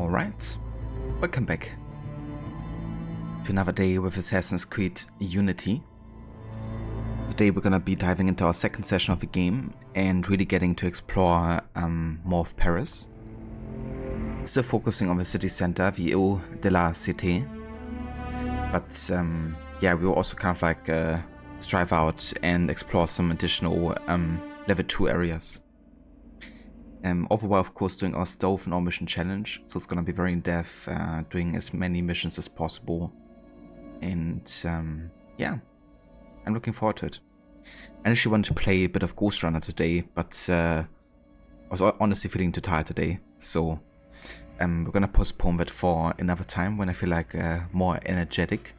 Alright, welcome back to another day with Assassin's Creed Unity. Today we're gonna be diving into our second session of the game and really getting to explore more of Paris. Still focusing on the city center, the Eau de la Cité. But yeah, we will also kind of like strive out and explore some additional level 2 areas. Overall, of course, doing our stove and our mission challenge, so it's gonna be very in-depth, doing as many missions as possible. And yeah, I'm looking forward to it. I actually wanted to play a bit of Ghost Runner today, but I was honestly feeling too tired today, so we're gonna postpone that for another time when I feel like more energetic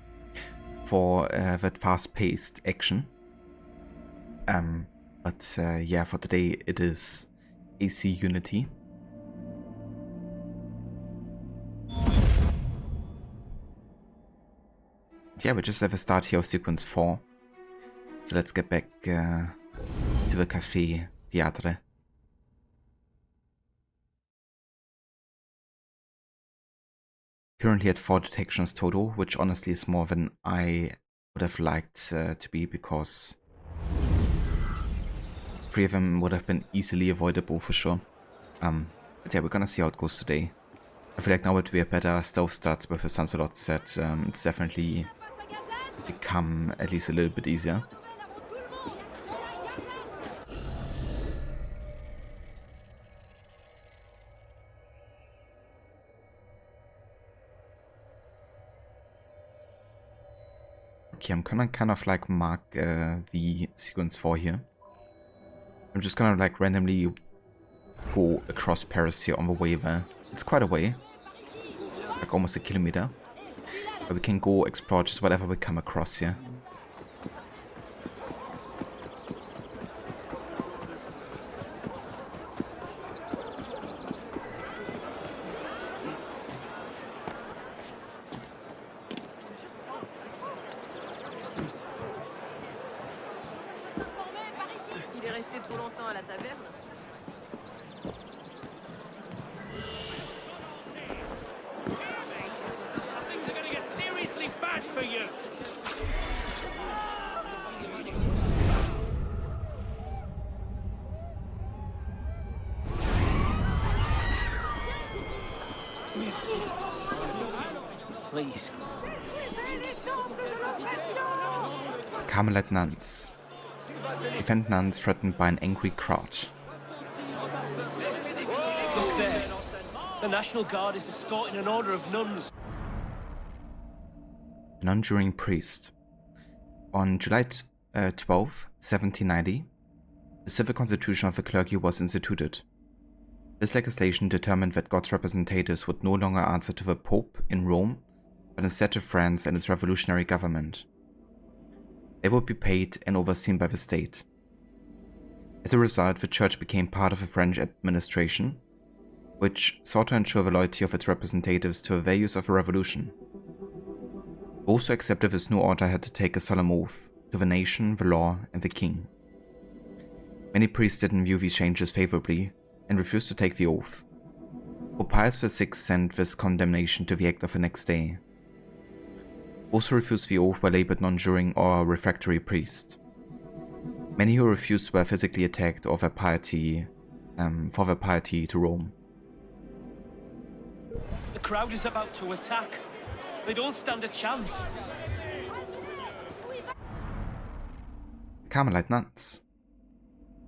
for that fast-paced action. But yeah, for today it is AC Unity. Yeah, we just have a start here of sequence 4. So let's get back to the Café, Théâtre. Currently at 4 detections total, which honestly is more than I would have liked to be, because 3 of them would have been easily avoidable for sure. But yeah, we're gonna see how it goes today. I feel like now that we have better stealth stats with the Sunsalot set, it's definitely become at least a little bit easier. Okay, I'm gonna kind of like mark the sequence 4 here. I'm just gonna like randomly go across Paris here on the way there. It's quite a way, like almost a kilometer. But we can go explore just whatever we come across here. Il est resté trop longtemps à la taverne. Please. Carmalite Nuns. Defend nuns threatened by an angry crowd. Look there. The National Guard is escorting an order of nuns. Non-juring priest. On July 12, 1790, the civil constitution of the clergy was instituted. This legislation determined that God's representatives would no longer answer to the Pope in Rome, but instead to France and its revolutionary government. They would be paid and overseen by the state. As a result, the church became part of the French administration, which sought to ensure the loyalty of its representatives to the values of the revolution. Those who accepted this new order had to take a solemn oath to the nation, the law, and the king. Many priests didn't view these changes favorably and refused to take the oath. Pope Pius VI sent this condemnation to the act of the next day. Those who refused the oath were labeled non-juring or refractory priest. Many who refused were physically attacked or their piety, for their piety to Rome. The crowd is about to attack. They don't stand a chance. Carmelite nuns.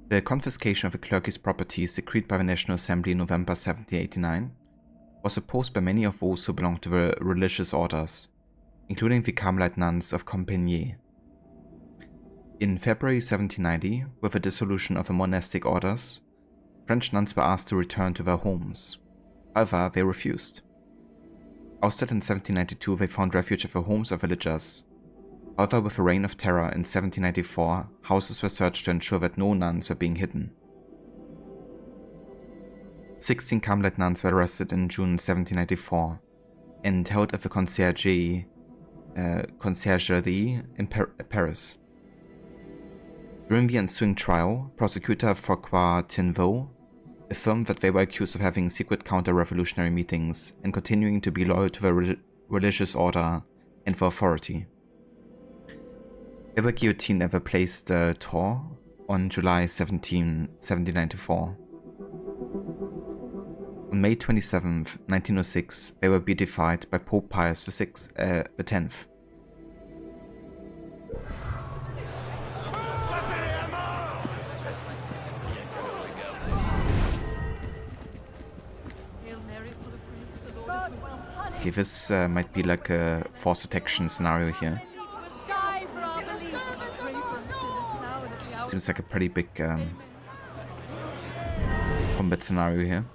The confiscation of the clergy's properties decreed by the National Assembly in November 1789 was opposed by many of those who belonged to the religious orders, including the Carmelite nuns of Compiègne. In February 1790, with the dissolution of the monastic orders, French nuns were asked to return to their homes. However, they refused. Ousted in 1792, they found refuge at the homes of villagers. However, with the Reign of Terror in 1794, houses were searched to ensure that no nuns were being hidden. 16 Carmelite nuns were arrested in June 1794 and held at the Conciergerie in Paris. During the ensuing trial, prosecutor Fouquet Tinvaux affirmed that they were accused of having secret counter-revolutionary meetings and continuing to be loyal to the religious order and the authority. They were guillotined and were placed Tours on July 17, 1794. On May 27, 1906, they were beatified by Pope Pius X. Okay, this might be like a force detection scenario here. Seems like a pretty big combat scenario here.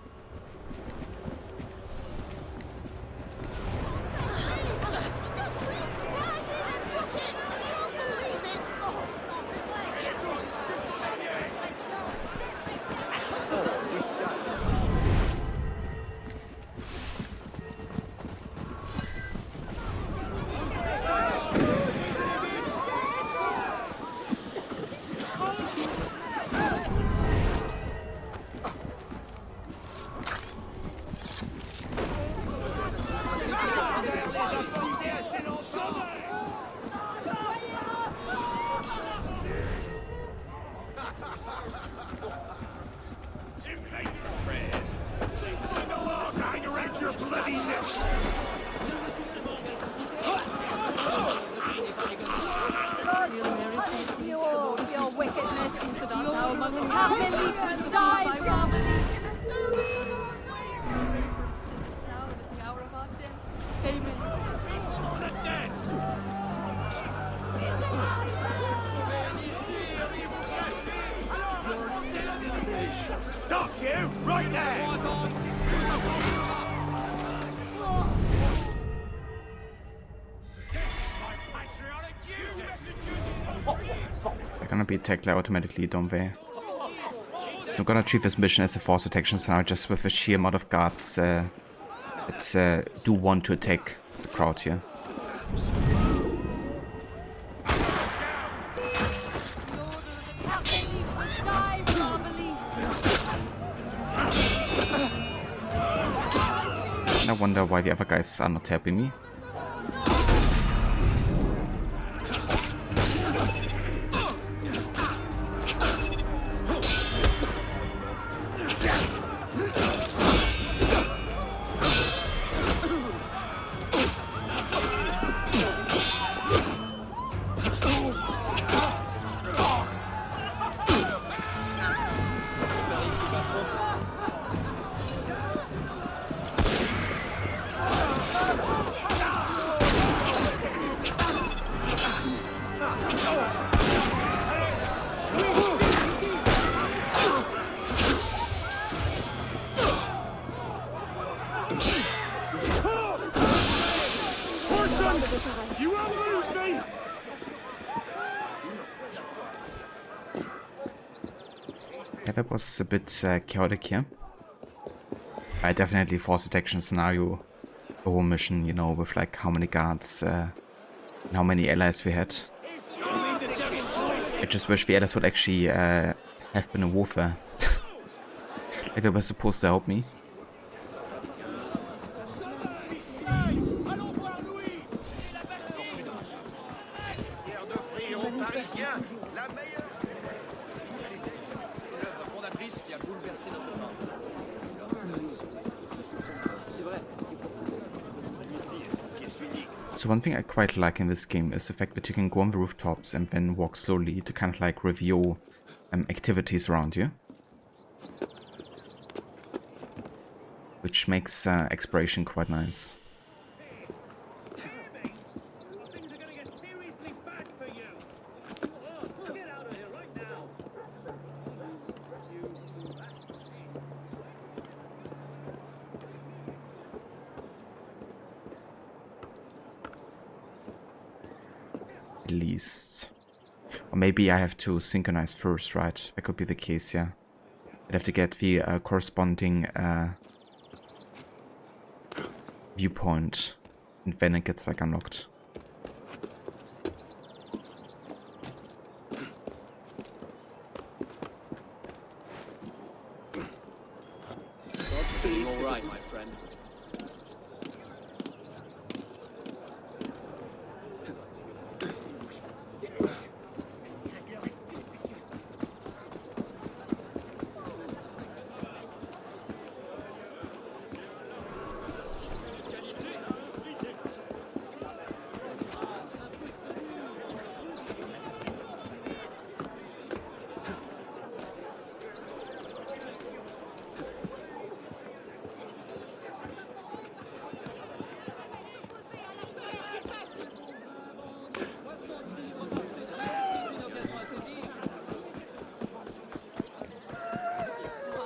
They're gonna be attacked automatically, don't they? So I'm gonna treat this mission as a force detection scenario just with a sheer amount of guards that do want to attack the crowd here. And I wonder why the other guys are not helping me. Yeah, that was a bit chaotic here. I definitely force detection scenario, the whole mission, you know, with like how many guards and how many allies we had. I just wish the allies would actually have been a warfare. Like they were supposed to help me. So one thing I quite like in this game is the fact that you can go on the rooftops and then walk slowly to kind of like review activities around you. Which makes exploration quite nice. At least. Or maybe I have to synchronize first, right? That could be the case, yeah. I'd have to get the corresponding viewpoint, and then it gets like unlocked. all right, my friend.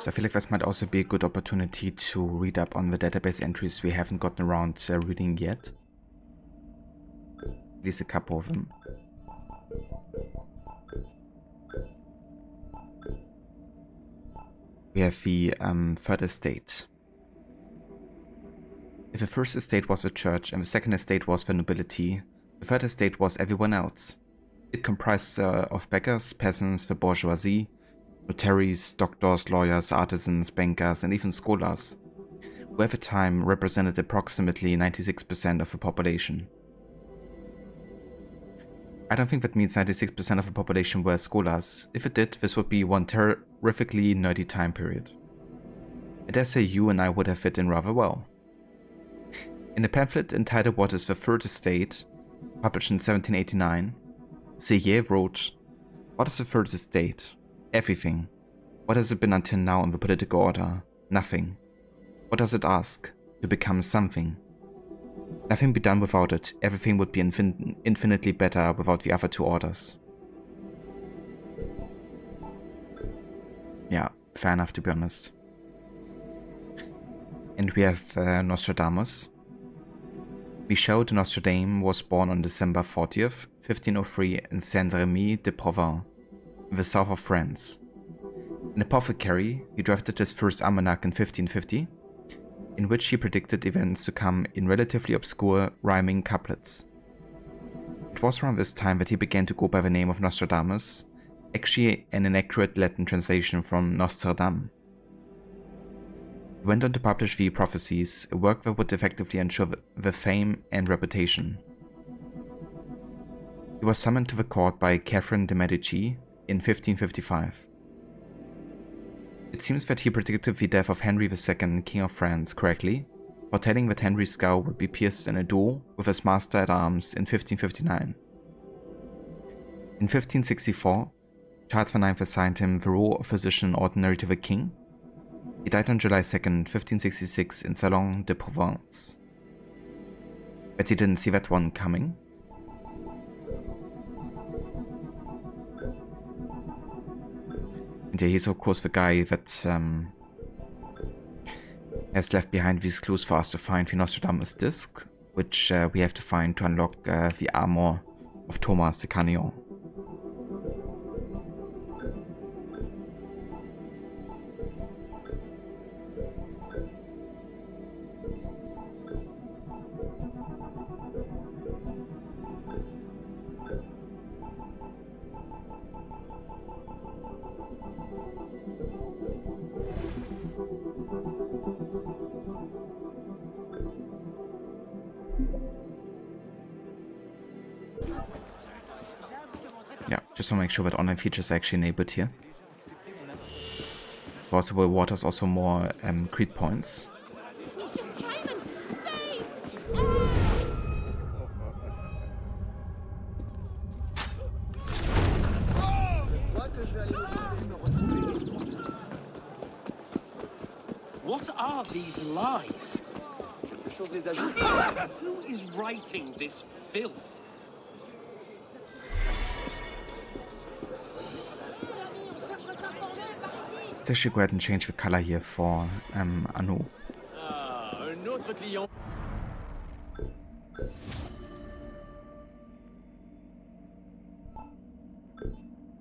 So I feel like this might also be a good opportunity to read up on the database entries we haven't gotten around reading yet. At least a couple of them. We have the third estate. If the first estate was the church and the second estate was the nobility, the third estate was everyone else. It comprised of beggars, peasants, the bourgeoisie, notaries, doctors, lawyers, artisans, bankers, and even scholars, who at the time represented approximately 96% of the population. I don't think that means 96% of the population were scholars. If it did, this would be one terrifically nerdy time period. I dare say you and I would have fit in rather well. In a pamphlet entitled What is the Third Estate, published in 1789, Cité wrote, "What is the third estate? Everything. What has it been until now in the political order? Nothing. What does it ask? To become something. Nothing be done without it. Everything would be infinitely better without the other two orders." Yeah, fair enough, to be honest. And we have Nostradamus. Michel de Nostradamus was born on December 40th, 1503 in Saint-Rémy-de-Provence, in the south of France. An apothecary, he drafted his first almanac in 1550, in which he predicted events to come in relatively obscure, rhyming couplets. It was around this time that he began to go by the name of Nostradamus, actually an inaccurate Latin translation from Nostradamus. He went on to publish the Prophecies, a work that would effectively ensure the fame and reputation. He was summoned to the court by Catherine de' Medici in 1555. It seems that he predicted the death of Henry II, King of France, correctly, foretelling that Henry's skull would be pierced in a duel with his master-at-arms in 1559. In 1564, Charles IX assigned him the role of physician ordinary to the king. He died on July 2nd, 1566 in Salon de Provence. Bet he didn't see that one coming. And yeah, he's of course the guy that has left behind these clues for us to find the Nostradamus disc, which we have to find to unlock the armor of Thomas de Carnion. Yeah, just want to make sure that online features are actually enabled here. Possible water's also more creed points. What are these lies? Who is writing this filth? Let's actually go ahead and change the color here for Anu. Un autre client.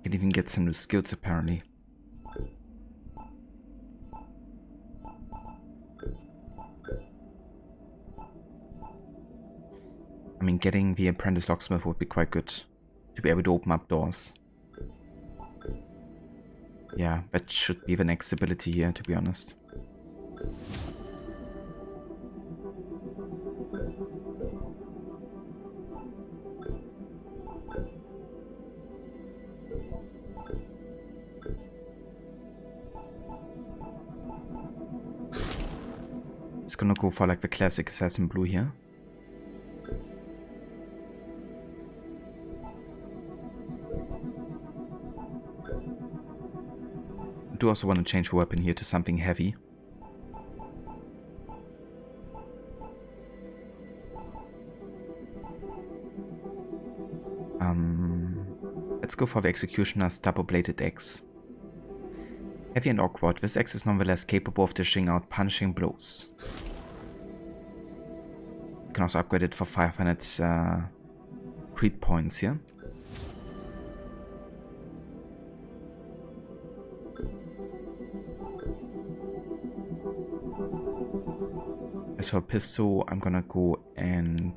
Can even get some new skills apparently. I mean, getting the apprentice locksmith would be quite good to be able to open up doors. Yeah, that should be the next ability here, to be honest. gonna go for like the classic assassin blue here. I do also want to change the weapon here to something heavy. Let's go for the Executioner's double-bladed axe. Heavy and awkward, this axe is nonetheless capable of dishing out punishing blows. You can also upgrade it for 500 creed points here. As for a pistol, I'm gonna go and...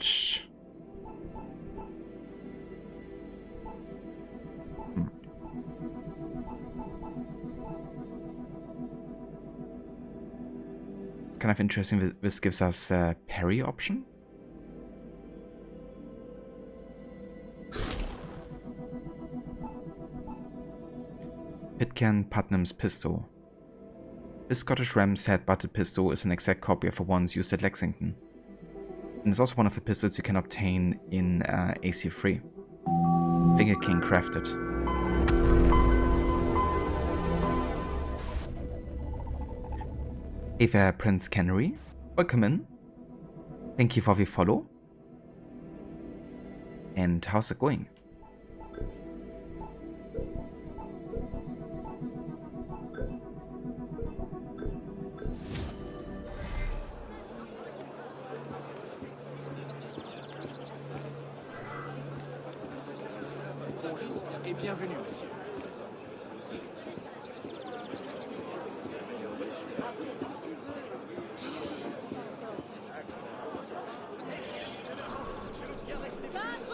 Kind of interesting, this gives us a parry option. Pitcairn Putnam's pistol. This Scottish Ram's head-butted pistol is an exact copy of the ones used at Lexington. And it's also one of the pistols you can obtain in AC3. Finger King crafted. Hey there, Prince Canary. Welcome in. Thank you for the follow. And how's it going? Et bienvenue, monsieur.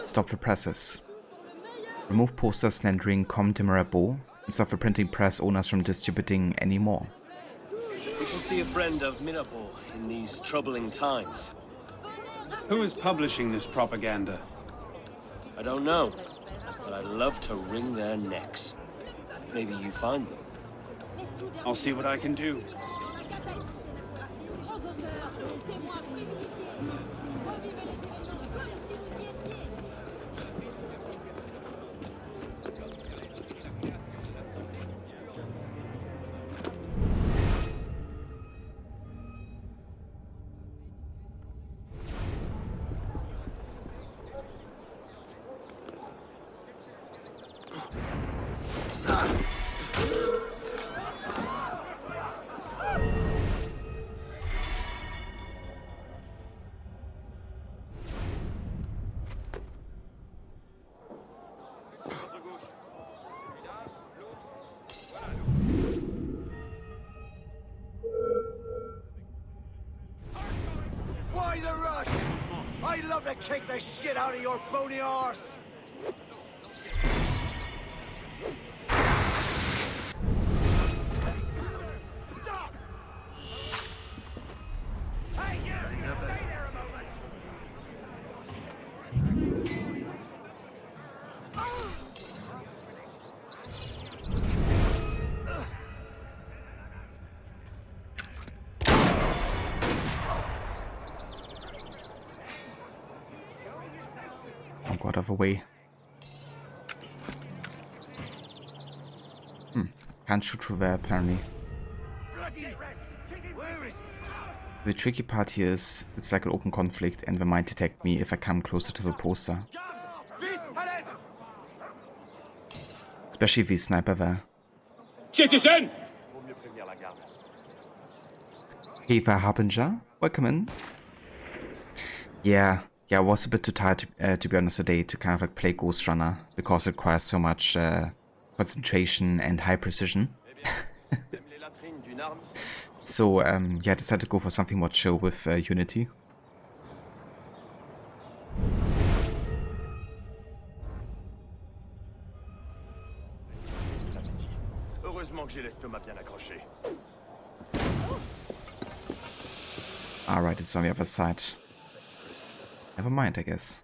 Stop the presses. Remove posters slandering Comte de Mirabeau and stop the printing press owners from distributing any more. Good to see a friend of Mirabeau in these troubling times. Who is publishing this propaganda? I don't know, but I'd love to wring their necks. Maybe you find them. I'll see what I can do. Why the rush? I'd love to kick the shit out of your bony arse! Out of the way. Can't shoot through there apparently. The tricky part here is it's like an open conflict and they might detect me if I come closer to the poster. Especially if he's sniper there. Citizen! Hey there, Harbinger. Welcome in. Yeah, I was a bit too tired to be honest today to kind of like play Ghost Runner because it requires so much concentration and high precision. So yeah, I decided to go for something more chill with Unity. Alright, it's on the other side. Never mind, I guess.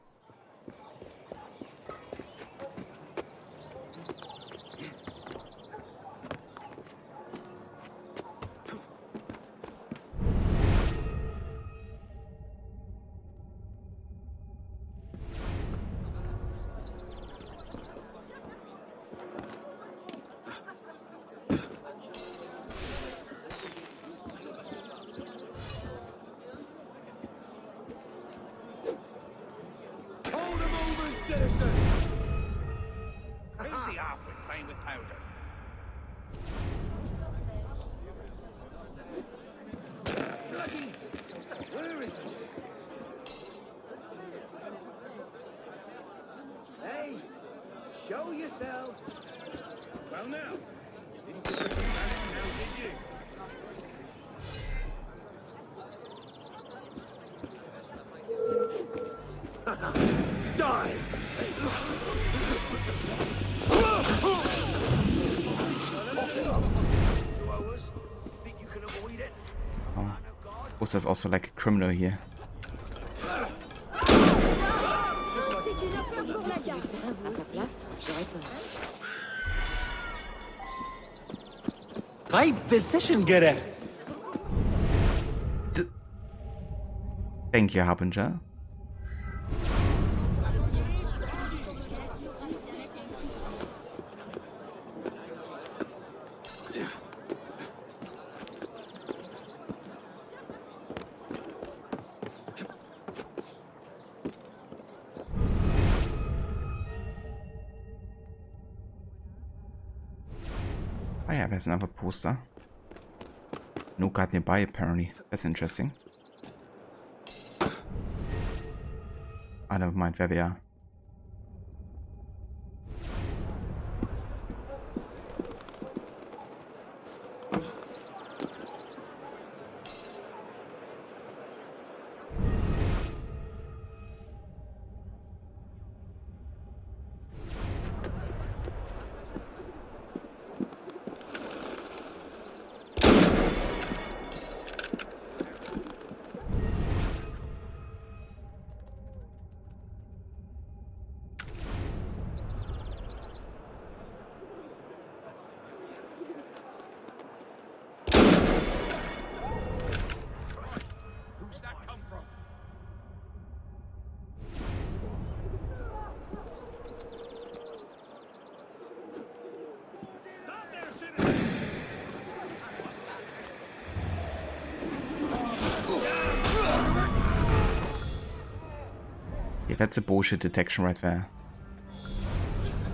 Die! Think you can avoid it? Oh. Was there's also like a criminal here. À sa place, j'aurais peur. Great position, Gerrit. Thank you, Harbinger. Oh yeah, there's another poster. No guard nearby, apparently. That's interesting. I never mind where they are. Yeah, that's a bullshit detection right there.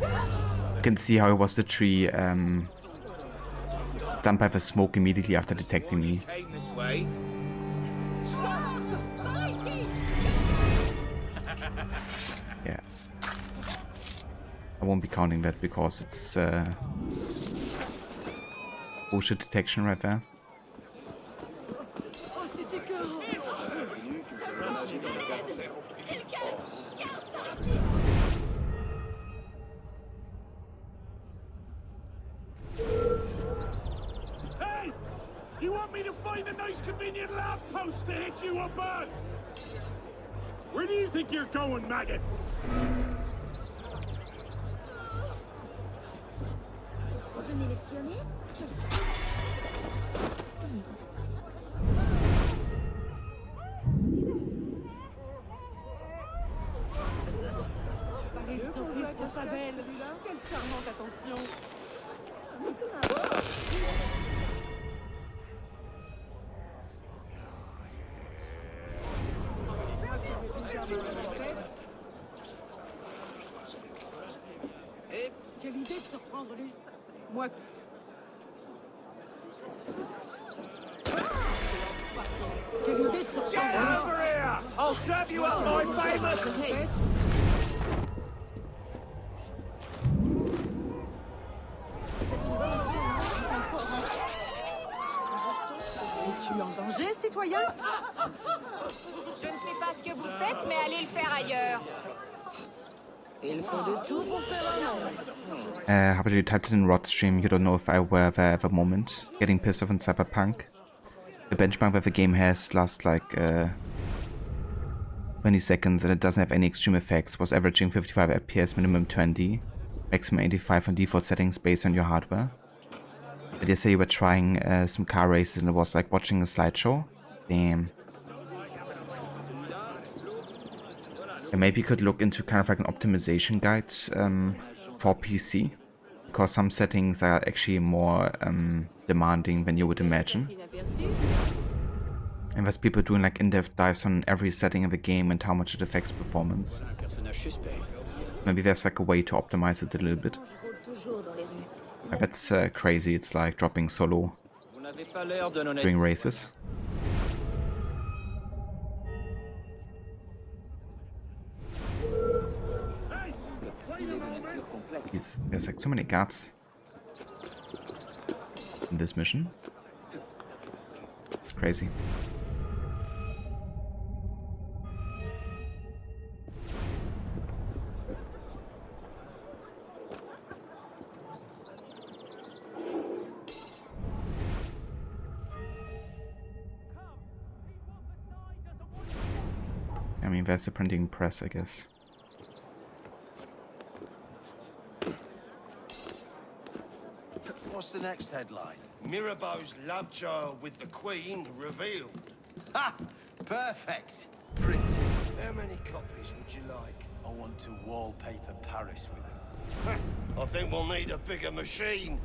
You can see how it was the tree stunned by the smoke immediately after detecting me. Yeah. I won't be counting that because it's bullshit detection right there. You want me to find a nice convenient lamppost to hit you up on? Where do you think you're going, maggot? Venez l'espionner? Une surprise pour sa belle. Quelle charmante attention. Quelle idée de surprendre les... Moi... Quelle idée de surprendre... Get over here! I'll serve you up my famous... Es-tu en danger, citoyen? Je ne sais pas ce que vous faites, mais allez le faire ailleurs. Ils font de tout pour faire un monde. How about you typed it in Rod stream? You don't know if I were there at the moment. Getting pissed off in Cyberpunk. The benchmark that the game has lasts like 20 seconds and it doesn't have any extreme effects. Was averaging 55 FPS, minimum 20, maximum 85 on default settings based on your hardware. But they say you were trying some car races and it was like watching a slideshow. Damn. And maybe you could look into kind of like an optimization guide for PC, because some settings are actually more demanding than you would imagine. And there's people doing like in-depth dives on every setting of the game and how much it affects performance. Maybe there's like a way to optimize it a little bit. Yeah, that's crazy. It's like dropping solo doing races. There's like so many guards in this mission. It's crazy. mean, that's the printing press, I guess. What's the next headline? Mirabeau's love child with the Queen revealed. Ha! Perfect. Printed. How many copies would you like? I want to wallpaper Paris with them. I think we'll need a bigger machine.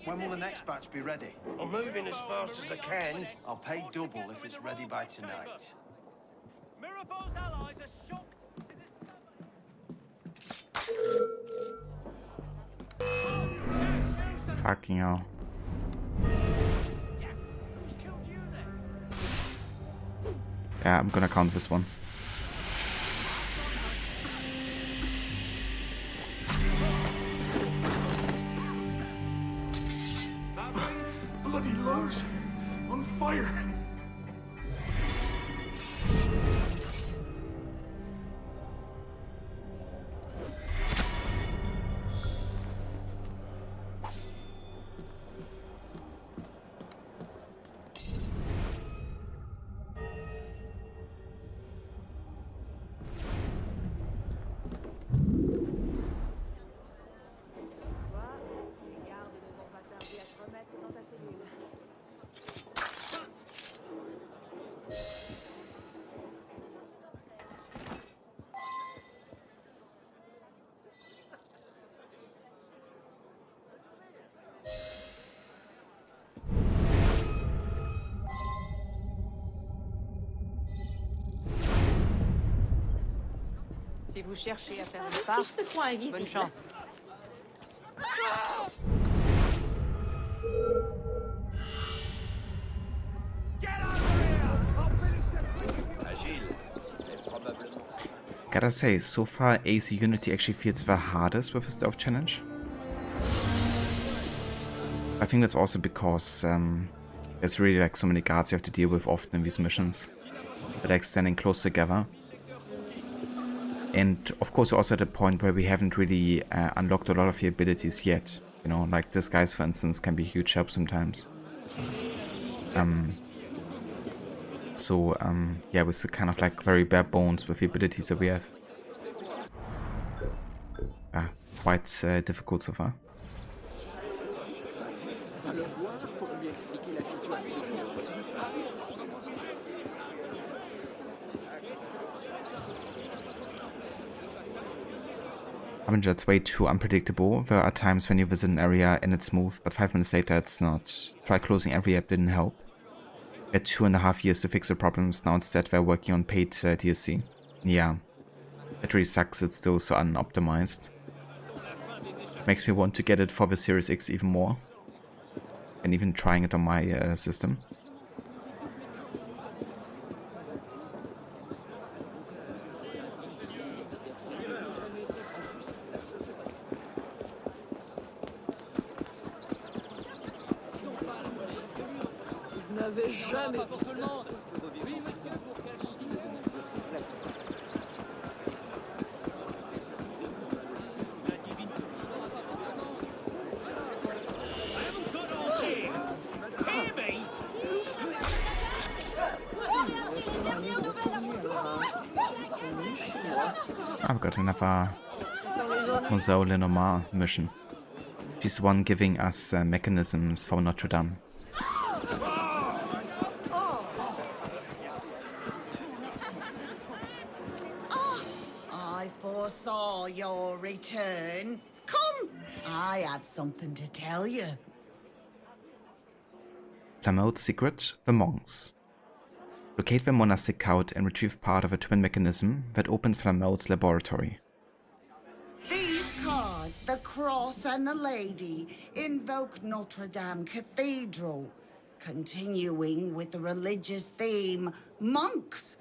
When will the next batch be ready? I'm moving as fast as I can. I'll pay double if it's ready by tonight. Mirabeau's allies are shocked. Fucking hell. Yeah, I'm gonna count this one. Bloody lungs on fire. Si vous cherchez à faire une farce, bonne chance. Gotta say, so far AC Unity actually feels the hardest with the stealth challenge. I think that's also because there's really like so many guards you have to deal with often in these missions. They're like standing close together. And of course, we're also at a point where we haven't really unlocked a lot of the abilities yet. You know, like this guys, for instance, can be a huge help sometimes. Yeah, we're still kind of like very bare bones with the abilities that we have. Quite difficult so far. I mean, that's way too unpredictable. There are times when you visit an area and it's smooth, but 5 minutes later it's not. Try closing every app didn't help. We had 2.5 years to fix the problems, now instead we're working on paid DLC. Yeah, it really sucks, it's still so unoptimized. Makes me want to get it for the Series X even more. And even trying it on my system. I've got another Moselle Lenormand mission. She's the one giving us mechanisms for Notre Dame. I foresaw your return. Come, I have something to tell you. Flamel's secret, the monks. Locate the monastic cult and retrieve part of a twin mechanism that opens Flamel's laboratory. These cards, the cross and the lady, invoke Notre Dame Cathedral, continuing with the religious theme, monks.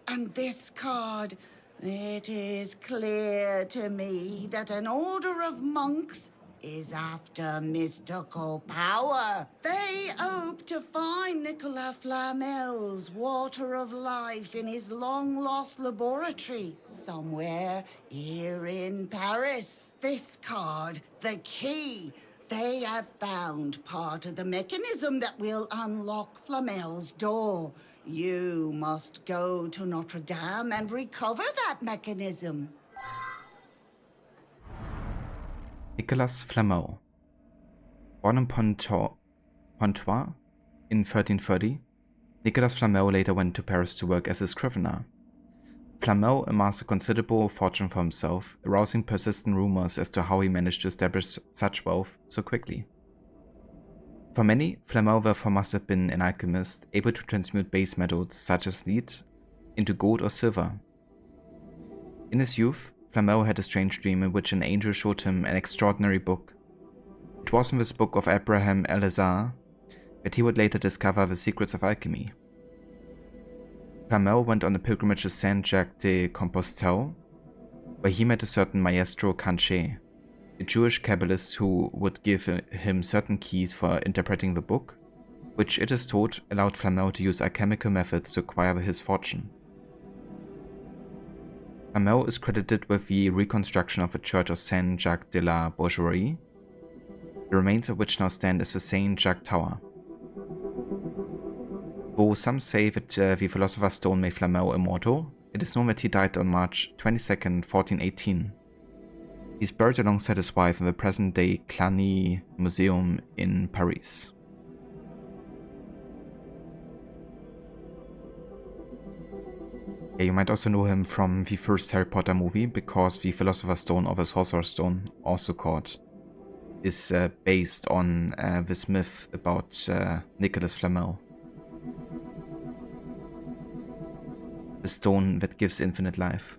And this card, it is clear to me that an order of monks is after mystical power. They hope to find Nicolas Flamel's water of life in his long-lost laboratory somewhere here in Paris. This card, the key, They have found part of the mechanism that will unlock Flamel's door. You must go to Notre Dame and recover that mechanism. Nicolas Flamel. Born in Pontoise in 1330, Nicolas Flamel later went to Paris to work as a scrivener. Flamel amassed a considerable fortune for himself, arousing persistent rumors as to how he managed to establish such wealth so quickly. For many, Flamel therefore must have been an alchemist, able to transmute base metals such as lead into gold or silver. In his youth, Flamel had a strange dream in which an angel showed him an extraordinary book. It was in this book of Abraham Elazar that he would later discover the secrets of alchemy. Flamel went on a pilgrimage to Saint-Jacques-de-Compostelle, where he met a certain Maestro Canché, a Jewish Kabbalist who would give him certain keys for interpreting the book, which it is told allowed Flamel to use alchemical methods to acquire his fortune. Flamel is credited with the reconstruction of the Church of Saint-Jacques de la Bourgeoisie, the remains of which now stand as the Saint-Jacques Tower. Though some say that the Philosopher's Stone made Flamel immortal, it is known that he died on March 22nd, 1418. He is buried alongside his wife in the present-day Cluny Museum in Paris. Yeah, you might also know him from the first Harry Potter movie, because the Philosopher's Stone, or the Sorcerer's Stone, also called, is based on this myth about Nicolas Flamel. The stone that gives infinite life.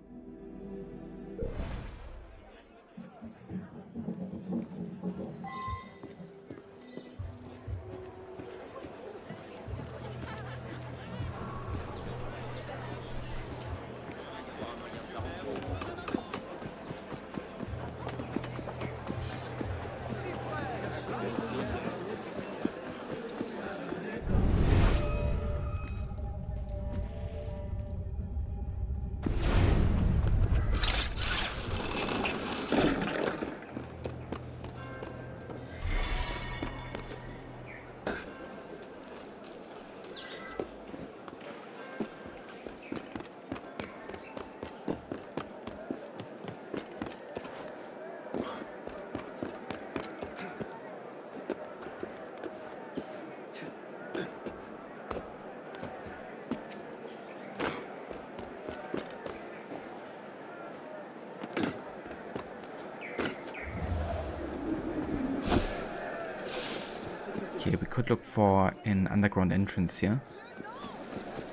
Okay, we could look for an underground entrance here.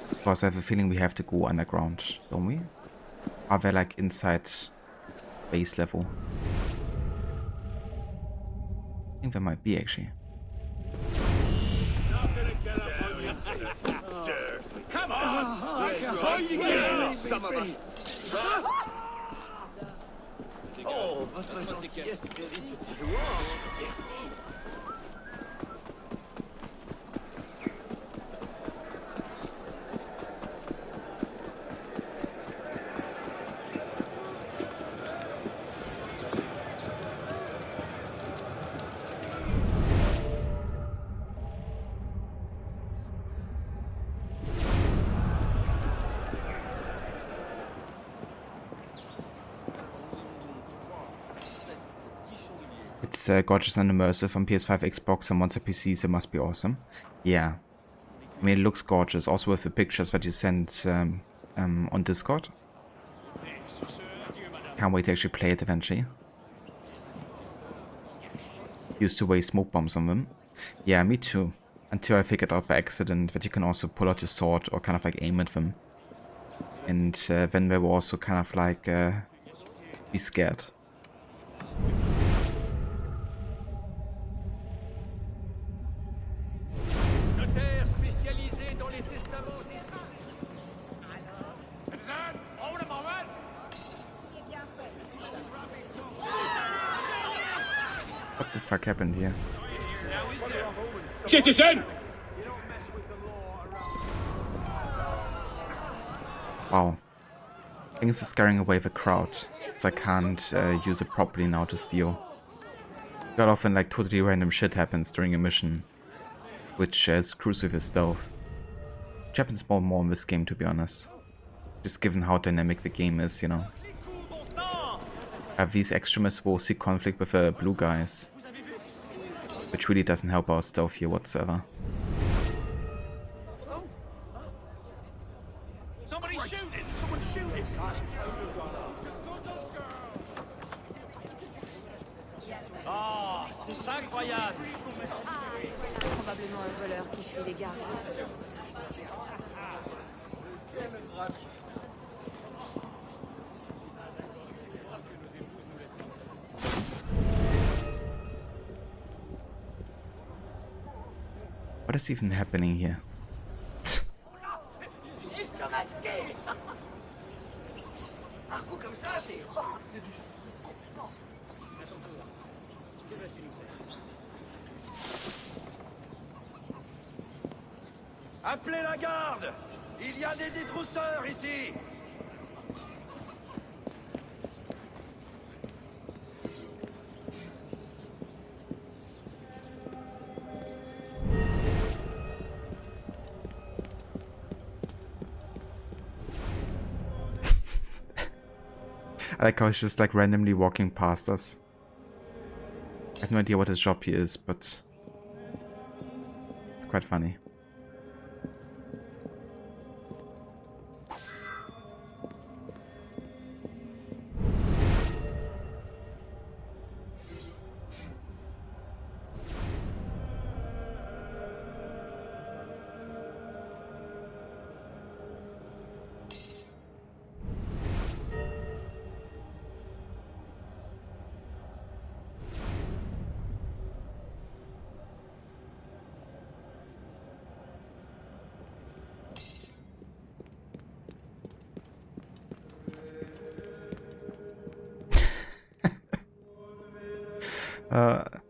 Because I have a feeling we have to go underground, don't we? Are they like inside base level? I think there might be actually. Come on! Try you get some of us. Oh, votre gentillesse mérite de louange. It's gorgeous and immersive on PS5, Xbox and monster PCs. It must be awesome. Yeah. I mean, it looks gorgeous. Also with the pictures that you sent on Discord. Can't wait to actually play it eventually. Used to waste smoke bombs on them. Yeah, me too. Until I figured out by accident that you can also pull out your sword or kind of like aim at them. And then they were also kind of like be scared. What the fuck happened here? Citizen! Wow. Things are scaring away the crowd, so I can't use it properly now to steal. God often like totally random shit happens during a mission, which screws with his stealth. Which happens more and more in this game, to be honest. Just given how dynamic the game is, you know. These extremists will seek conflict with the blue guys, which really doesn't help our stealth here whatsoever. Somebody's shooting! Someone's shooting! Ah, c'est incroyable! Probablement un voleur qui fuit les gardes. What is even happening here? Appelez la garde! Il y a des détrousseurs ici! I like how he's just like randomly walking past us. I have no idea what his job here is, but it's quite funny.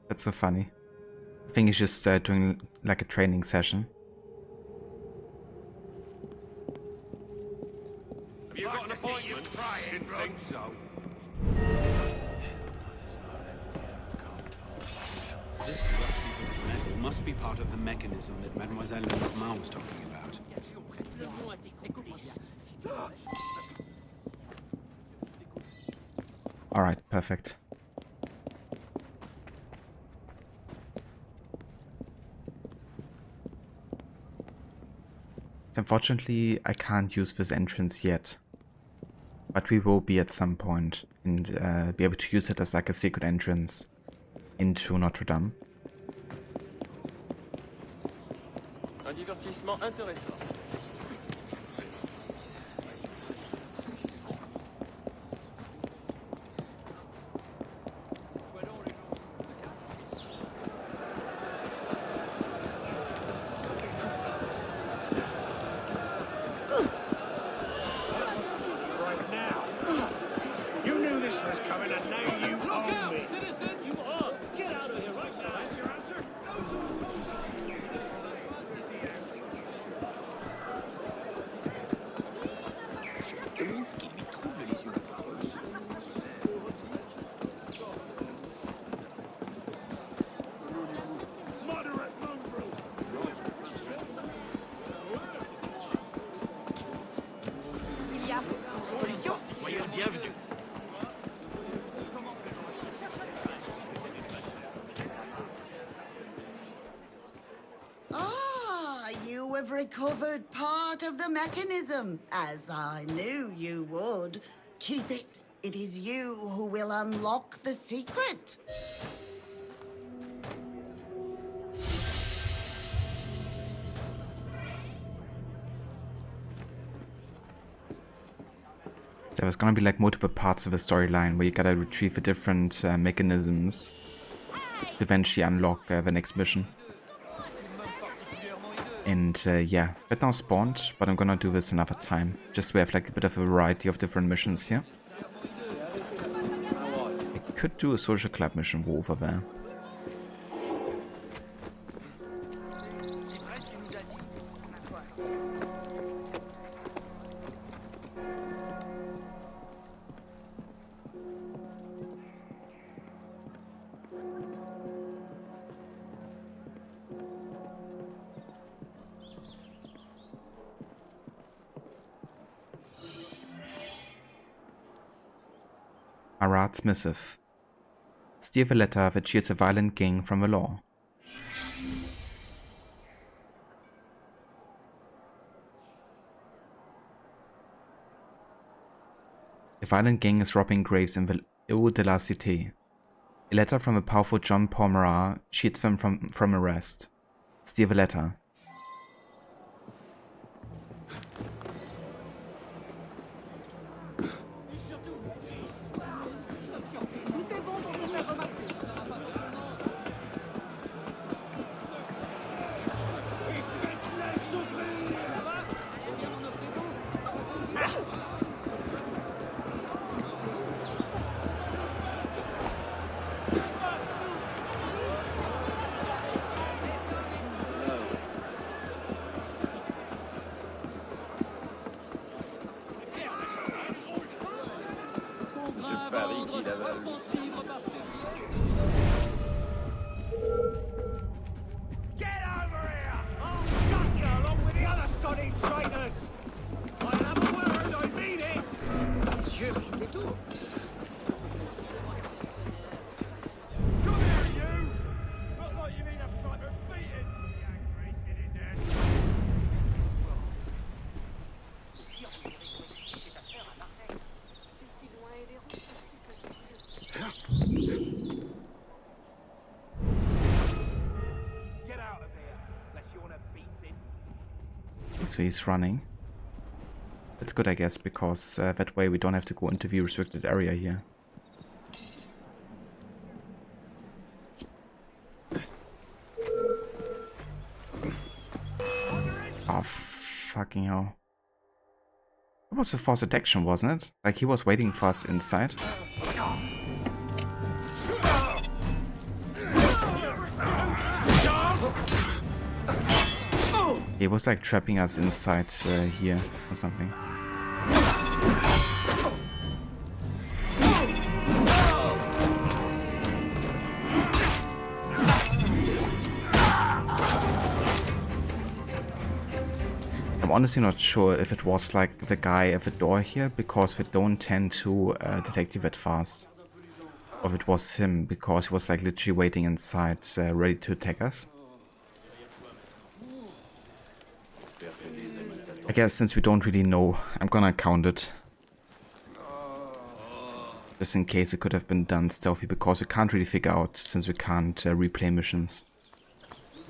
That's so funny. I think he's just doing like a training session. Have you got an appointment? Didn't think so. This rusty bit of metal must be part of the mechanism that Mademoiselle Lenormand was talking about. Alright, perfect. Unfortunately, I can't use this entrance yet, but we will be at some point and be able to use it as like a secret entrance into Notre Dame. Un divertissement intéressant. Have recovered part of the mechanism, as I knew you would. Keep it. It is you who will unlock the secret. So there's gonna be like multiple parts of the storyline where you gotta retrieve the different mechanisms to eventually unlock the next mission. And yeah, that now spawned, but I'm gonna do this another time. Just so we have like a bit of a variety of different missions here. I could do a social club mission over there. Marat's missive. Steer the letter that shields a violent gang from the law. A violent gang is robbing graves in the Eau de la Cité. A letter from the powerful John Paul Marat shields them from arrest. Steer the letter. So he's running. That's good, I guess, because that way we don't have to go into the restricted area here. Oh, fucking hell. That was a forced detection, wasn't it? Like, he was waiting for us inside. He was like trapping us inside here or something. I'm honestly not sure if it was like the guy at the door here, because they don't tend to detect you that fast. Or if it was him, because he was like literally waiting inside, ready to attack us. I guess since we don't really know, I'm gonna count it. Just in case it could have been done stealthy, because we can't really figure out, since we can't replay missions.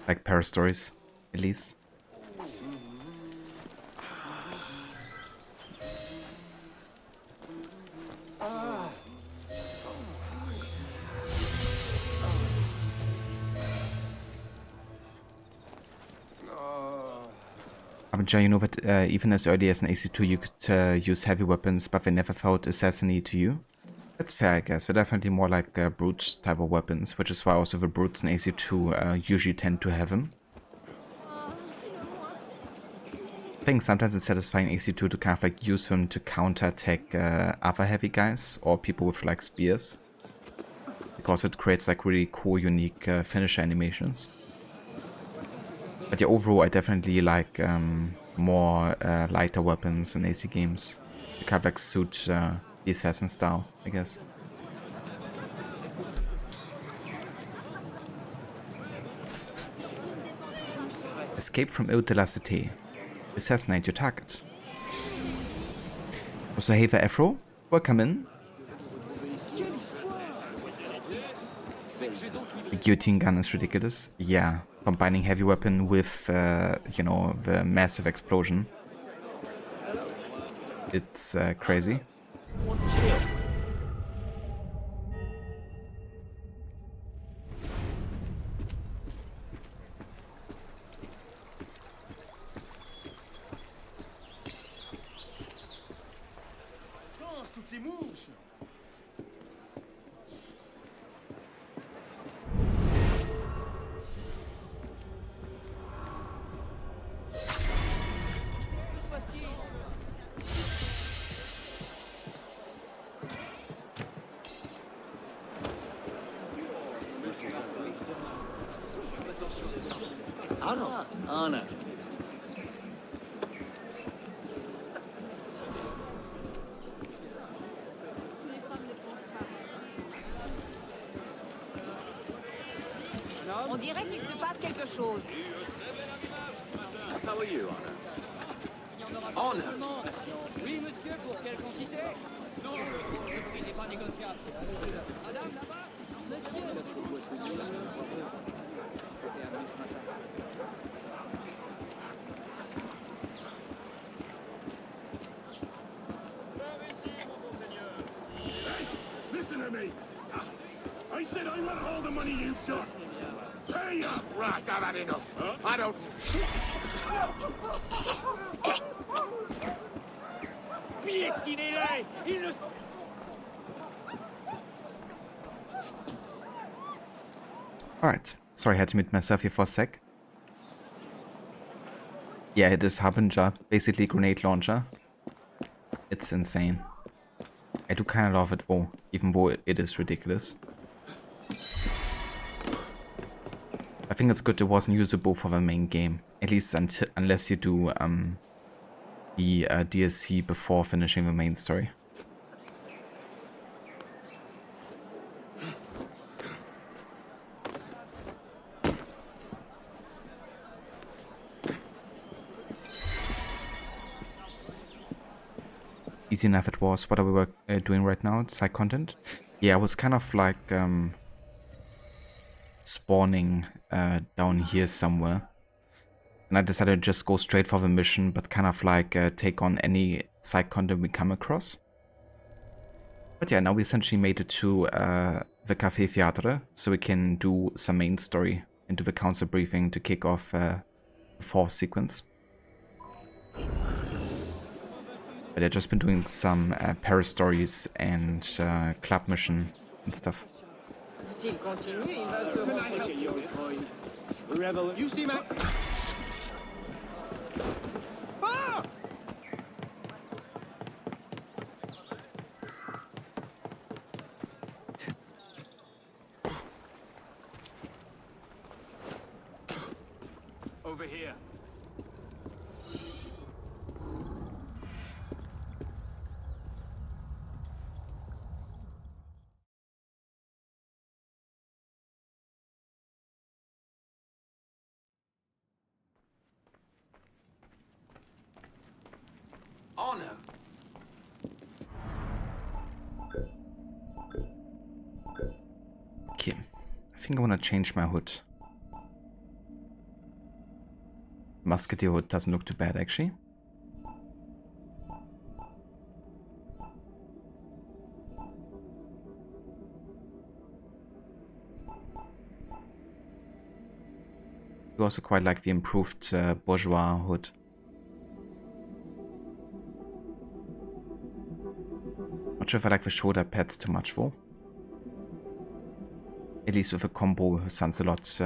Like parastories, at least. You know that even as early as an AC2 you could use heavy weapons, but they never felt assassiny to you? That's fair, I guess. They're definitely more like brute type of weapons, which is why also the brutes in AC2 usually tend to have them. I think sometimes it's satisfying AC2 to kind of like use them to counterattack other heavy guys or people with like spears, because it creates like really cool, unique finisher animations. But yeah, overall I definitely like more lighter weapons in AC games. To kind of like suit the assassin style, I guess. Escape from Eau de la Cité. Assassinate your target. Also, hey there, Afro. Welcome in. The guillotine gun is ridiculous. Yeah. Combining heavy weapon with, you know, the massive explosion. It's crazy. Anna. dirait qu'il se passe quelque chose. How are you, Honor? Honor! Oui, monsieur, pour quelle quantité? Non, le prix n'est pas négociable. Madame, là-bas? Monsieur. Listen to me. I said I want all the money you've got. Hey up! Right, I've had enough. I don't... Piétinez-les! Ils ne... Alright. Sorry, I had to mute myself here for a sec. Yeah, it is Harbinger, basically grenade launcher. It's insane. I do kind of love it though, even though it is ridiculous. I think it's good it wasn't usable for the main game, at least unless you do the DLC before finishing the main story. Easy enough it was. What are we doing right now? Side content? Yeah, I was kind of like spawning down here somewhere. And I decided to just go straight for the mission, but kind of like take on any side content we come across. But yeah, now we essentially made it to the Café Théâtre, so we can do some main story and do the council briefing to kick off the fourth sequence. But I've just been doing some Paris stories and club mission and stuff. S'il continue, il va se... Rebel, you see, man. Ah! Over here. Honor! Okay, I think I want to change my hood. Musketeer hood doesn't look too bad actually. I also quite like the improved bourgeois hood. Not sure if I like the shoulder pads too much though. At least with a combo with sounds a lot. It's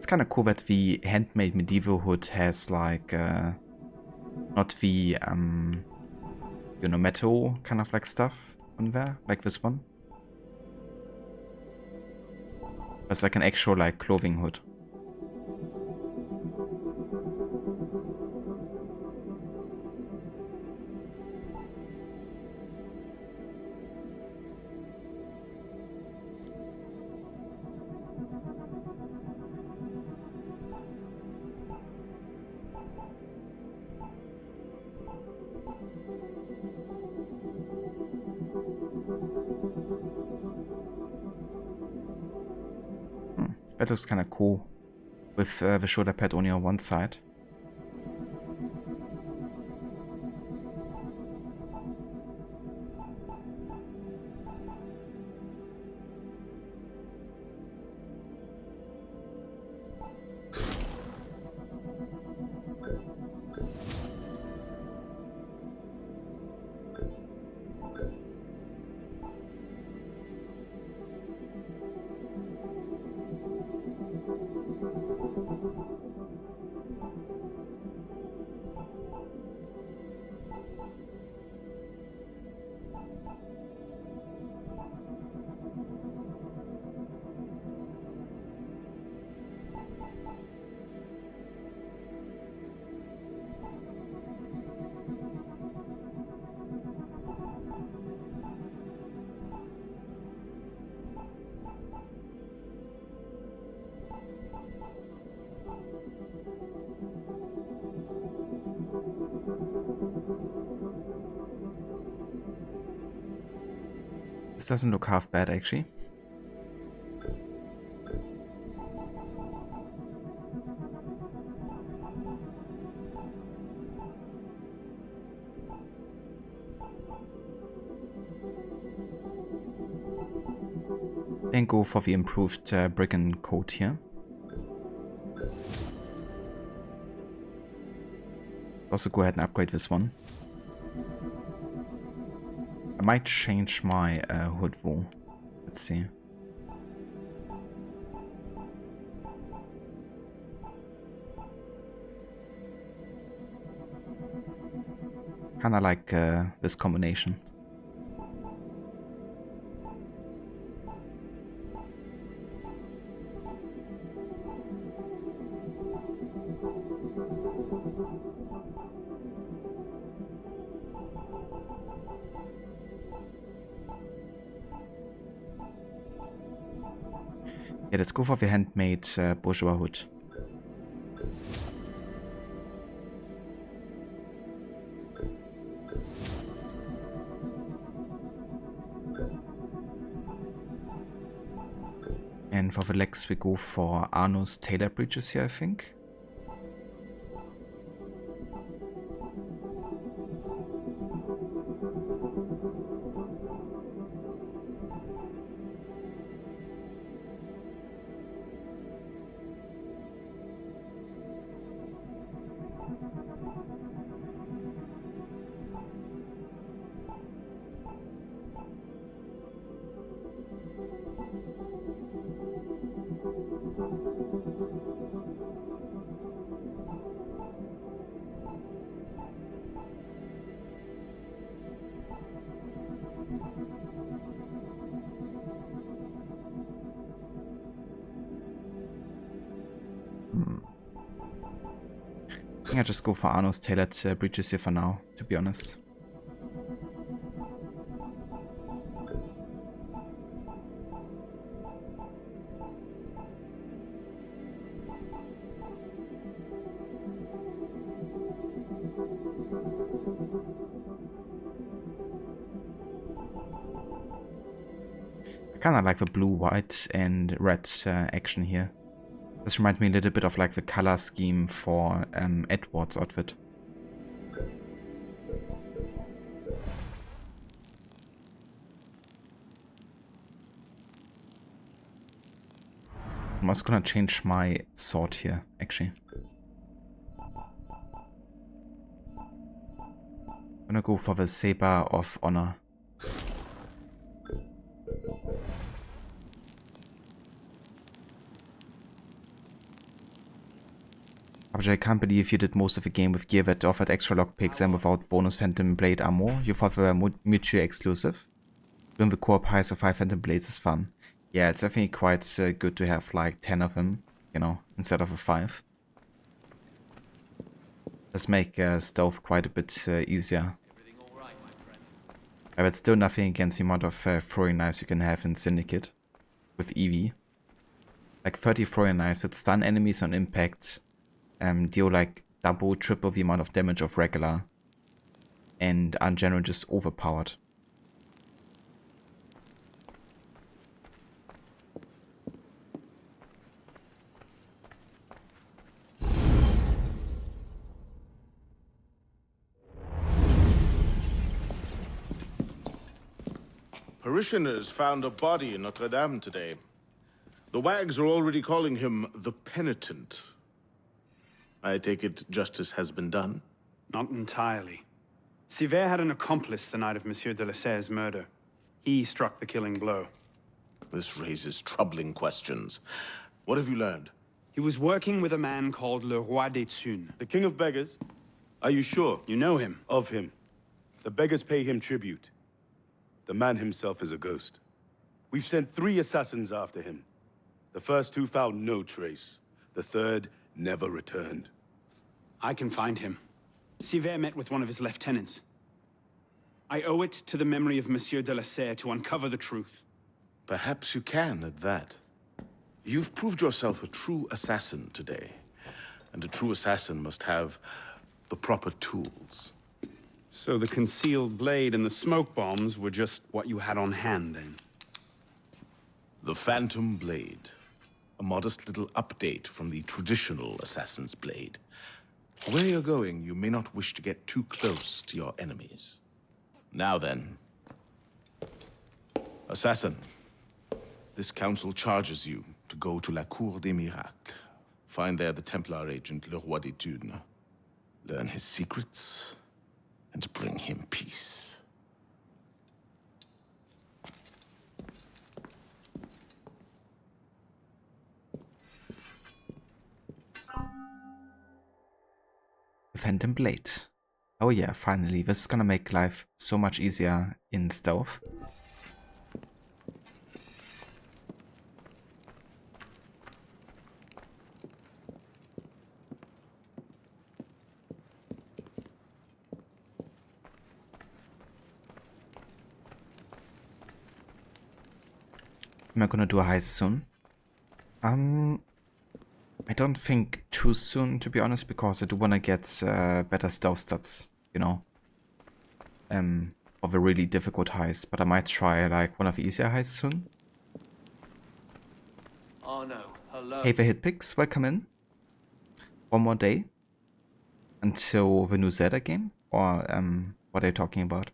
kind of cool that the handmade medieval hood has like not the you know, metal kind of like stuff on there, like this one. It's like an actual like clothing hood. That looks kind of cool with the shoulder pad only on one side. This doesn't look half bad, actually. And go for the improved brigand code here. Also go ahead and upgrade this one. I might change my hood though. Let's see. Kinda like this combination. Yeah, let's go for the handmade bourgeois hood. And for the legs we go for Arno's tailor breeches here, I think. I think I just go for Arno's tailored breeches here for now, to be honest. I kinda like the blue, white and red action here. This reminds me a little bit of like the color scheme for Edward's outfit. I'm also gonna change my sword here, actually. I'm gonna go for the Saber of Honor. I can't believe you did most of the game with gear that offered extra lockpicks and without bonus Phantom Blade ammo. You thought they were mutually exclusive. Doing the co-op heist of 5 Phantom Blades is fun. Yeah, it's definitely quite good to have like 10 of them, you know, instead of a 5. Does make stealth quite a bit easier. But still nothing against the amount of throwing knives you can have in Syndicate with EV. Like 30 throwing knives that stun enemies on impact. Deal like double, triple the amount of damage of regular, and are in general just overpowered. Parishioners found a body in Notre Dame today. The wags are already calling him the Penitent. I take it justice has been done? Not entirely. Cité had an accomplice the night of Monsieur de la Serre's murder. He struck the killing blow. This raises troubling questions. What have you learned? He was working with a man called Le Roi des Thunes. The King of Beggars? Are you sure? You know him? Of him. The beggars pay him tribute. The man himself is a ghost. We've sent 3 assassins after him. The first 2 found no trace. The third never returned. I can find him. Cité met with one of his lieutenants. I owe it to the memory of Monsieur de la Serre to uncover the truth. Perhaps you can at that. You've proved yourself a true assassin today. And a true assassin must have the proper tools. So So the concealed blade and the smoke bombs were just what you had on hand, then? The Phantom Blade. A modest little update from the traditional assassin's blade. Where you're going, you may not wish to get too close to your enemies. Now then. Assassin, this council charges you to go to La Cour des Miracles. Find there the Templar agent, Le Roi des Thunes. Learn his secrets, and bring him peace. Phantom Blade. Oh yeah, finally. This is gonna make life so much easier in stealth. Am I gonna do a heist soon? I don't think too soon, to be honest, because I do wanna get better stealth stats, you know, of a really difficult heist. But I might try like one of the easier heists soon. Oh no, hello. Hey, the Hitpix, welcome in. One more day until the new Zelda game, or what are you talking about?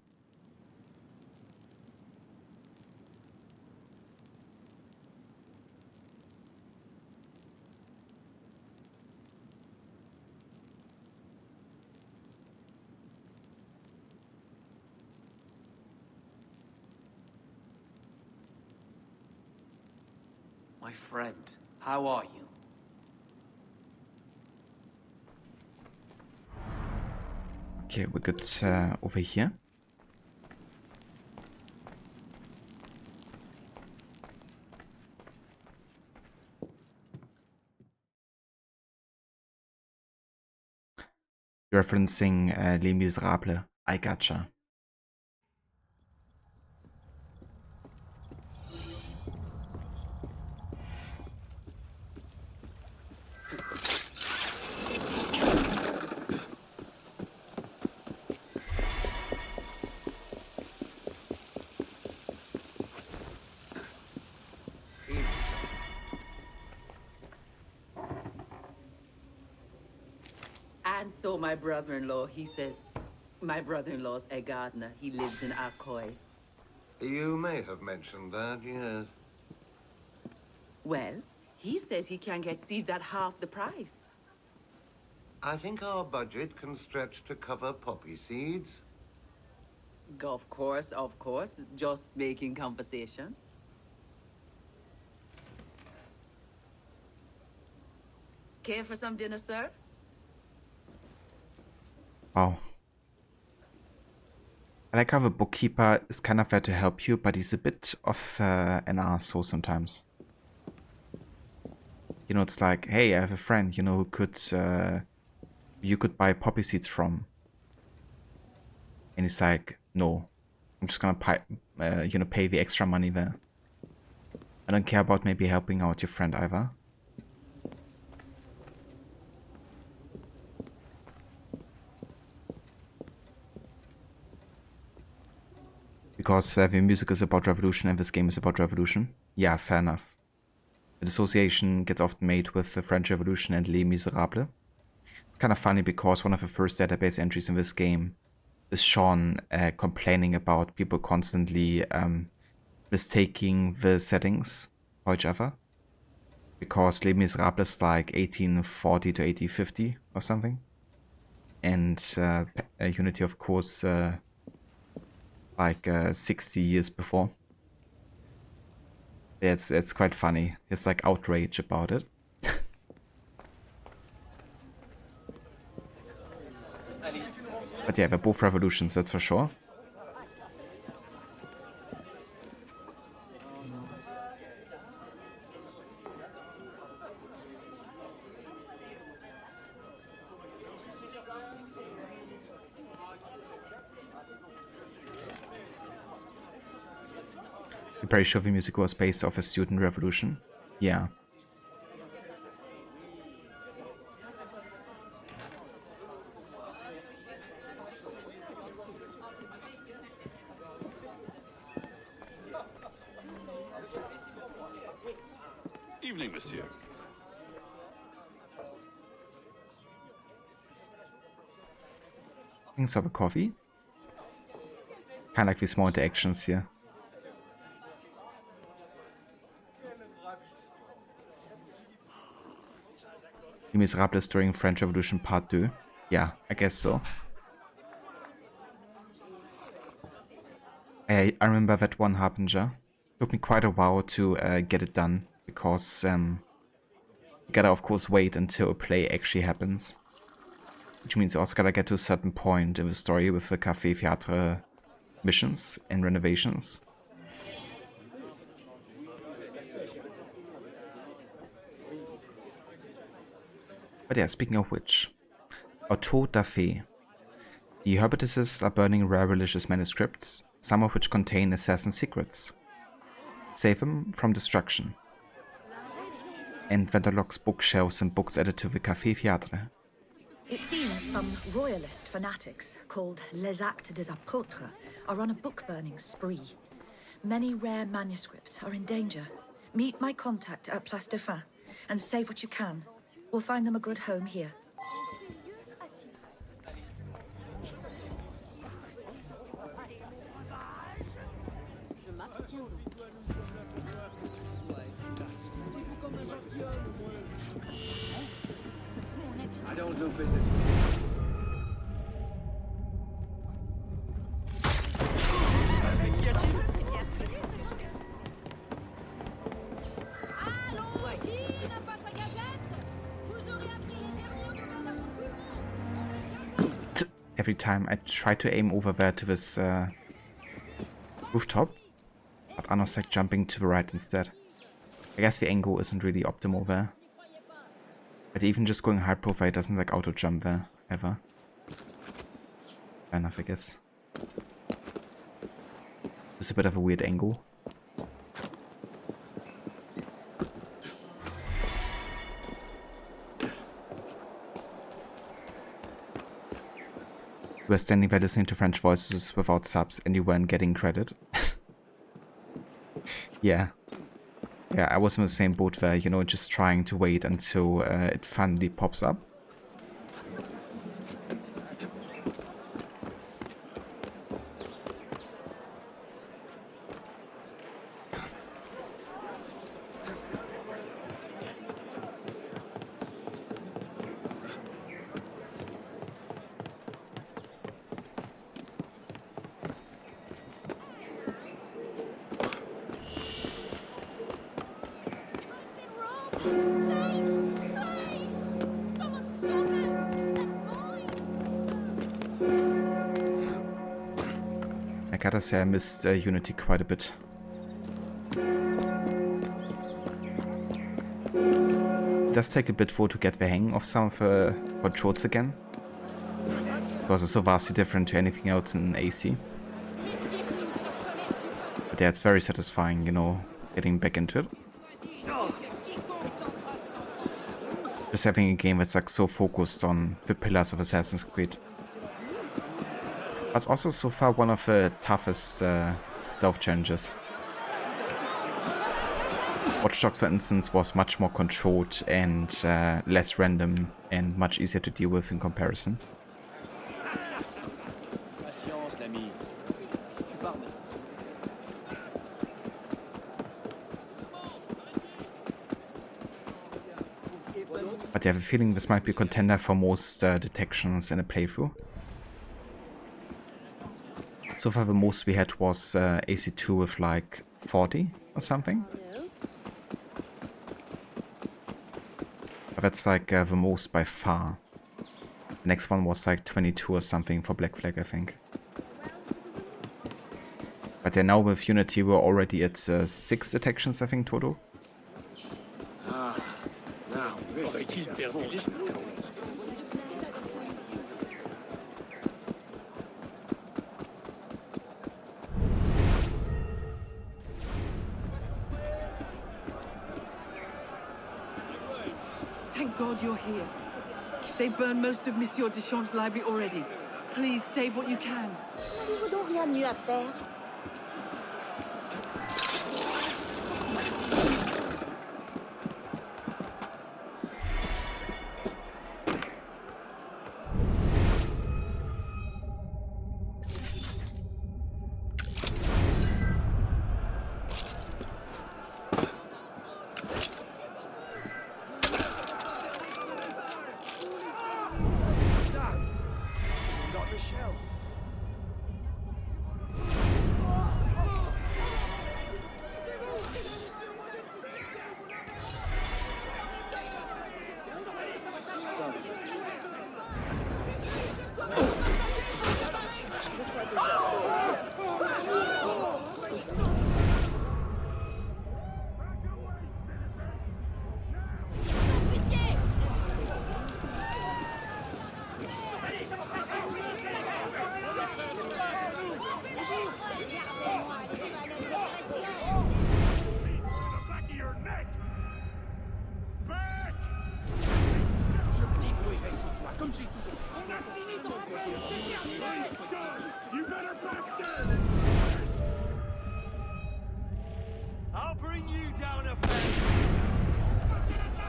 My friend, how are you? Okay, we got over here. Referencing Les Miserables. I gotcha. And so my brother-in-law, he says, my brother-in-law's a gardener. He lives in Arcoy. You may have mentioned that, yes. Well, he says he can get seeds at half the price. I think our budget can stretch to cover poppy seeds. Of course. Just making conversation. Care for some dinner, sir? Wow. I like how the bookkeeper is kind of there to help you, but he's a bit of an asshole sometimes. You know, it's like, hey, I have a friend, you know, who could, you could buy poppy seeds from. And he's like, no, I'm just gonna pay the extra money there. I don't care about maybe helping out your friend either. Because the music is about revolution and this game is about revolution. Yeah, fair enough. The association gets often made with the French Revolution and Les Miserables. It's kind of funny because one of the first database entries in this game is Sean complaining about people constantly mistaking the settings for each other. Because Les Miserables is like 1840 to 1850 or something. And Unity, of course, like 60 years before. It's quite funny. It's like outrage about it. But yeah, they're both revolutions, that's for sure. You're pretty sure the music was based off a student revolution? Yeah. evening, monsieur. Thanks for coffee. Kind of like these small interactions here. Les Miserables during French Revolution Part 2. Yeah, I guess so. I remember that one Harbinger. Took me quite a while to get it done, because you gotta of course wait until a play actually happens. Which means you also gotta get to a certain point in the story with the Café, Théâtre missions and renovations. But yeah, speaking of which, Autour d'Affaires. The Herbitists are burning rare religious manuscripts, some of which contain assassin secrets. Save them from destruction. And Vanderlock's bookshelves and books added to the Café Théâtre. It seems some royalist fanatics called Les Actes des Apôtres are on a book-burning spree. Many rare manuscripts are in danger. Meet my contact at Place de Fin and save what you can. We'll find them a good home here. I don't do business. Every time I try to aim over there to this rooftop, but Anna's like jumping to the right instead. I guess the angle isn't really optimal there. But even just going high profile doesn't like auto jump there, ever. Fair enough, I guess. It's a bit of a weird angle. You were standing there listening to French voices without subs and you weren't getting credit. Yeah. Yeah, I was in the same boat there, you know, just trying to wait until it finally pops up. I gotta say I missed Unity quite a bit. It does take a bit for to get the hang of some of the controls again, because it's so vastly different to anything else in AC. But yeah, it's very satisfying, you know, getting back into it. Just having a game that's like so focused on the pillars of Assassin's Creed. It's also so far one of the toughest stealth challenges. Watch Dogs, for instance, was much more controlled and less random and much easier to deal with in comparison. But I have a feeling this might be a contender for most detections in a playthrough. So far the most we had was AC2 with like 40 or something. But that's like the most by far. The next one was like 22 or something for Black Flag, I think. But then now with Unity we're already at 6 detections, I think, total. Thank God you're here. They burned most of Monsieur Deschamps' library already. Please save what you can. N'avez-vous donc rien de mieux à faire?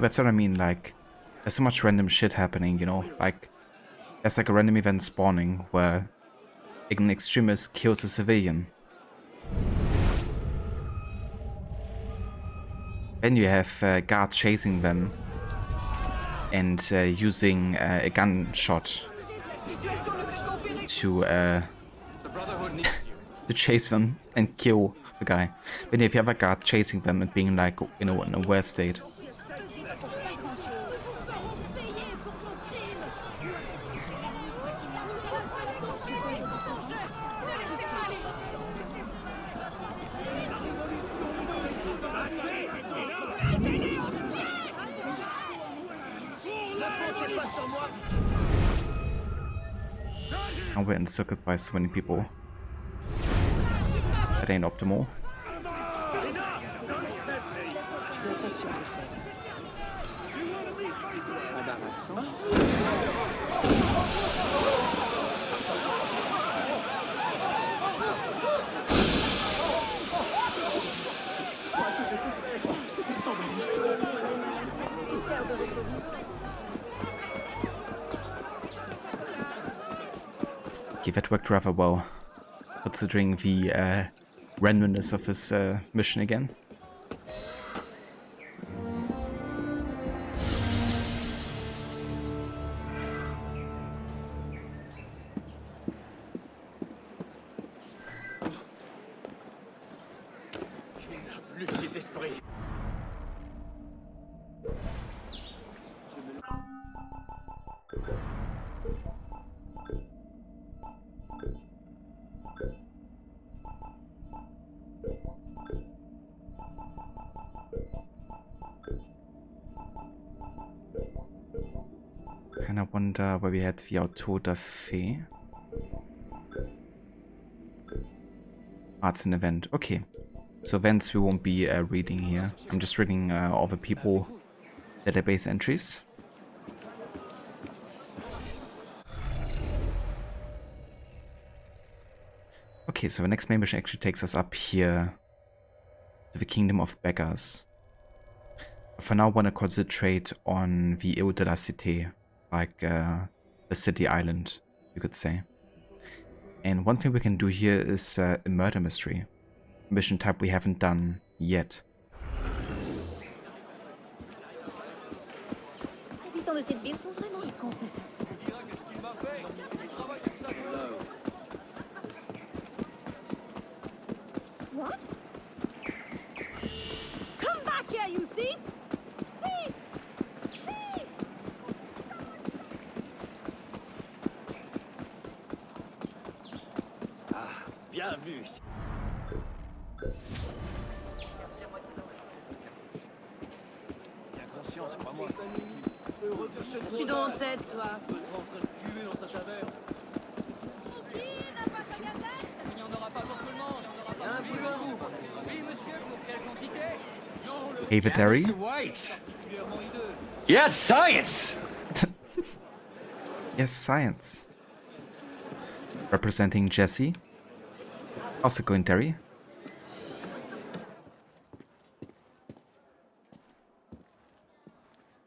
That's what I mean, like, there's so much random shit happening, you know? Like, there's like a random event spawning where an extremist kills a civilian. Then you have guards chasing them and using a gunshot to to chase them and kill the guy. Then if you have a guard chasing them and being like, you know, in a worse state. And we're encircled by so many people. That ain't optimal. Okay, that worked rather well, considering the randomness of this mission again. Kinda wonder where we had the Autodafé. It's an event. Okay. So events we won't be reading here. I'm just reading all the people database entries. Okay, so the next main mission actually takes us up here to the Kingdom of Beggars. For now, I want to concentrate on the Île de la Cité, like the city island, you could say. And one thing we can do here is a murder mystery. Mission type we haven't done yet. What? Come back here, you thief! Thief! Thief! Ah, bien vu. Bien conscience, crois-moi. Qui dans en tête, toi? Il n'y en aura pas pour tout le monde. Oui, monsieur, pour quelle quantité? Hey, Vidari. Yes, science! Yes, science. Representing Jesse. Also going Terry.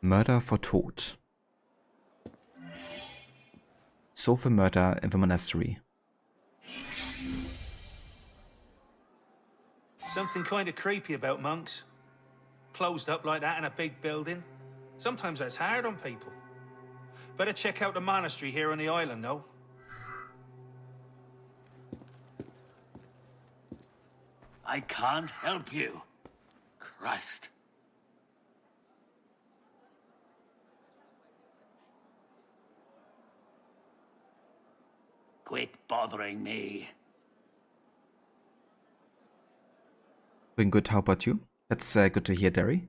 Murder Foretold. Sofa murder in the monastery. Something kind of creepy about monks. Closed up like that in a big building. Sometimes that's hard on people. Better check out the monastery here on the island, though. I can't help you. Christ. Quit bothering me. Doing good, how about you? That's good to hear, Derry.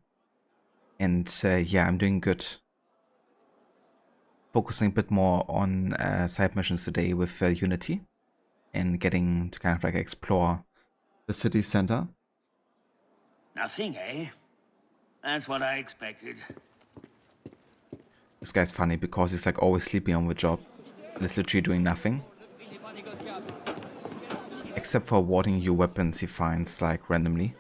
And yeah, I'm doing good. Focusing a bit more on side missions today with Unity. And getting to kind of like explore the city center. Nothing, eh? That's what I expected. This guy's funny because he's like always sleeping on the job. And is literally doing nothing. Except for awarding you weapons he finds like randomly.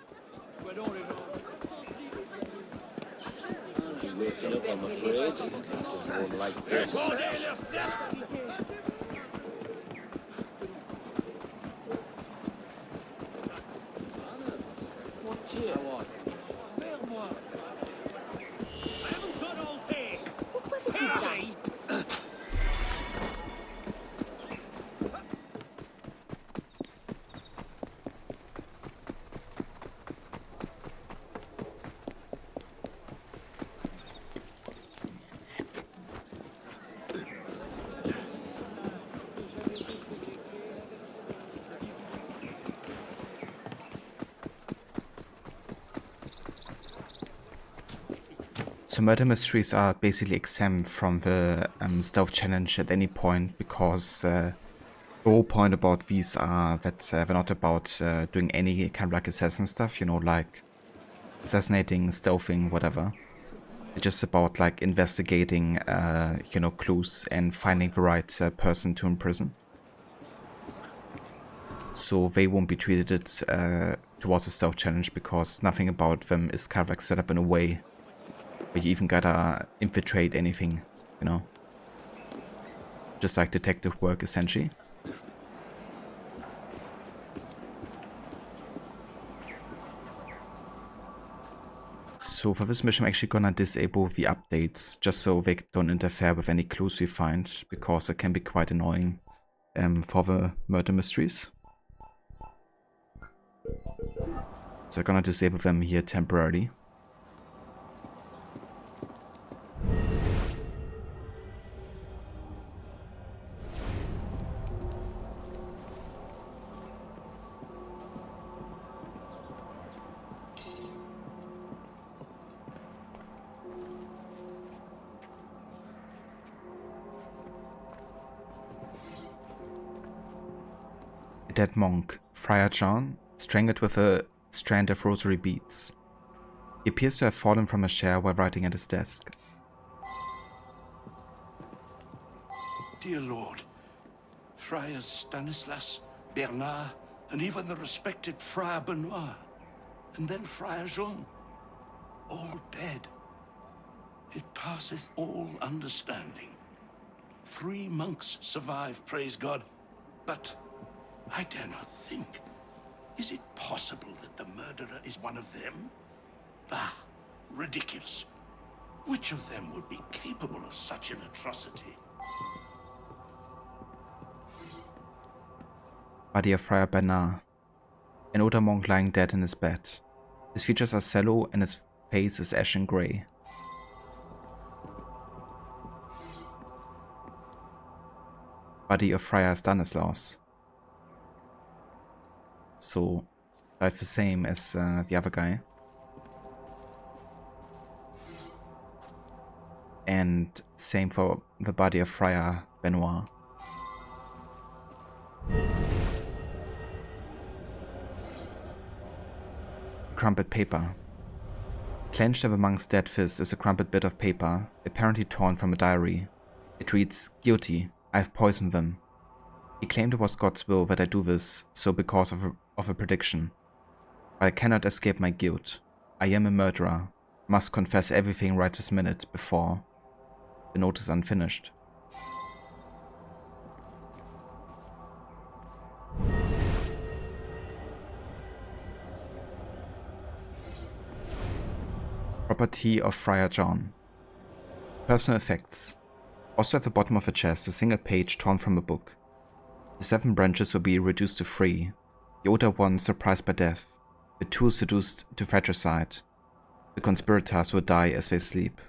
Elixier. Vers moi. I haven't got all day. Pourquoi fais-tu ça? So murder mysteries are basically exempt from the stealth challenge at any point, because the whole point about these are that they're not about doing any kind of like assassin stuff, you know, like assassinating, stealthing, whatever. It's just about like investigating, you know, clues and finding the right person to imprison. So they won't be treated towards a stealth challenge, because nothing about them is kind of like set up in a way where you even gotta infiltrate anything, you know. Just like detective work, essentially. So for this mission I'm actually gonna disable the updates, just so they don't interfere with any clues we find, because it can be quite annoying for the murder mysteries. So I'm gonna disable them here temporarily. A dead monk, Friar John, strangled with a strand of rosary beads. He appears to have fallen from a chair while writing at his desk. Dear Lord, Friars Stanislas, Bernard, and even the respected Friar Benoit, and then Friar Jean, all dead. It passeth all understanding. 3 monks survive, praise God, but I dare not think. Is it possible that the murderer is one of them? Ah, ridiculous. Which of them would be capable of such an atrocity? Body of Friar Bernard. An older monk lying dead in his bed. His features are sallow and his face is ashen grey. Body of Friar Stanislaus. So, like the same as the other guy. And same for the body of Friar Benoit. Crumpled paper. Clenched of a monk's dead fist is a crumpled bit of paper, apparently torn from a diary. It reads, "Guilty. I have poisoned them. He claimed it was God's will that I do this, so because of a prediction. But I cannot escape my guilt. I am a murderer. Must confess everything right this minute before the note is unfinished." Property of Friar John. Personal effects. Also at the bottom of the chest, a single page torn from a book. The 7 branches will be reduced to 3. The older one surprised by death. The 2 seduced to fratricide. The conspirators will die as they sleep.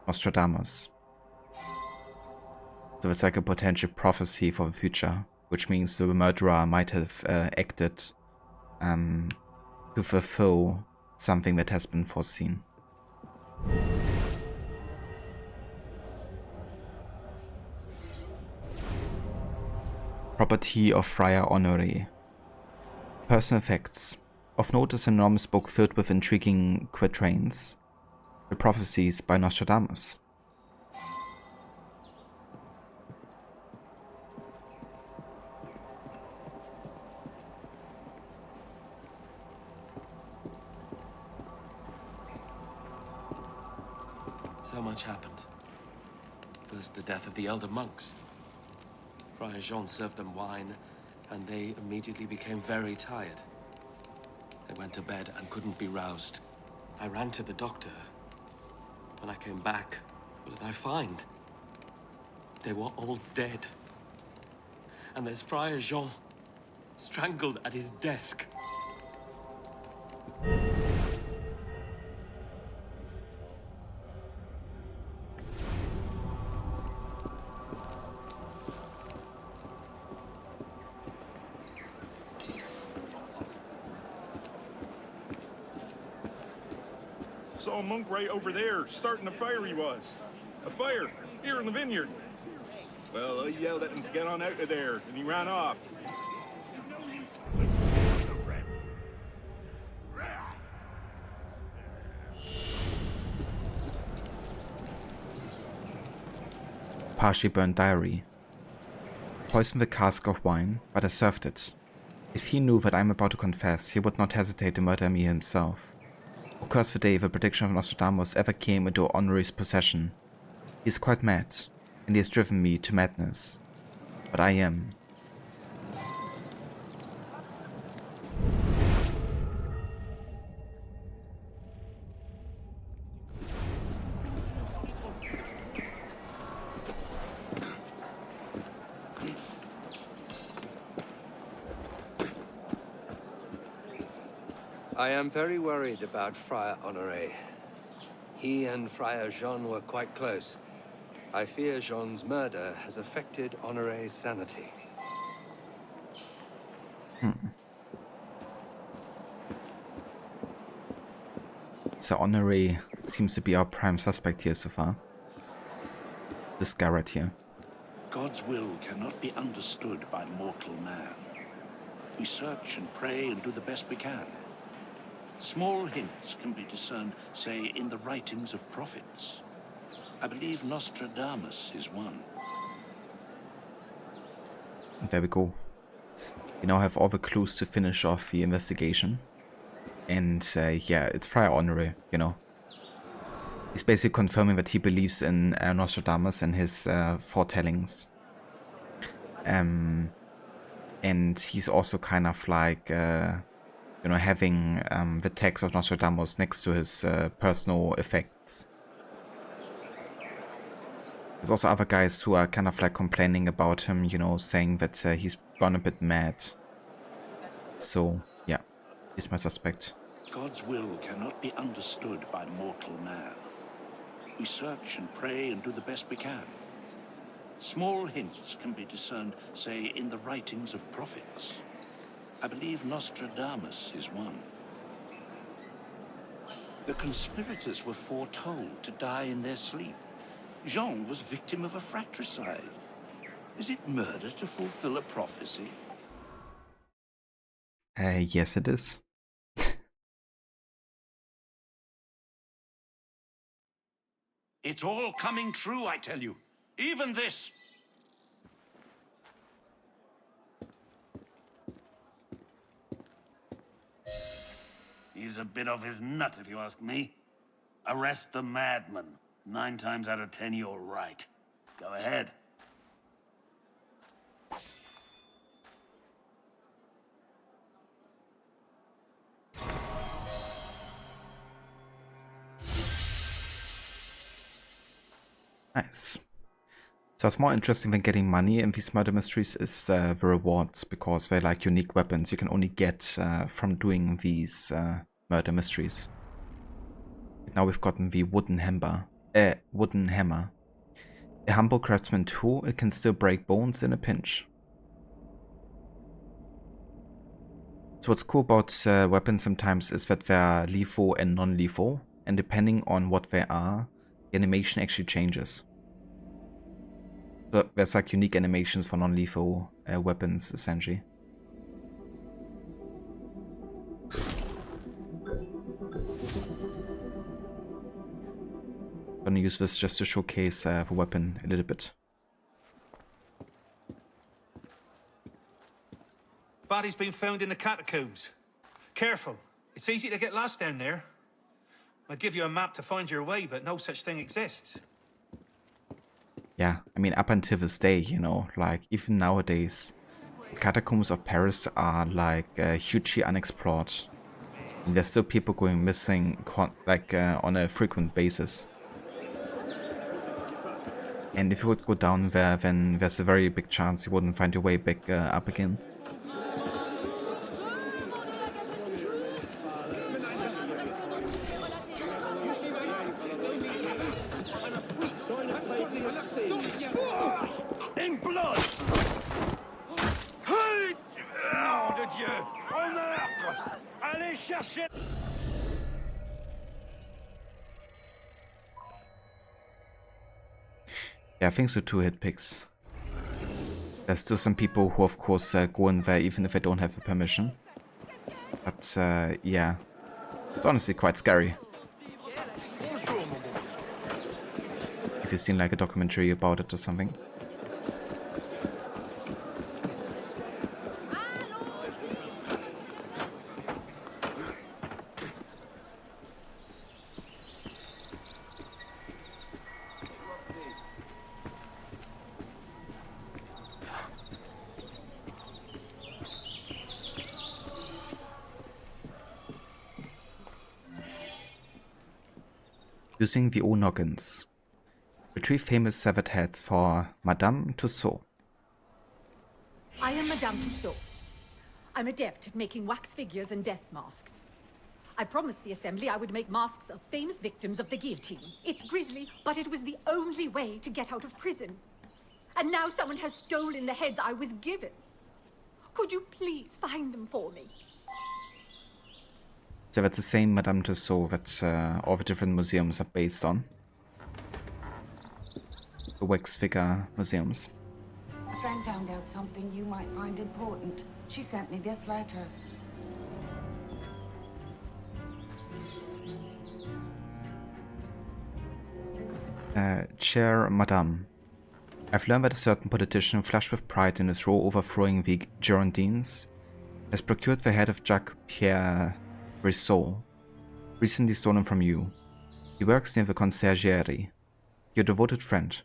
Nostradamus. So it's like a potential prophecy for the future, which means the murderer might have acted to fulfill something that has been foreseen. Property of Friar Honoré. Personal effects. Of note is an enormous book filled with intriguing quatrains. The prophecies by Nostradamus. So much happened. First, the death of the elder monks. Friar Jean served them wine, and they immediately became very tired. They went to bed and couldn't be roused. I ran to the doctor. When I came back, what did I find? They were all dead. And there's Friar Jean, strangled at his desk. Saw a monk right over there, starting a fire he was. A fire, here in the vineyard. Well, I yelled at him to get on out of there, and he ran off. Partially burned diary. Poisoned the cask of wine, but I served it. If he knew that I'm about to confess, he would not hesitate to murder me himself. O curse the day the prediction of Nostradamus ever came into Honore's possession. He is quite mad, and he has driven me to madness. But I am. I am very worried about Friar Honoré. He and Friar Jean were quite close. I fear Jean's murder has affected Honoré's sanity. So Honoré seems to be our prime suspect here so far. This Garrett here. God's will cannot be understood by mortal man. We search and pray and do the best we can. Small hints can be discerned, say, in the writings of prophets. I believe Nostradamus is one. There we go. We now have all the clues to finish off the investigation. And yeah, it's Friar Honoré, you know. He's basically confirming that he believes in Nostradamus and his foretellings. And he's also kind of like, you know, having the text of Nostradamus next to his personal effects. There's also other guys who are kind of like complaining about him, you know, saying that he's gone a bit mad. So, yeah, he's my suspect. God's will cannot be understood by mortal man. We search and pray and do the best we can. Small hints can be discerned, say, in the writings of prophets. I believe Nostradamus is one. The conspirators were foretold to die in their sleep. Jean was victim of a fratricide. Is it murder to fulfill a prophecy? Yes, it is. It's all coming true, I tell you. Even this. He's a bit off his nut, if you ask me. Arrest the madman. 9 times out of 10, you're right. Go ahead. Nice. So what's more interesting than getting money in these murder mysteries is the rewards, because they're like unique weapons you can only get from doing these murder mysteries. Now we've gotten the wooden hammer. A humble craftsman too, it can still break bones in a pinch. So what's cool about weapons sometimes is that they're lethal and non-lethal, and depending on what they are, the animation actually changes. So there's like unique animations for non-lethal weapons, essentially. I'm gonna use this just to showcase the weapon a little bit. Body's been found in the catacombs. Careful, it's easy to get lost down there. I'd give you a map to find your way, but no such thing exists. Yeah, I mean, up until this day, you know, like, even nowadays, the catacombs of Paris are, like, hugely unexplored. And there's still people going missing on a frequent basis. And if you would go down there, then there's a very big chance you wouldn't find your way back up again. In blood! Nom de Dieu! Au meurtre! Allez chercher... Yeah, I think so too, hit picks. There's still some people who of course go in there even if they don't have the permission. But yeah, it's honestly quite scary. If you've seen like a documentary about it or something. Using the old Noggins. Retrieve famous severed heads for Madame Tussaud. I am Madame Tussaud. I'm adept at making wax figures and death masks. I promised the Assembly I would make masks of famous victims of the guillotine. It's grisly, but it was the only way to get out of prison. And now someone has stolen the heads I was given. Could you please find them for me? So that's the same Madame Tussaud that all the different museums are based on. The wax figure museums. A friend found out something you might find important. She sent me this letter. Cher Madame. I've learned that a certain politician, flushed with pride in his role overthrowing the Girondins, has procured the head of Jacques-Pierre Brissot, recently stolen from you. He works near the conciergerie. Your devoted friend.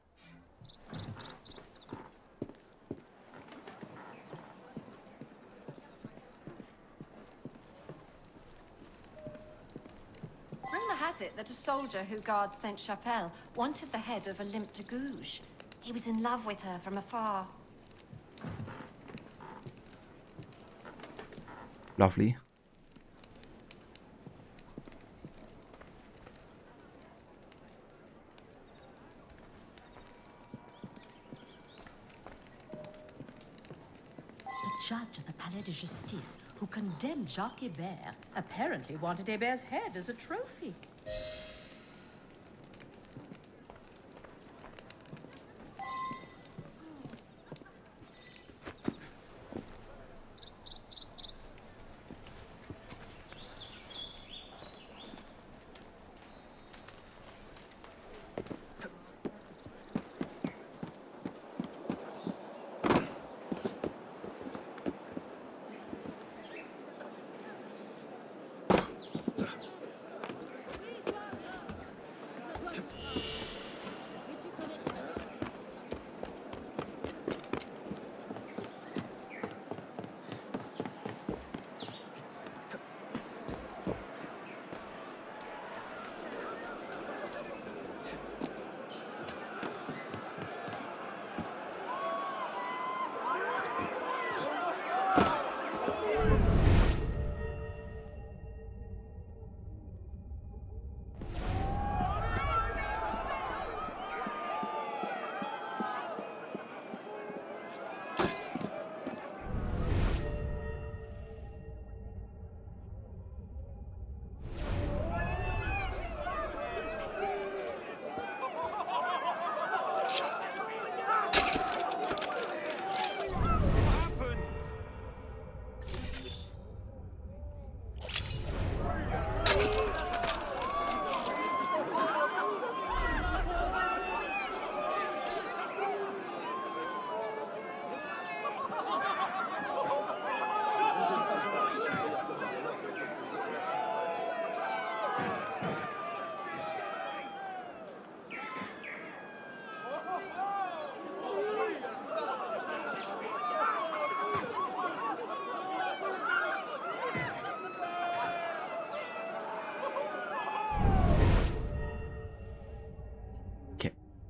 Rumour has it that a soldier who guards Sainte-Chapelle wanted the head of Olympe de Gouges. He was in love with her from afar. Lovely. The judge of the Palais de Justice, who condemned Jacques Hébert, apparently wanted Hébert's head as a trophy.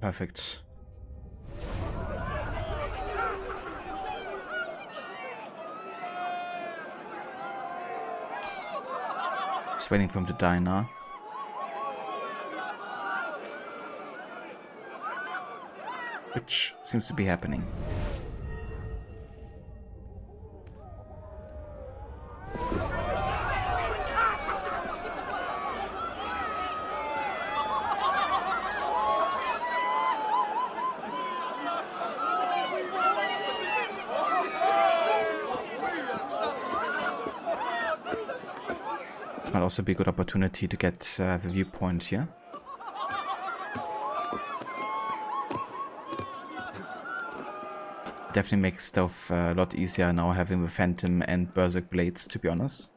Perfect. Just waiting for him to die now. Which seems to be happening. This might also be a good opportunity to get the viewpoint here. Definitely makes stuff a lot easier now having the Phantom and Berserk blades, to be honest.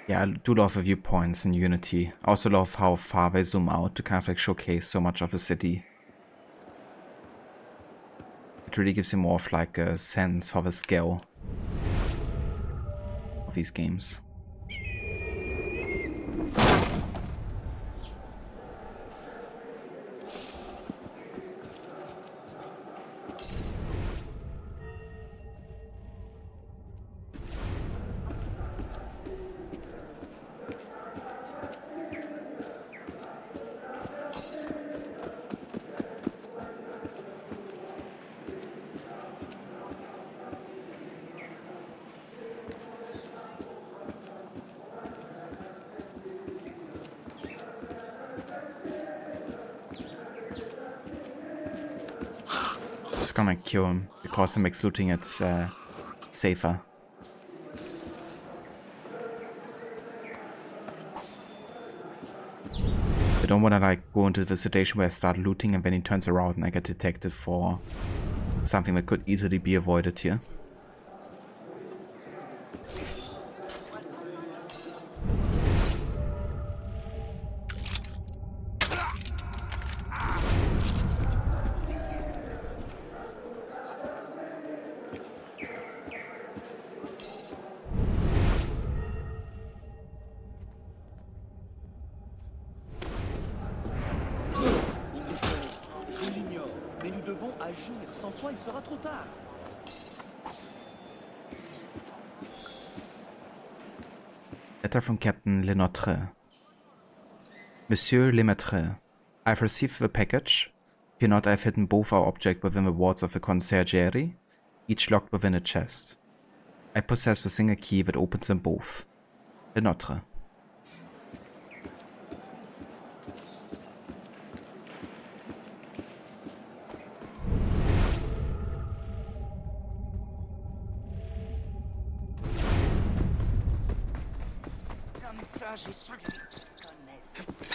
Yeah, I do love the viewpoints in Unity. I also love how far they zoom out to kind of like showcase so much of the city. It really gives you more of like a sense of the scale of these games. Just gonna kill him because it makes looting it safer. I don't wanna like go into the situation where I start looting and then he turns around and I get detected for something that could easily be avoided here. Letter from Captain Lenotre. Monsieur Lemaitre, I've received the package. Fear not, I've hidden both our objects within the walls of the conciergerie, each locked within a chest. I possess the single key that opens them both. Lenotre. J'ai su que tu connaissais.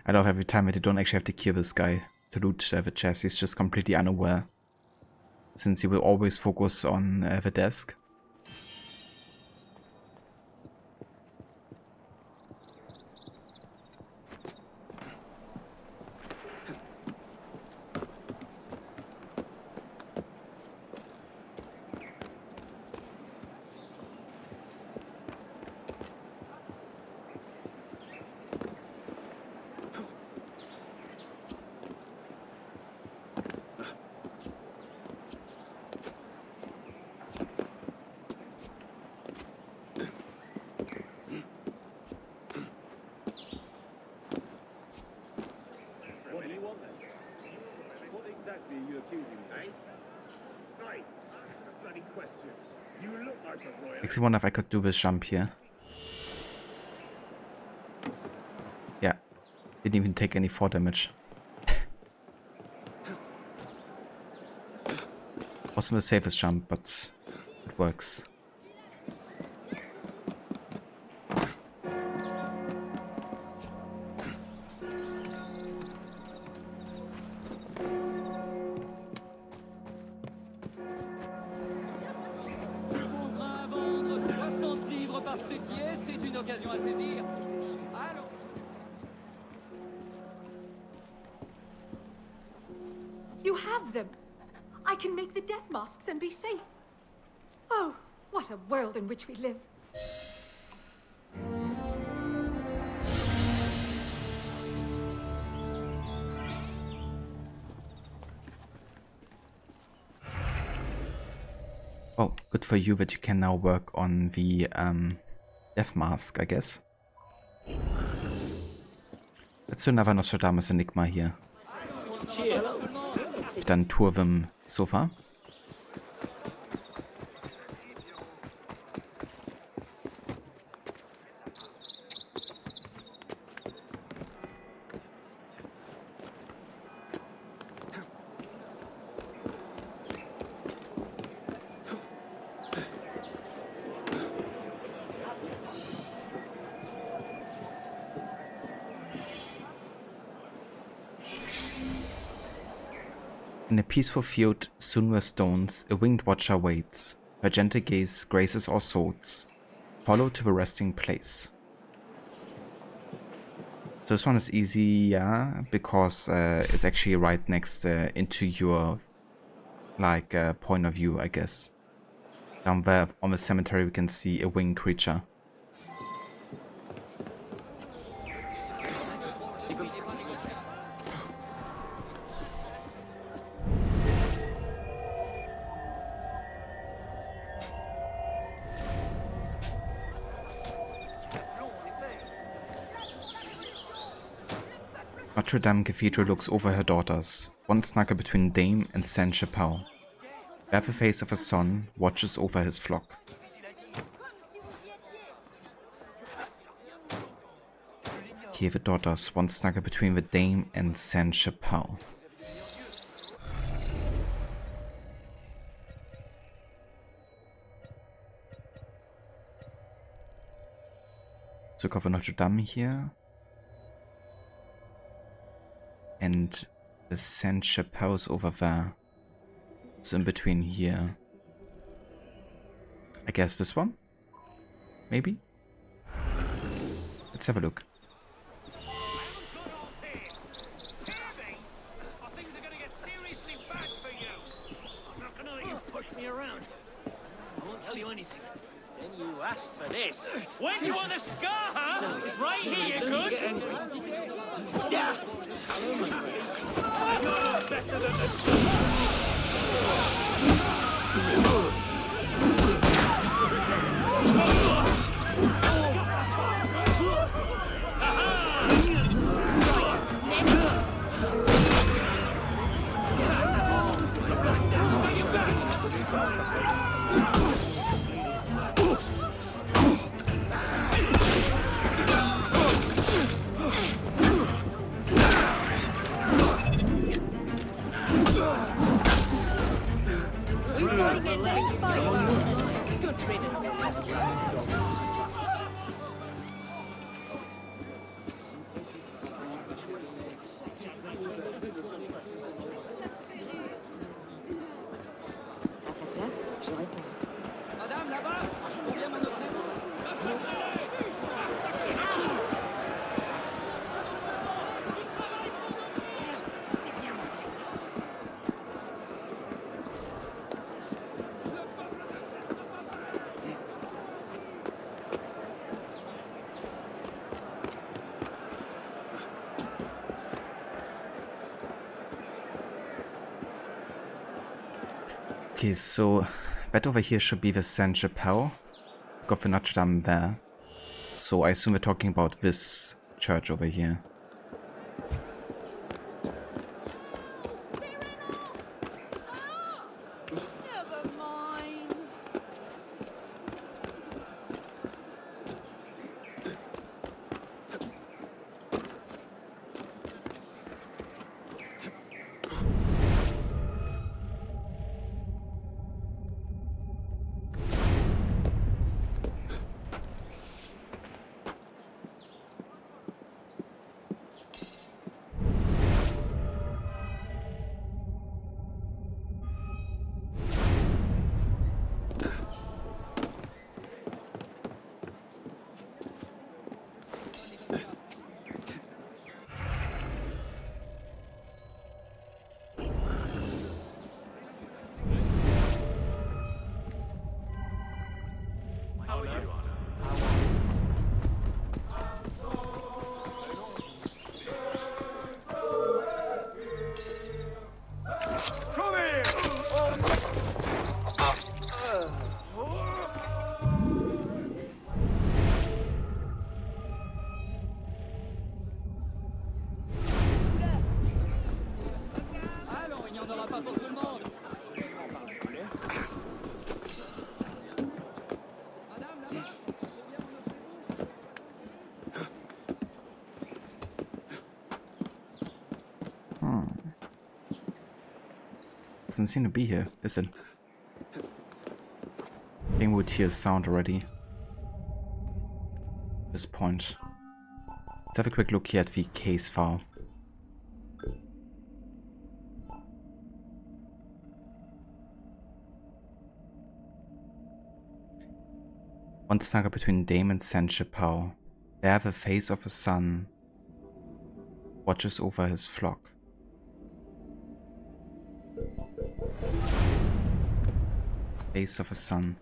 I love every time that you don't actually have to kill this guy to loot the chest. He's just completely unaware, since he will always focus on the desk. Makes me wonder if I could do this jump here. Yeah, didn't even take any 4 damage. Wasn't the safest jump, but it works. You have them. I can make the death masks and be safe. Oh, what a world in which we live. Oh, good for you that you can now work on the death mask, I guess. Let's do another Nostradamus Enigma here. We've done 2 of them so far. In a peaceful field strewn with stones, a winged watcher waits. Her gentle gaze graces all swords. Follow to the resting place. So this one is easy, yeah, because it's actually right next into your point of view, I guess. Down there on the cemetery we can see a winged creature. Notre Dame Cathedral looks over her daughters, one snuggle between Dame and Sainte-Chapelle. There the face of a son watches over his flock. Here the daughters, one snuggle between the Dame and Sainte-Chapelle. So cover Notre Dame here. And the Sainte-Chapelle is over there. So in between here. I guess this one? Maybe? Let's have a look. Push me around. I won't tell you anything. Then you asked for this. When do you want the scar, huh? No, it's right here, you good? Yeah. I know better than Okay, so that over here should be the Saint-Chapelle. Got the Notre Dame there. So I assume we're talking about this church over here. Doesn't seem to be here, is it? I think we would hear sound already. At this point. Let's have a quick look here at the case file. One snuggle between Dame and Saint-Chapelle. There the face of a sun watches over his flock. Face of a sun.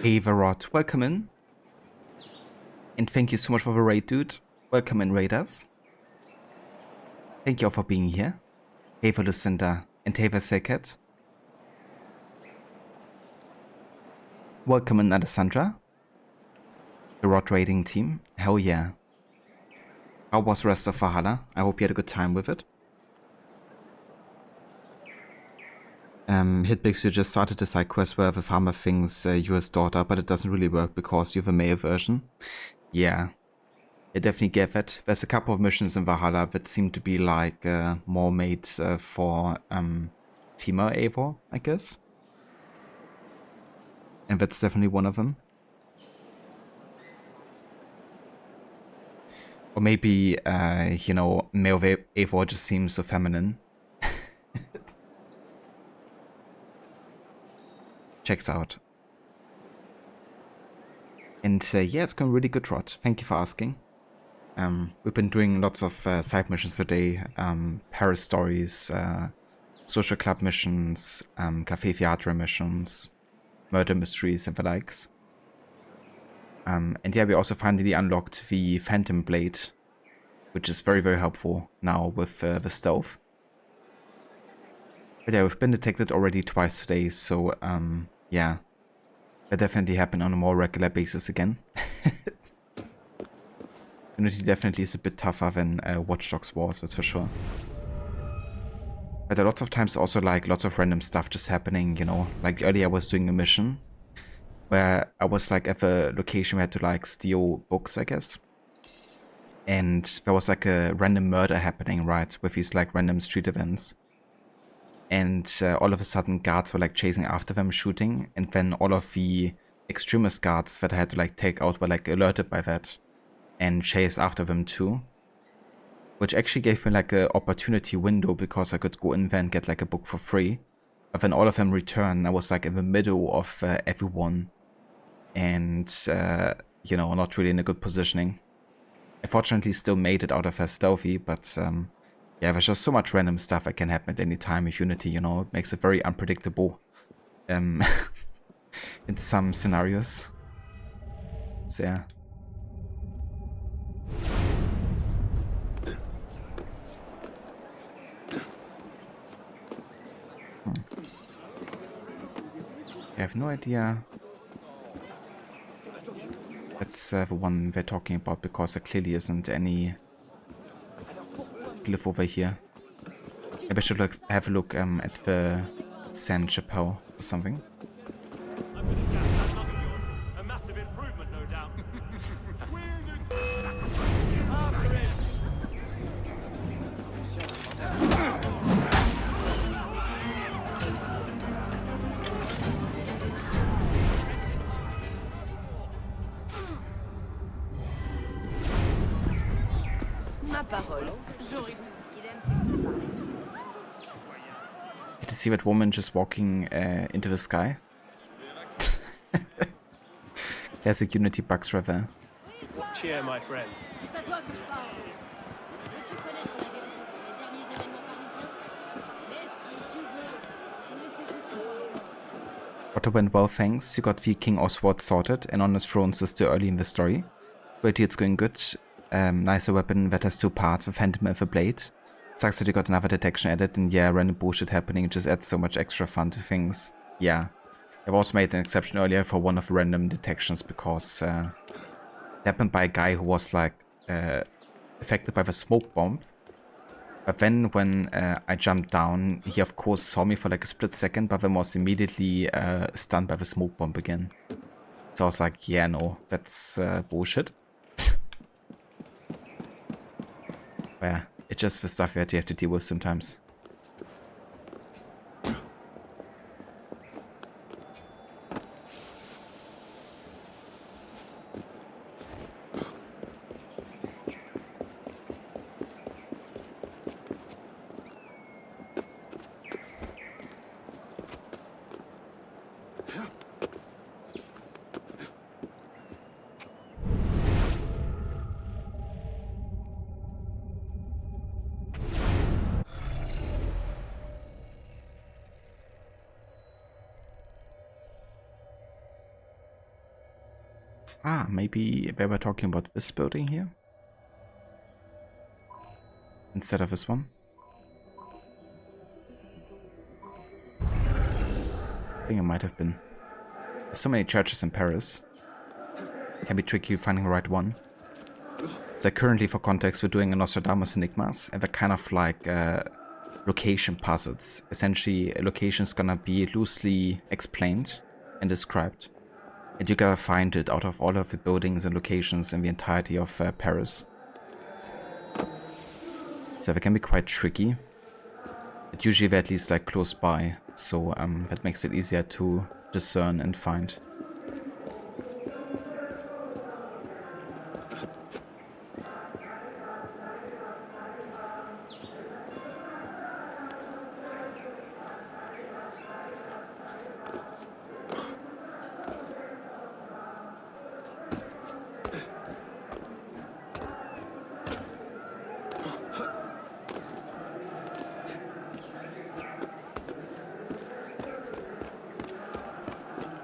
Hey Marat, welcome in. And thank you so much for the raid, dude. Welcome in, raiders. Thank you all for being here. Hey for Lucinda and hey for Seket. Welcome in, Alessandra. The Rod raiding team. Hell yeah. How was the rest of Valhalla? I hope you had a good time with it. Hitbix, you just started a side quest where the farmer thinks you're his daughter, but it doesn't really work because you have a male version. Yeah, I definitely get that. There's a couple of missions in Valhalla that seem to be like more made for female Eivor, I guess. And that's definitely one of them. Or maybe, you know, male Eivor just seems so feminine. Checks out. And yeah, it's going really good, Rod. Thank you for asking. We've been doing lots of side missions today. Paris stories, social club missions, Café Théâtre missions, murder mysteries and the likes. And yeah, we also finally unlocked the Phantom Blade, which is very, very helpful now with the stealth. But yeah, we've been detected already twice today, so yeah, that definitely happen on a more regular basis again. Unity definitely is a bit tougher than Watch Dogs was, that's for sure. But there are lots of times also like lots of random stuff just happening, you know. Like earlier I was doing a mission where I was like at the location where I had to like steal books, I guess. And there was like a random murder happening, right, with these like random street events. And all of a sudden guards were like chasing after them, shooting, and then all of the extremist guards that I had to like take out were like alerted by that and chased after them too, which actually gave me like an opportunity window because I could go in there and get like a book for free, But when all of them returned, I was like in the middle of everyone. And, you know, not really in a good positioning. I fortunately still made it out of her stealthy, but yeah, there's just so much random stuff that can happen at any time with Unity, you know. It makes it very unpredictable in some scenarios. So yeah. I have no idea. That's the one they're talking about, because there clearly isn't any glyph over here. Maybe I should have a look at the Saint Chapelle or something. A massive improvement, no doubt. Ma parole. Did you see that woman just walking into the sky? Classic Unity bugs right there. Cheer, my friend. Otto went well, thanks. You got the King Oswald sorted and on his throne, so still early in the story. Great, it's going good. Nicer weapon that has two parts, with handle and the blade. Sucks that you got another detection added, and yeah, random bullshit happening just adds so much extra fun to things. Yeah. I've also made an exception earlier for one of the random detections, because it happened by a guy who was like affected by the smoke bomb. But then when I jumped down, he of course saw me for like a split second, but then was immediately stunned by the smoke bomb again. So I was like, yeah, no, that's bullshit. Yeah, it's just the stuff that you have to deal with sometimes. Ah, maybe they were talking about this building here instead of this one. I think it might have been. There's so many churches in Paris. It can be tricky finding the right one. So currently, for context, we're doing a Nostradamus Enigmas, and they're kind of like location puzzles. Essentially, a location is gonna be loosely explained and described. And you gotta find it out of all of the buildings and locations in the entirety of Paris. So they can be quite tricky. But usually they're at least like close by. So that makes it easier to discern and find.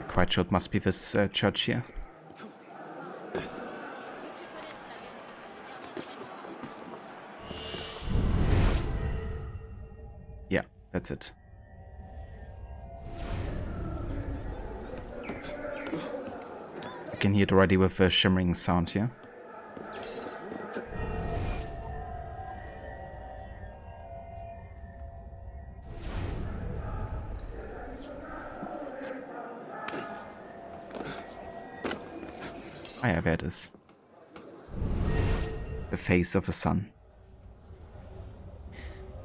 Quite sure it must be this church here. Yeah, that's it. You can hear it already with the shimmering sound here. Ah yeah, there it is. The face of the sun.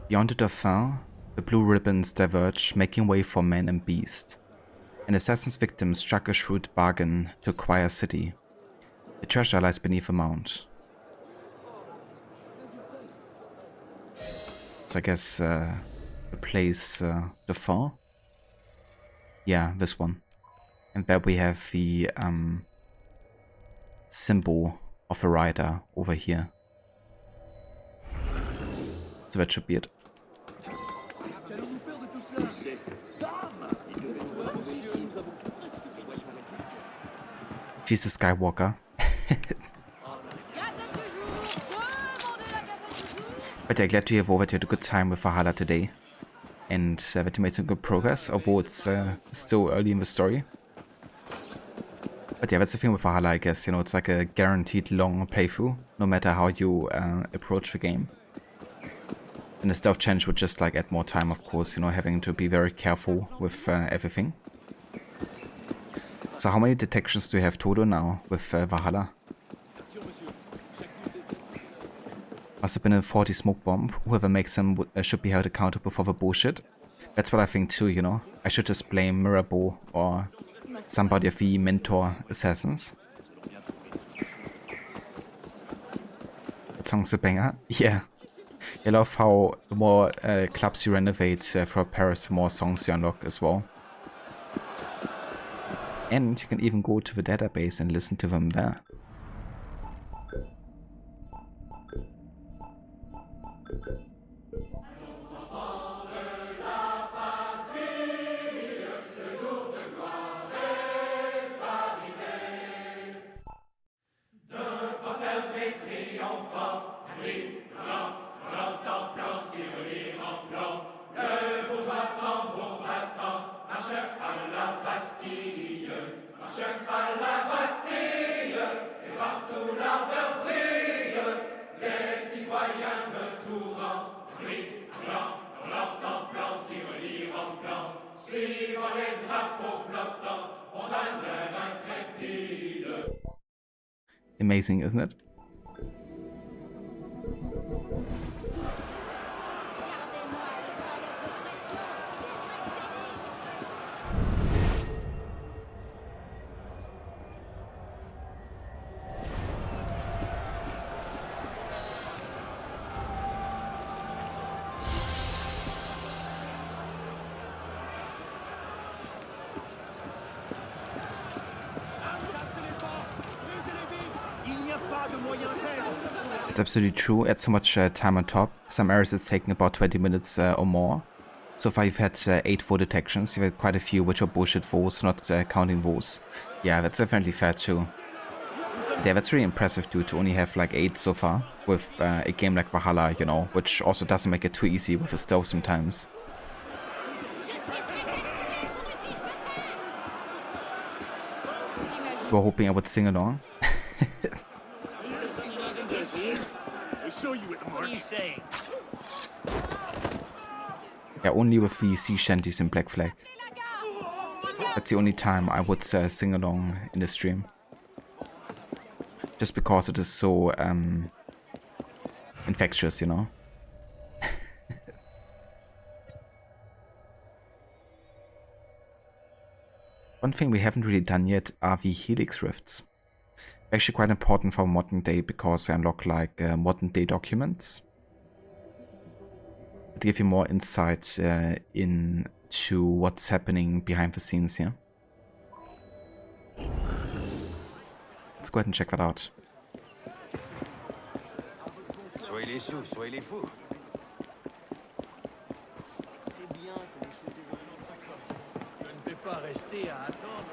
Beyond the Dauphin, the blue ribbons diverge, making way for man and beast. An assassin's victim struck a shrewd bargain to acquire a city. The treasure lies beneath a mount. So I guess the place Dauphin. Yeah, this one. And there we have the symbol of a rider over here. So that should be it. Jesus Skywalker. But yeah, glad to hear that you had a good time with Valhalla today. And that you made some good progress, although it's still early in the story. But yeah, that's the thing with Valhalla, I guess. You know, it's like a guaranteed long playthrough, no matter how you approach the game. And the stealth challenge would just like add more time, of course, you know, having to be very careful with everything. So how many detections do you have total now with Valhalla? Must have been a 40 smoke bomb. Whoever makes them should be held accountable for the bullshit. That's what I think too, you know. I should just blame Mirabeau or somebody of the mentor assassins. That song's a banger. Yeah. I love how the more clubs you renovate throughout Paris, the more songs you unlock as well. And you can even go to the database and listen to them there. Amazing, isn't it? It's absolutely true. Add so much time on top. Some areas it's taking about 20 minutes or more. So far you've had 8 full detections. You've had quite a few which are bullshit votes, not counting votes. Yeah, that's definitely fair too. Yeah, that's really impressive, dude, to only have like 8 so far with a game like Valhalla, you know, which also doesn't make it too easy with the stealth sometimes. You were hoping I would sing along? Yeah, only with the sea shanties in Black Flag. That's the only time I would sing along in the stream. Just because it is so infectious, you know. One thing we haven't really done yet are the Helix rifts. Actually quite important for modern day because they unlock like modern day documents. To give you more insight into what's happening behind the scenes here. Let's go ahead and check that out. Soyez les sous, soyez les fous. Je ne vais pas rester à attendre.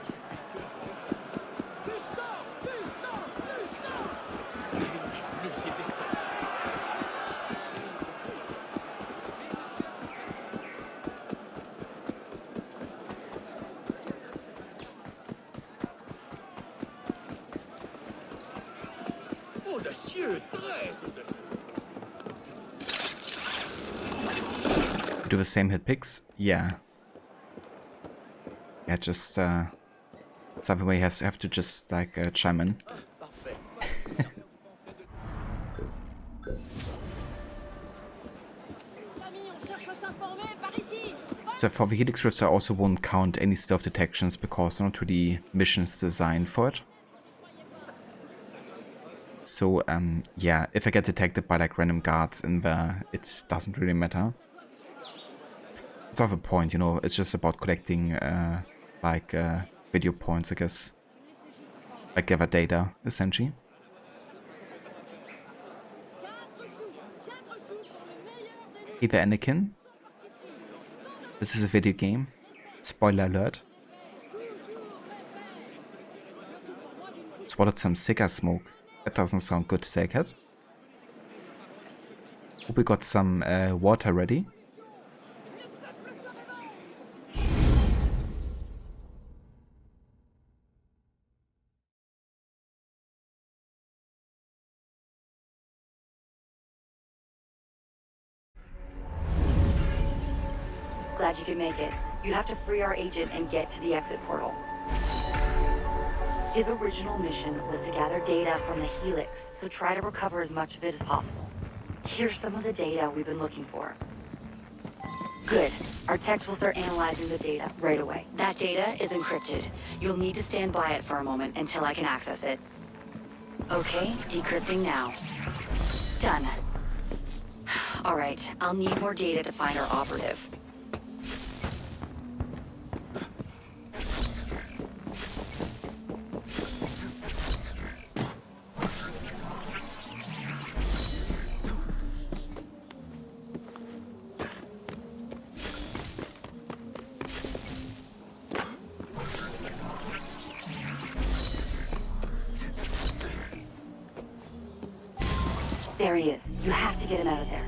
Audacieux, très audacieux. Do the same hit picks? Yeah. Yeah, just something where you have to just like chime in. So for the Helix rifts I also won't count any stealth detections because they're not really missions designed for it. So yeah, if I get detected by like random guards in there, it doesn't really matter. It's not the point, you know, it's just about collecting like video points, I guess. Like gather data, essentially. Hey there, Anakin. This is a video game. Spoiler alert. Swallowed some cigar smoke. That doesn't sound good, Sackhead. Hope we got some water ready. Glad you could make it. You have to free our agent and get to the exit portal. His original mission was to gather data from the Helix, so try to recover as much of it as possible. Here's some of the data we've been looking for. Good. Our techs will start analyzing the data right away. That data is encrypted. You'll need to stand by it for a moment until I can access it. Okay, decrypting now. Done. All right, I'll need more data to find our operative. There he is. You have to get him out of there.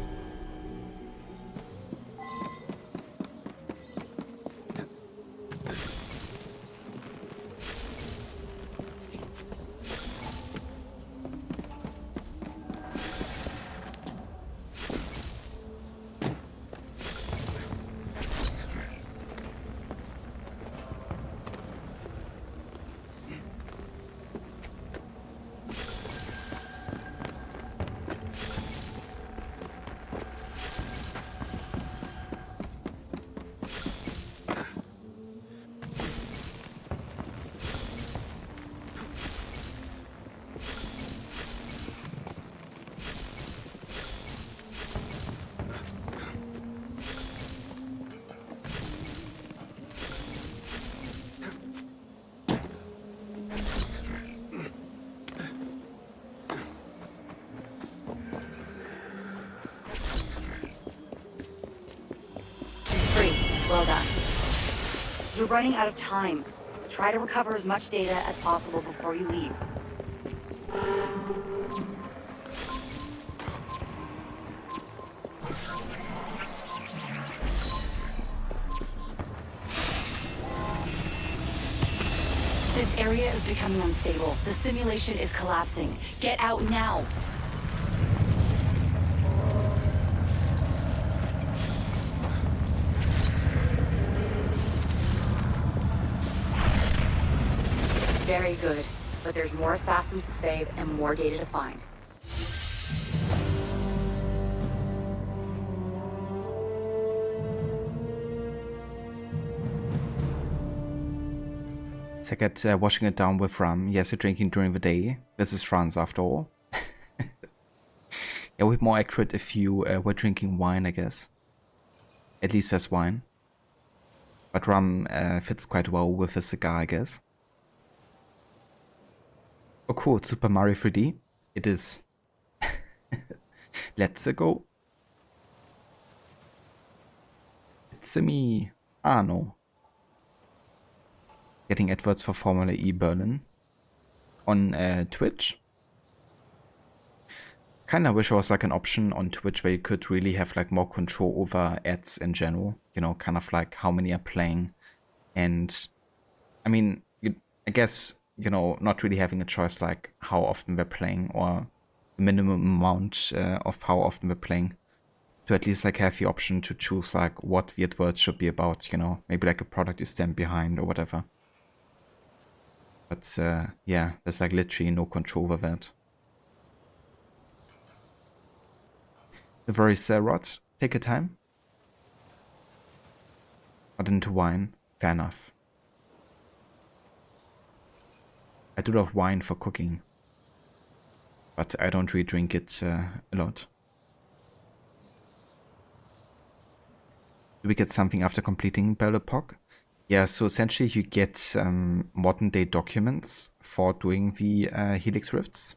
Well done. You're running out of time. Try to recover as much data as possible before you leave. This area is becoming unstable. The simulation is collapsing. Get out now! Very good, but there's more assassins to save and more data to find. Second, washing it down with rum. Yes, you're drinking during the day. This is France after all. It would be more accurate if you were drinking wine, I guess. At least there's wine. But rum fits quite well with a cigar, I guess. Oh cool, Super Mario 3D. It is. Let's go. It's me. Ah no. Getting adverts for Formula E Berlin on Twitch. Kinda wish there was like an option on Twitch where you could really have like more control over ads in general. You know, kind of like how many are playing. And I mean, I guess, you know, not really having a choice like how often we're playing or the minimum amount of how often we're playing. To at least like have the option to choose like what the adverts should be about, you know, maybe like a product you stand behind or whatever. But yeah, there's like literally no control over that. The very Rod, take your time. Not into wine, fair enough. I do love wine for cooking, but I don't really drink it a lot. Do we get something after completing Belle Époque? Yeah, so essentially you get modern day documents for doing the Helix rifts.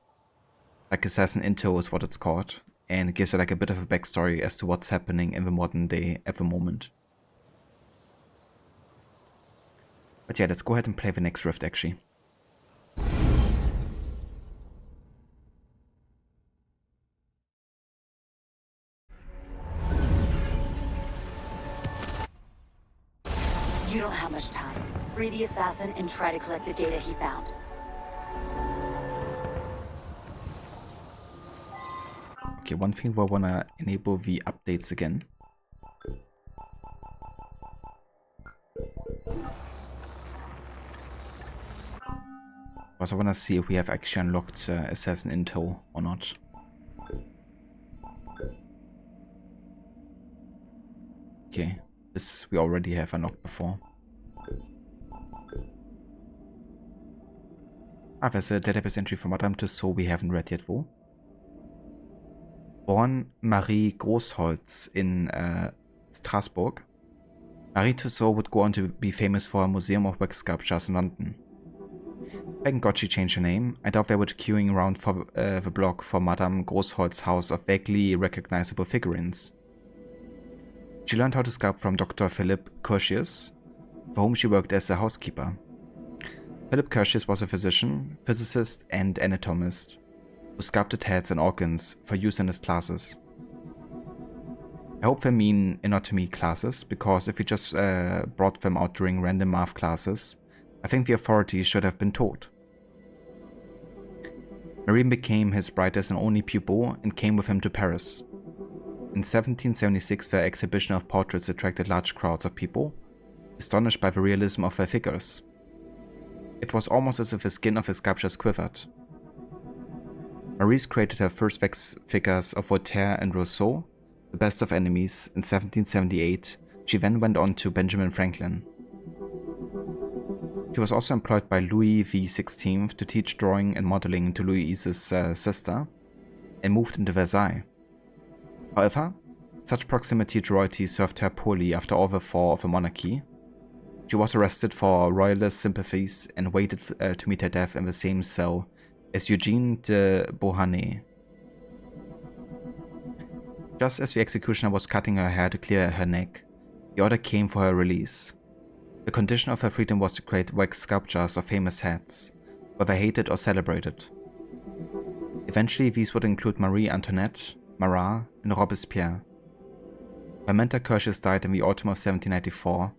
Like Assassin Intel is what it's called. And it gives you like a bit of a backstory as to what's happening in the modern day at the moment. But yeah, let's go ahead and play the next rift actually. You don't have much time. Free the assassin and try to collect the data he found. Okay, one thing we wanna enable the updates again. Because I wanna see if we have actually unlocked Assassin Intel or not. Okay, this we already have unlocked before. Ah, there's a database entry for Madame Tussauds we haven't read yet though. Born Marie Großholz in Strasbourg, Marie Tussauds would go on to be famous for her Museum of Wax Sculptures in London. Thank God she changed her name. I doubt they were queuing around for the block for Madame Großholz's house of vaguely recognizable figurines. She learned how to sculpt from Dr. Philip Curtius, for whom she worked as a housekeeper. Philip Curtius was a physician, physicist, and anatomist who sculpted heads and organs for use in his classes. I hope they mean anatomy classes, because if he just brought them out during random math classes, I think the authorities should have been told. Marie became his brightest and only pupil and came with him to Paris. In 1776, their exhibition of portraits attracted large crowds of people, astonished by the realism of their figures. It was almost as if the skin of his sculptures quivered. Maurice created her first wax figures of Voltaire and Rousseau, the best of enemies, in 1778. She then went on to Benjamin Franklin. She was also employed by Louis XVI to teach drawing and modeling to Louise's sister, and moved into Versailles. However, such proximity to royalty served her poorly after all the fall of the monarchy. She was arrested for royalist sympathies and waited to meet her death in the same cell as Eugene de Beauharnais. Just as the executioner was cutting her hair to clear her neck, the order came for her release. The condition of her freedom was to create wax sculptures of famous heads, whether hated or celebrated. Eventually these would include Marie Antoinette, Marat, and Robespierre. Her mentor Curtius died in the autumn of 1794,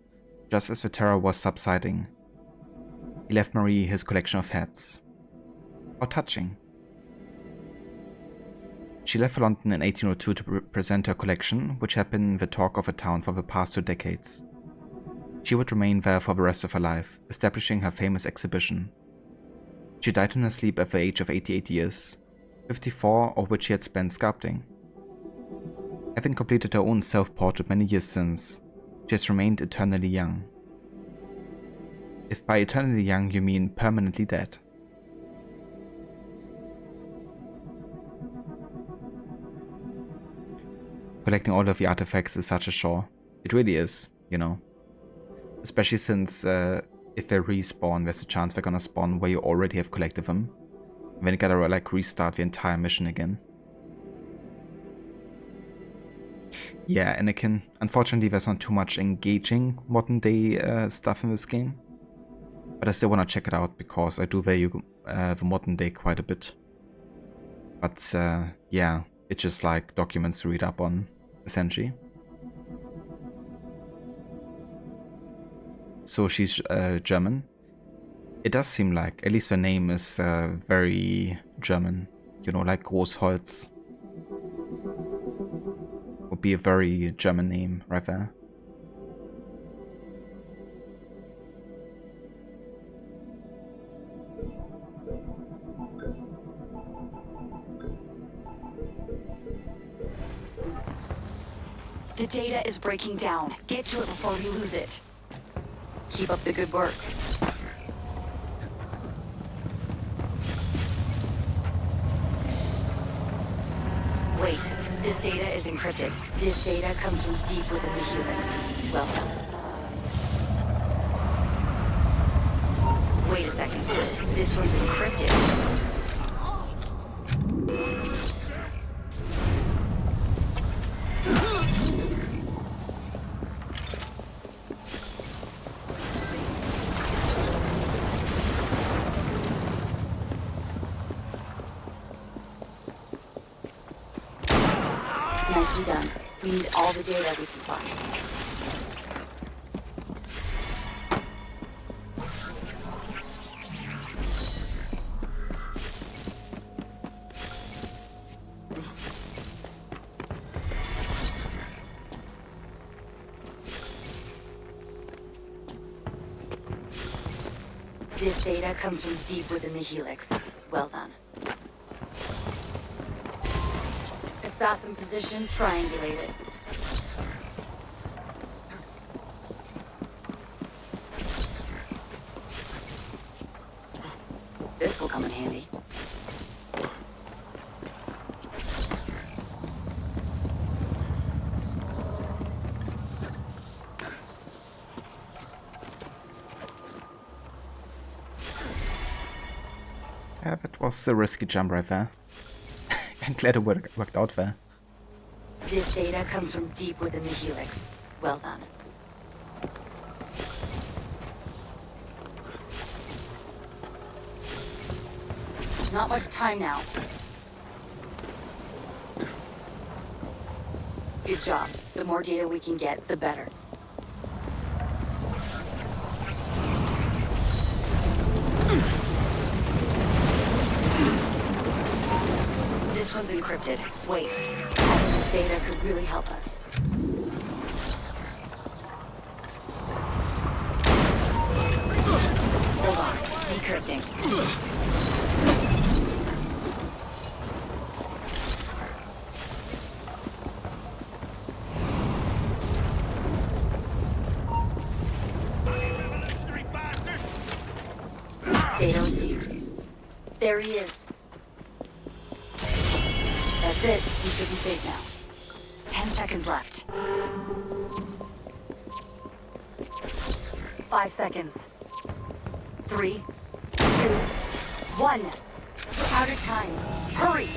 just as the terror was subsiding. He left Marie his collection of heads. How touching. She left for London in 1802 to present her collection, which had been the talk of the town for the past 2 decades. She would remain there for the rest of her life, establishing her famous exhibition. She died in her sleep at the age of 88 years, 54 of which she had spent sculpting. Having completed her own self-portrait many years since, she has remained eternally young. If by eternally young you mean permanently dead. Collecting all of the artifacts is such a chore. It really is, you know. Especially since if they respawn, there's a chance they're gonna spawn where you already have collected them. And then you gotta like restart the entire mission again. Yeah, Anakin. Unfortunately, there's not too much engaging modern day stuff in this game. But I still want to check it out because I do value the modern day quite a bit. But yeah, it's just like documents to read up on, essentially. So she's German. It does seem like, at least the name is very German. You know, like Großholz. Would be a very German name right there. The data is breaking down. Get to it before we lose it. Keep up the good work. Wait, this data is encrypted. This data comes from deep within the Helix. Welcome. This one's encrypted. Nicely done. We need all the data we can find. This data comes from deep within the Helix. Well done. Assassin position triangulated. This will come in handy. Yeah, that was a risky jump right there. I'm glad it worked out there. This data comes from deep within the Helix. Well done. Not much time now. Good job. The more data we can get, the better. This one's encrypted. Wait. Having this data could really help us. Hold on. Decrypting. Data received. There he is. That's it. We should be safe now. 10 seconds left. 5 seconds. 3, 2, 1. We're out of time. Hurry!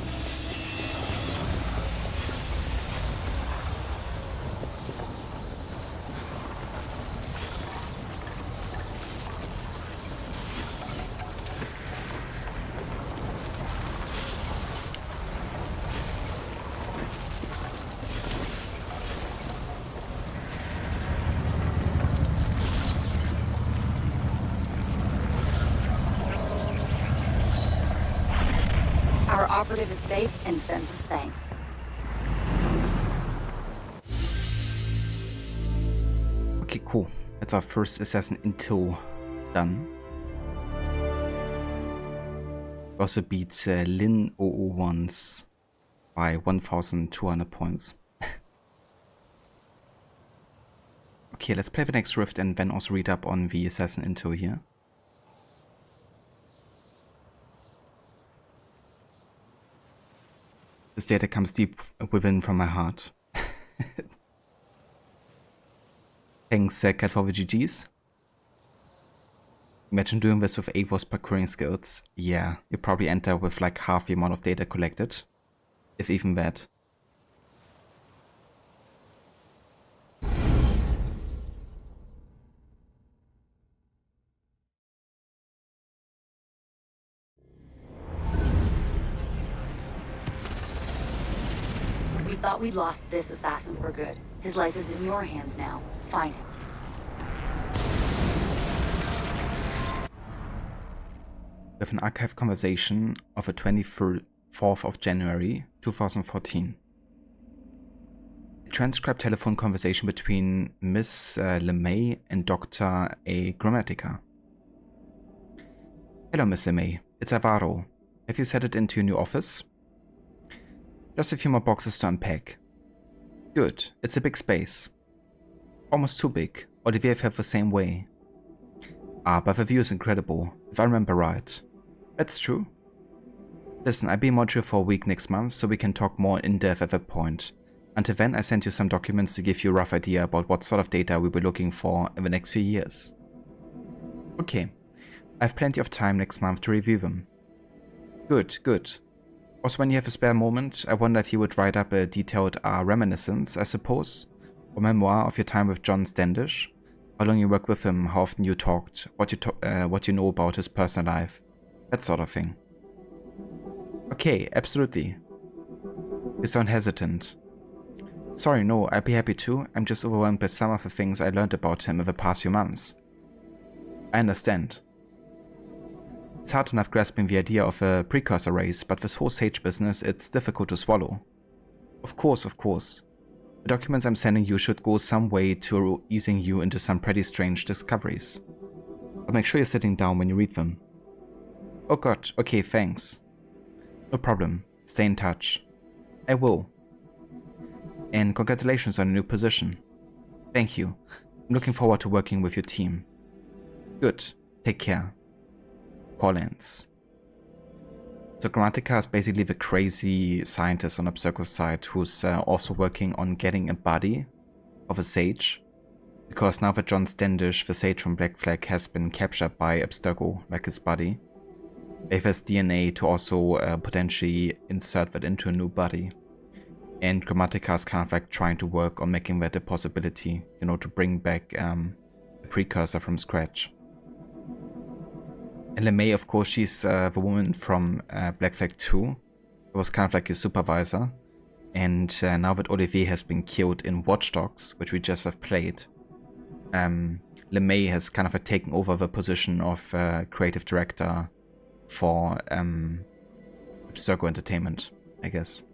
Our operative is safe and sends us thanks. Okay, cool. That's our first assassin intel done. We also beat Lin 001s by 1,200 points. Okay, let's play the next rift and then also read up on the assassin intel here. This data comes deep within from my heart. Thanks, Cat, for the GGs. Imagine doing this with Avos parkouring skills. Yeah, you probably enter with like half the amount of data collected. If even that. We thought we'd lost this assassin for good. His life is in your hands now. Find him. We have an archive conversation of the 24th of January 2014. A transcribed telephone conversation between Miss LeMay and Dr. A. Grammatica. Hello, Miss LeMay. It's Alvaro. Have you set it into your new office? Just a few more boxes to unpack. Good. It's a big space. Almost too big. Olivier felt the same way. Ah, but the view is incredible, if I remember right. That's true. Listen, I'll be in Montreal for a week next month, so we can talk more in depth at that point. Until then, I sent you some documents to give you a rough idea about what sort of data we'll be looking for in the next few years. Okay. I have plenty of time next month to review them. Good, good. Also, when you have a spare moment, I wonder if you would write up a detailed reminiscence, I suppose, or memoir of your time with John Standish, how long you worked with him, how often you talked, what you know about his personal life, that sort of thing. Okay, absolutely. You sound hesitant. Sorry, no, I'd be happy to. I'm just overwhelmed by some of the things I learned about him in the past few months. I understand. It's hard enough grasping the idea of a precursor race, but this whole sage business, it's difficult to swallow. Of course, of course. The documents I'm sending you should go some way to easing you into some pretty strange discoveries. But make sure you're sitting down when you read them. Oh god, okay, thanks. No problem, stay in touch. I will. And congratulations on a new position. Thank you. I'm looking forward to working with your team. Good, take care. Collins. So Grammatica is basically the crazy scientist on Abstergo's side who's also working on getting a body of a sage. Because now that John Standish, the sage from Black Flag, has been captured by Abstergo, like his body, they have his DNA to also potentially insert that into a new body. And Grammatica is kind of like trying to work on making that a possibility, you know, to bring back a precursor from scratch. And LeMay, of course, she's the woman from Black Flag 2. It was kind of like his supervisor. And now that Olivier has been killed in Watch Dogs, which we just have played, LeMay has kind of taken over the position of creative director for Abstergo Entertainment, I guess.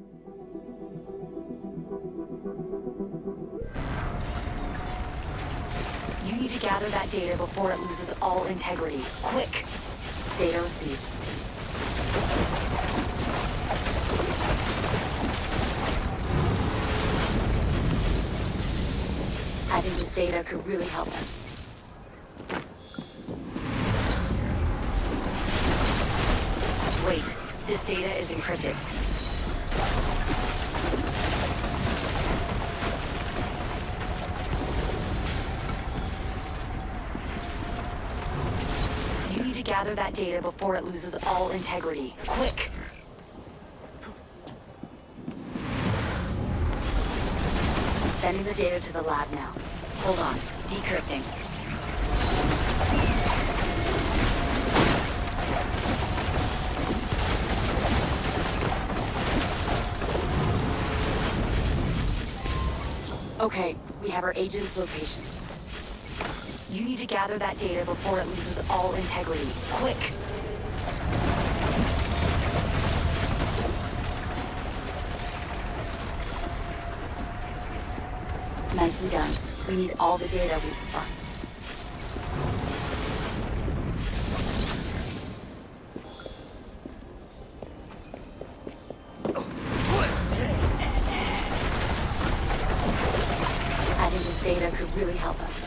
You need to gather that data before it loses all integrity. Quick! Data received. I think this data could really help us. Wait, this data is encrypted. You need to gather that data before it loses all integrity. Quick! Sending the data to the lab now. Hold on. Decrypting. Okay, we have our agent's location. You need to gather that data before it loses all integrity. Quick! Nicely done. We need all the data we can find. I think this data could really help us.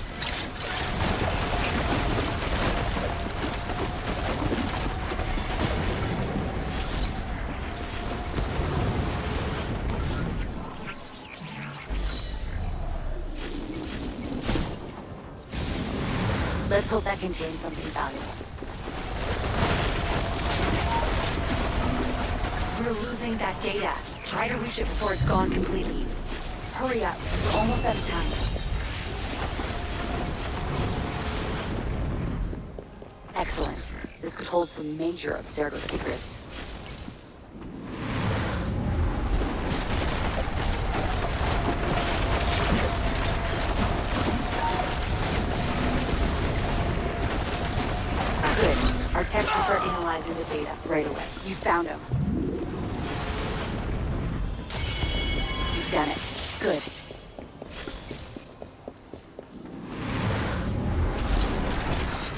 Let's hope that contains something valuable. We're losing that data. Try to reach it before it's gone completely. Hurry up. We're almost out of time. Excellent. This could hold some major Abstergo secrets. Our techs will start analyzing the data right away. You found him. You've done it. Good.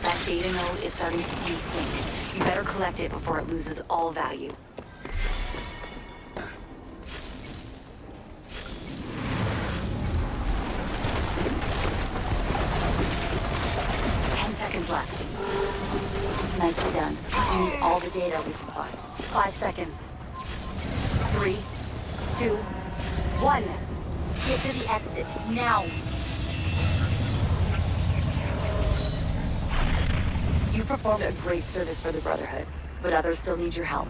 That data node is starting to desync. You better collect it before it loses all value. Left. Nicely done. We need all the data we can find. 5 seconds. 3, 2, 1. Get to the exit, now. You You've performed a great service for the Brotherhood, but others still need your help.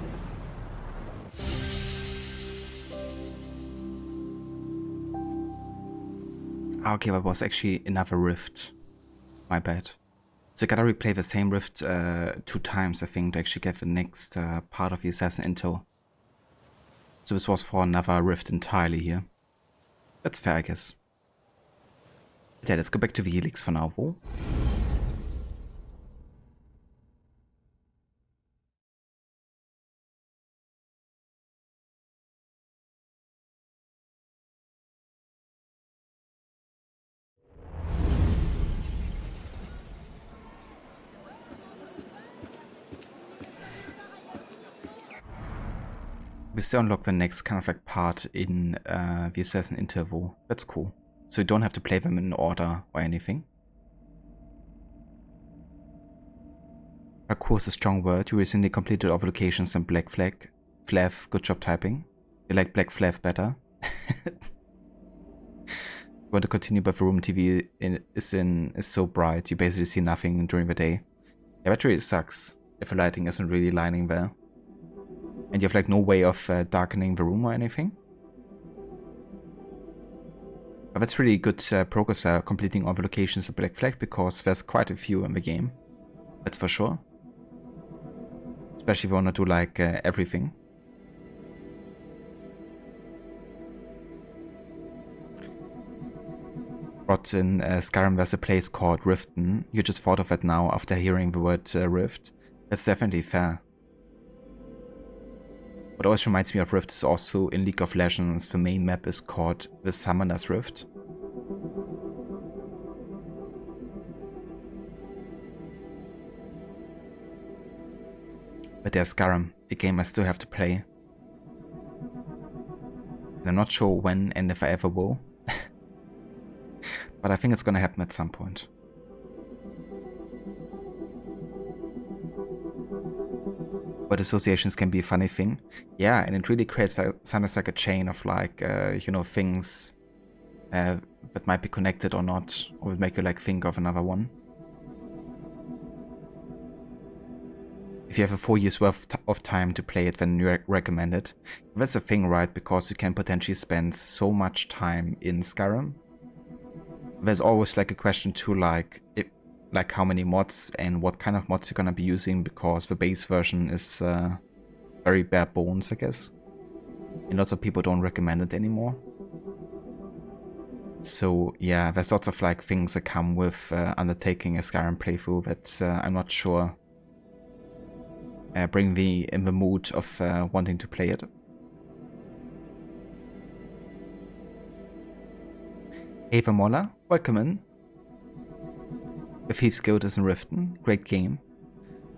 Okay, that was actually another rift. My bad. So I gotta replay the same rift 2 times, I think, to actually get the next part of the Assassin Intel. So this was for another rift entirely here. That's fair, I guess. But yeah, let's go back to the Helix for now, though. We still unlock the next kind of like part in the Assassin interval. That's cool. So you don't have to play them in order or anything. Parkour is a strong word. You recently completed all the locations in Black Flag. Flav, good job typing. You like Black Flav better? Want to continue, but the room TV is so bright. You basically see nothing during the day. Yeah, that really sucks if the lighting isn't really lining there. And you have like no way of darkening the room or anything. But that's really good progress completing all the locations of Black Flag, because there's quite a few in the game. That's for sure. Especially if you want to do like everything. But in Skyrim there's a place called Riften. You just thought of it now after hearing the word Rift. That's definitely fair. What always reminds me of Rift is also in League of Legends, the main map is called the Summoner's Rift. But there's Skyrim, a game I still have to play. And I'm not sure when and if I ever will. But I think it's gonna happen at some point. But associations can be a funny thing. Yeah, and it really creates sometimes like a chain of like, you know, things that might be connected or not, or would make you like think of another one. If you have a 4 years worth of time to play it, then you recommend it. That's a thing, right? Because you can potentially spend so much time in Skyrim. There's always like a question too, like how many mods and what kind of mods you're gonna be using, because the base version is very bare bones, I guess. And lots of people don't recommend it anymore. So yeah, there's lots of like things that come with undertaking a Skyrim playthrough that I'm not sure bring me in the mood of wanting to play it. Ava Moller, welcome in. The Thieves Guild is in Riften, great game.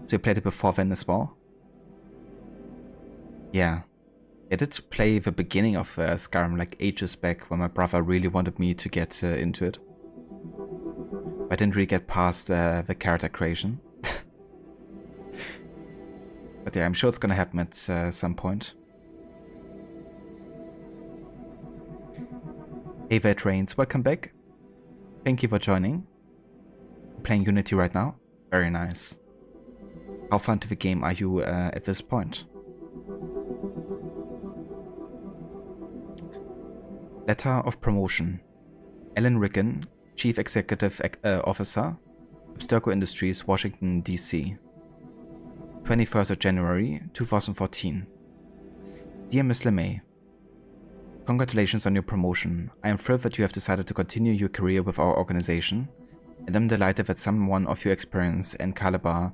So you played it before then as well? Yeah. I did play the beginning of Skyrim like ages back when my brother really wanted me to get into it. I didn't really get past the character creation. But yeah, I'm sure it's gonna happen at some point. Ava Trains, welcome back. Thank you for joining. Playing Unity right now? Very nice. How far into the game are you at this point? Letter of Promotion. Alan Ricken, Chief Executive Officer, Abstergo Industries, Washington, D.C. 21st of January, 2014. Dear Ms. LeMay, congratulations on your promotion. I am thrilled that you have decided to continue your career with our organization, and I'm delighted that someone of your experience and caliber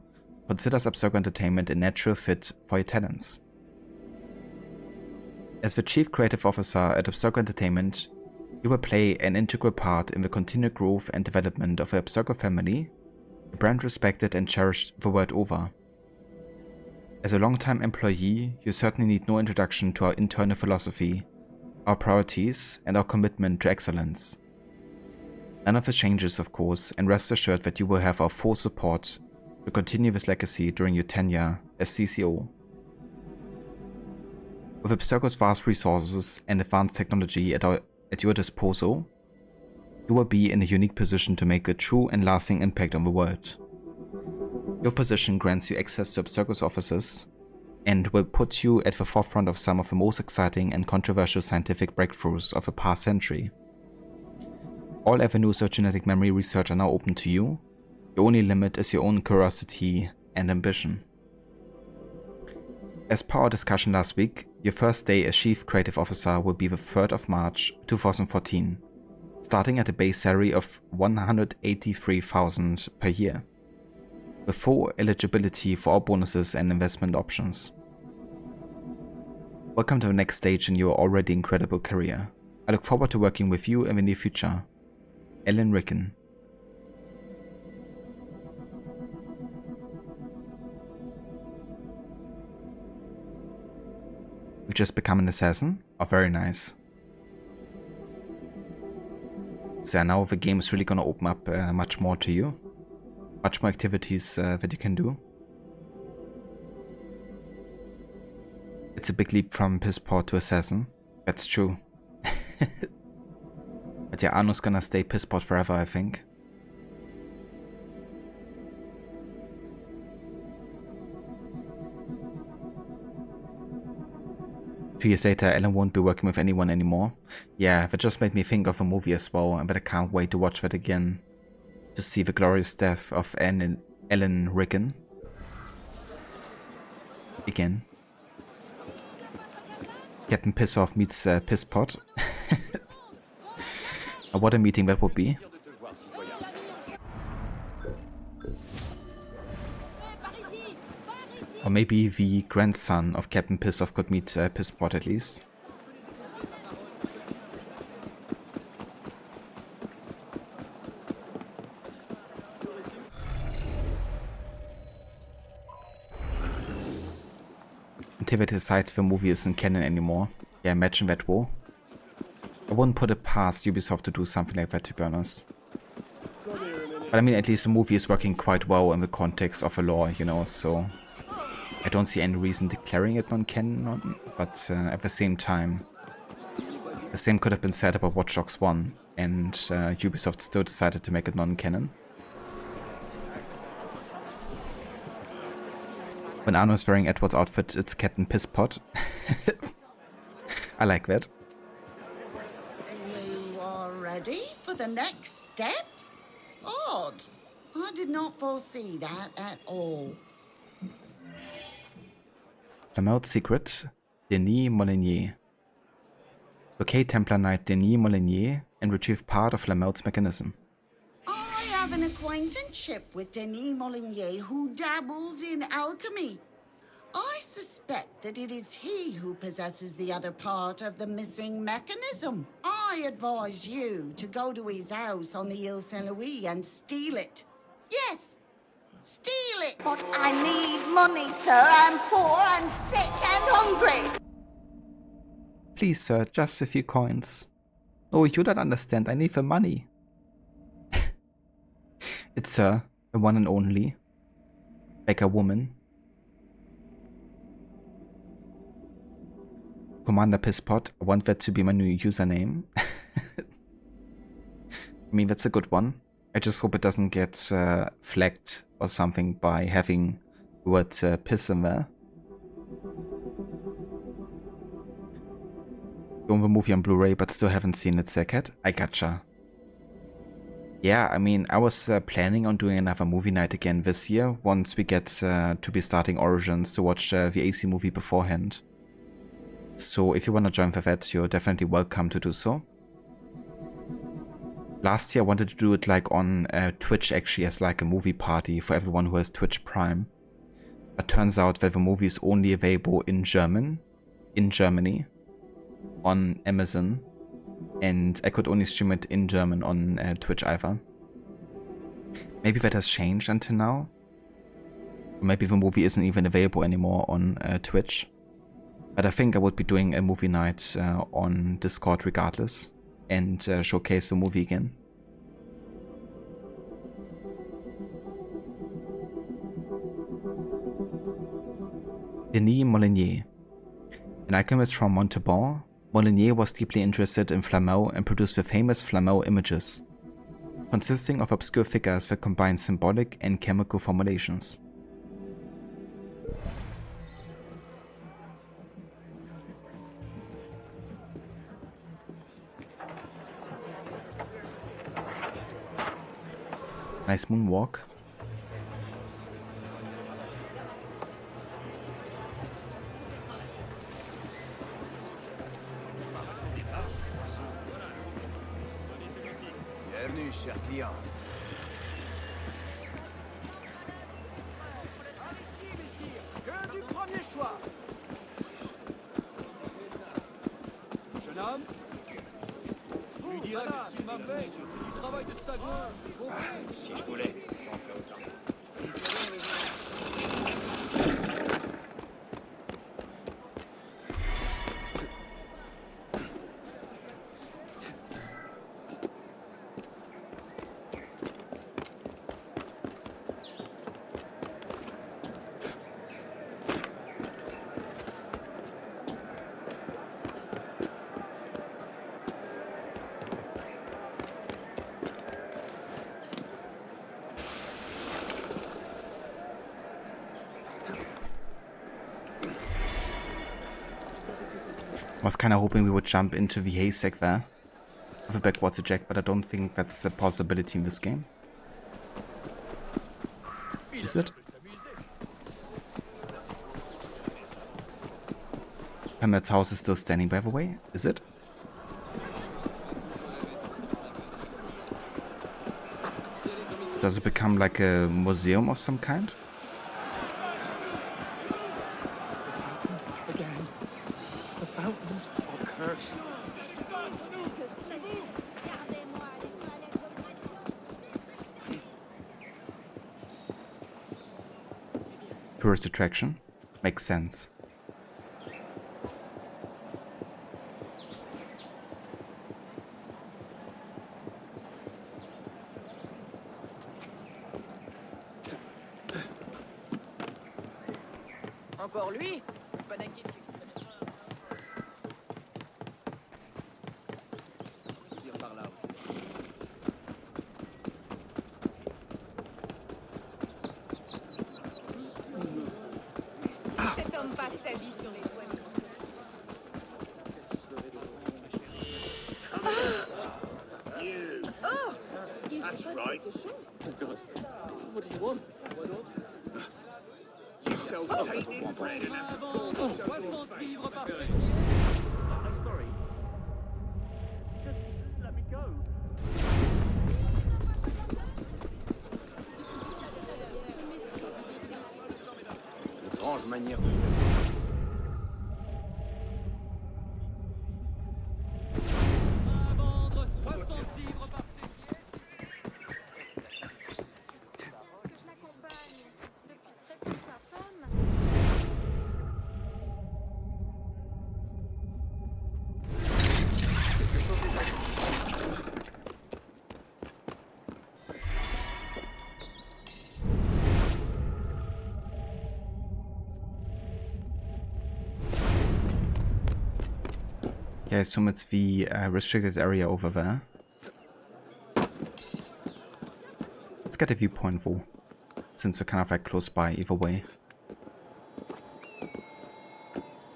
considers Abstergo Entertainment a natural fit for your talents. As the Chief Creative Officer at Abstergo Entertainment, you will play an integral part in the continued growth and development of the Abstergo family, a brand respected and cherished the world over. As a long-time employee, you certainly need no introduction to our internal philosophy, our priorities, and our commitment to excellence. None of this changes, of course, and rest assured that you will have our full support to continue this legacy during your tenure as CCO. With Abstergo's vast resources and advanced technology at your disposal, you will be in a unique position to make a true and lasting impact on the world. Your position grants you access to Abstergo's offices and will put you at the forefront of some of the most exciting and controversial scientific breakthroughs of the past century. All avenues of genetic memory research are now open to you. Your only limit is your own curiosity and ambition. As per our discussion last week, your first day as Chief Creative Officer will be the 3rd of March 2014, starting at a base salary of $183,000 per year, with full eligibility for all bonuses and investment options. Welcome to the next stage in your already incredible career. I look forward to working with you in the near future. Alan Rickon. You've just become an assassin? Oh, very nice. So now the game is really gonna open up much more to you. Much more activities that you can do. It's a big leap from pissport to assassin. That's true. But yeah, Arno's gonna stay pissport forever, I think. 2 years later, Ellen won't be working with anyone anymore. Yeah, that just made me think of a movie as well, and that I can't wait to watch that again. To see the glorious death of Ellen Rickon. Again. Captain Pissoff meets Pisspot. What a meeting that would be. Or maybe the grandson of Captain Pissoff could meet Pisspot at least. Until they decide the movie isn't canon anymore. Yeah, imagine that woe. I wouldn't put it past Ubisoft to do something like that, to be honest. But I mean, at least the movie is working quite well in the context of the lore, you know, so I don't see any reason declaring it non-canon, but at the same time, the same could have been said about Watch Dogs 1, and Ubisoft still decided to make it non-canon. When Arno is wearing Edward's outfit, it's Captain Pisspot. I like that. You are ready for the next step? Odd. I did not foresee that at all. Flamel's secret, Denis Molinier. Locate Templar Knight Denis Molinier and retrieve part of Flamel's mechanism. I have an acquaintanceship with Denis Molinier, who dabbles in alchemy. I suspect that it is he who possesses the other part of the missing mechanism. I advise you to go to his house on the Ile Saint-Louis and steal it. Yes, steal it! But I need money, sir. I'm poor and sick and hungry. Please, sir, just a few coins. Oh, you don't understand. I need the money. It's her, the one and only. Like a woman. Commander Pisspot, I want that to be my new username. I mean, that's a good one. I just hope it doesn't get flagged or something by having the word piss in there. Own the movie on Blu-ray but still haven't seen it, Cat. I gotcha. Yeah, I mean, I was planning on doing another movie night again this year, once we get to be starting Origins to watch the AC movie beforehand. So if you want to join for that, you're definitely welcome to do so. Last year I wanted to do it like on Twitch actually as like a movie party for everyone who has Twitch Prime. But turns out that the movie is only available in German, in Germany, on Amazon. And I could only stream it in German on Twitch either. Maybe that has changed until now. Or maybe the movie isn't even available anymore on Twitch. But I think I would be doing a movie night on Discord regardless. And showcase the movie again. Denis Molinier. An alchemist from Montauban, Molinier was deeply interested in Flamel and produced the famous Flamel images, consisting of obscure figures that combine symbolic and chemical formulations. Nice moonwalk. Bienvenue, cher client. Ici, messire, que du premier choix. Jeune homme, vous, lui diras que ce qu'il m'a fait, c'est du travail de sagouin. Si je voulais, j'en ferais autant. I was kind of hoping we would jump into the haystack there with a backwards eject, but I don't think that's a possibility in this game. Is it? Hamlet's house is still standing, by the way. Is it? Does it become like a museum of some kind? Again, the fountains are cursed. Tourist attraction? Makes sense. Encore lui? Pas d'inquiétude. Cet homme passe sa vie sur les toits. Oh! Il se passe quelque chose? What do you want? Quoi d'autre? You sell tainted bread and apples. 60 livres par fêtier. I'm sorry. Just let me go. Étrange manière de faire. À vendre 60 livres par fêtier. Est-ce que je l'accompagne depuis très peu sa femme? Quelque chose est arrivé. Yeah, I assume it's the restricted area over there. Let's get a viewpoint though, since we're kind of like close by either way.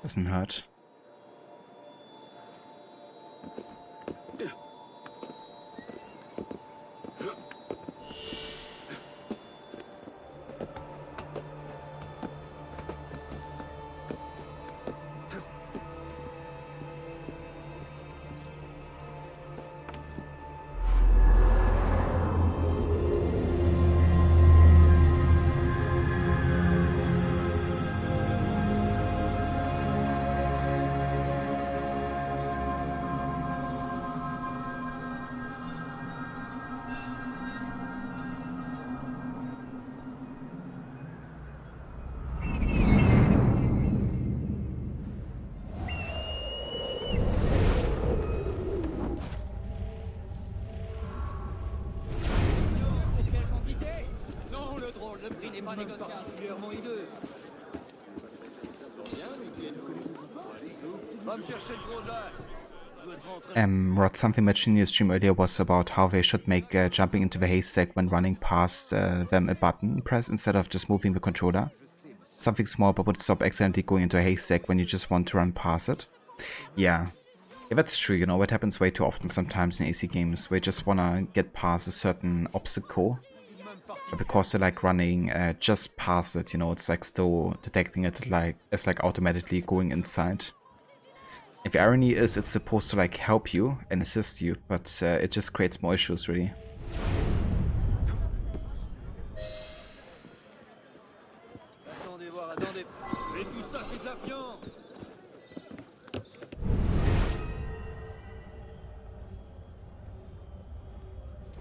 Doesn't hurt. Non, le drôle de prix n'est pas négociable. Particulièrement hideux. Va me chercher le gros œil. What something mentioned in your stream earlier was about how they should make jumping into the haystack when running past them a button press instead of just moving the controller. Something small but would stop accidentally going into a haystack when you just want to run past it. Yeah, that's true, you know, it happens way too often sometimes in AC games where you just wanna get past a certain obstacle because they're like running just past it, you know, it's like still detecting it like it's like automatically going inside. And the irony is it's supposed to like help you and assist you, but it just creates more issues really.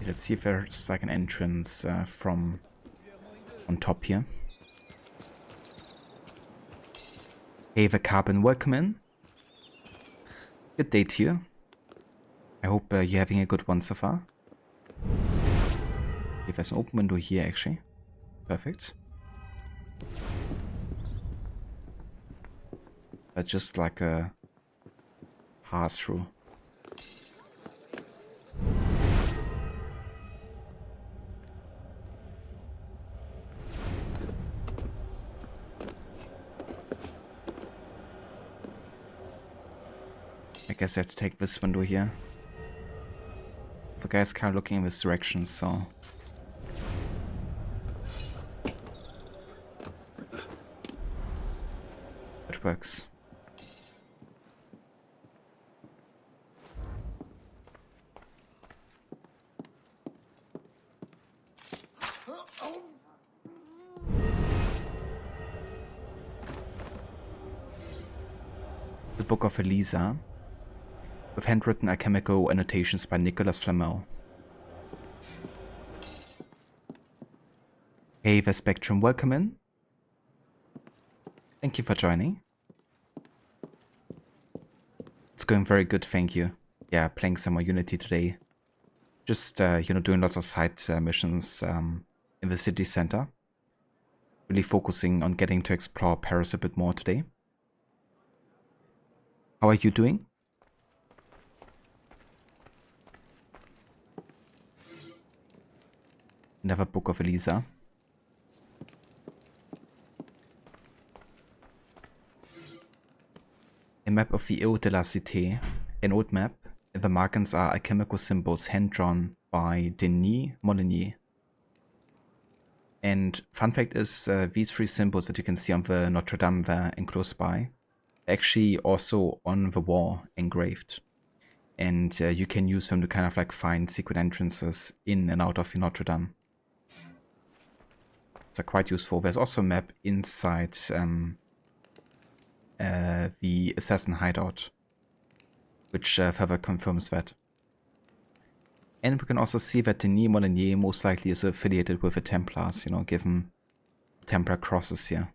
Let's see if there's like an entrance from on top here. Hey, the Carbon, welcome in. Good day to you. I hope you're having a good one so far. Okay, there's an open window here actually. Perfect. But just like a pass through. I guess I have to take this window here. The guy's kind of looking in this direction, so... it works. The Book of Elisa, with handwritten alchemical annotations by Nicholas Flamel. Hey, the Spectrum, welcome in. Thank you for joining. It's going very good, thank you. Yeah, playing some more Unity today. Just, you know, doing lots of side missions in the city center. Really focusing on getting to explore Paris a bit more today. How are you doing? Another Book of Elisa. A map of the Île de la Cité. An old map. The markings are alchemical symbols hand-drawn by Denis Molinier. And fun fact is, these three symbols that you can see on the Notre Dame there and close by, actually also on the wall engraved. And you can use them to kind of like find secret entrances in and out of the Notre Dame. So quite useful. There's also a map inside the assassin hideout, which further confirms that. And we can also see that Denis Molinier most likely is affiliated with the Templars, you know, given Templar crosses here.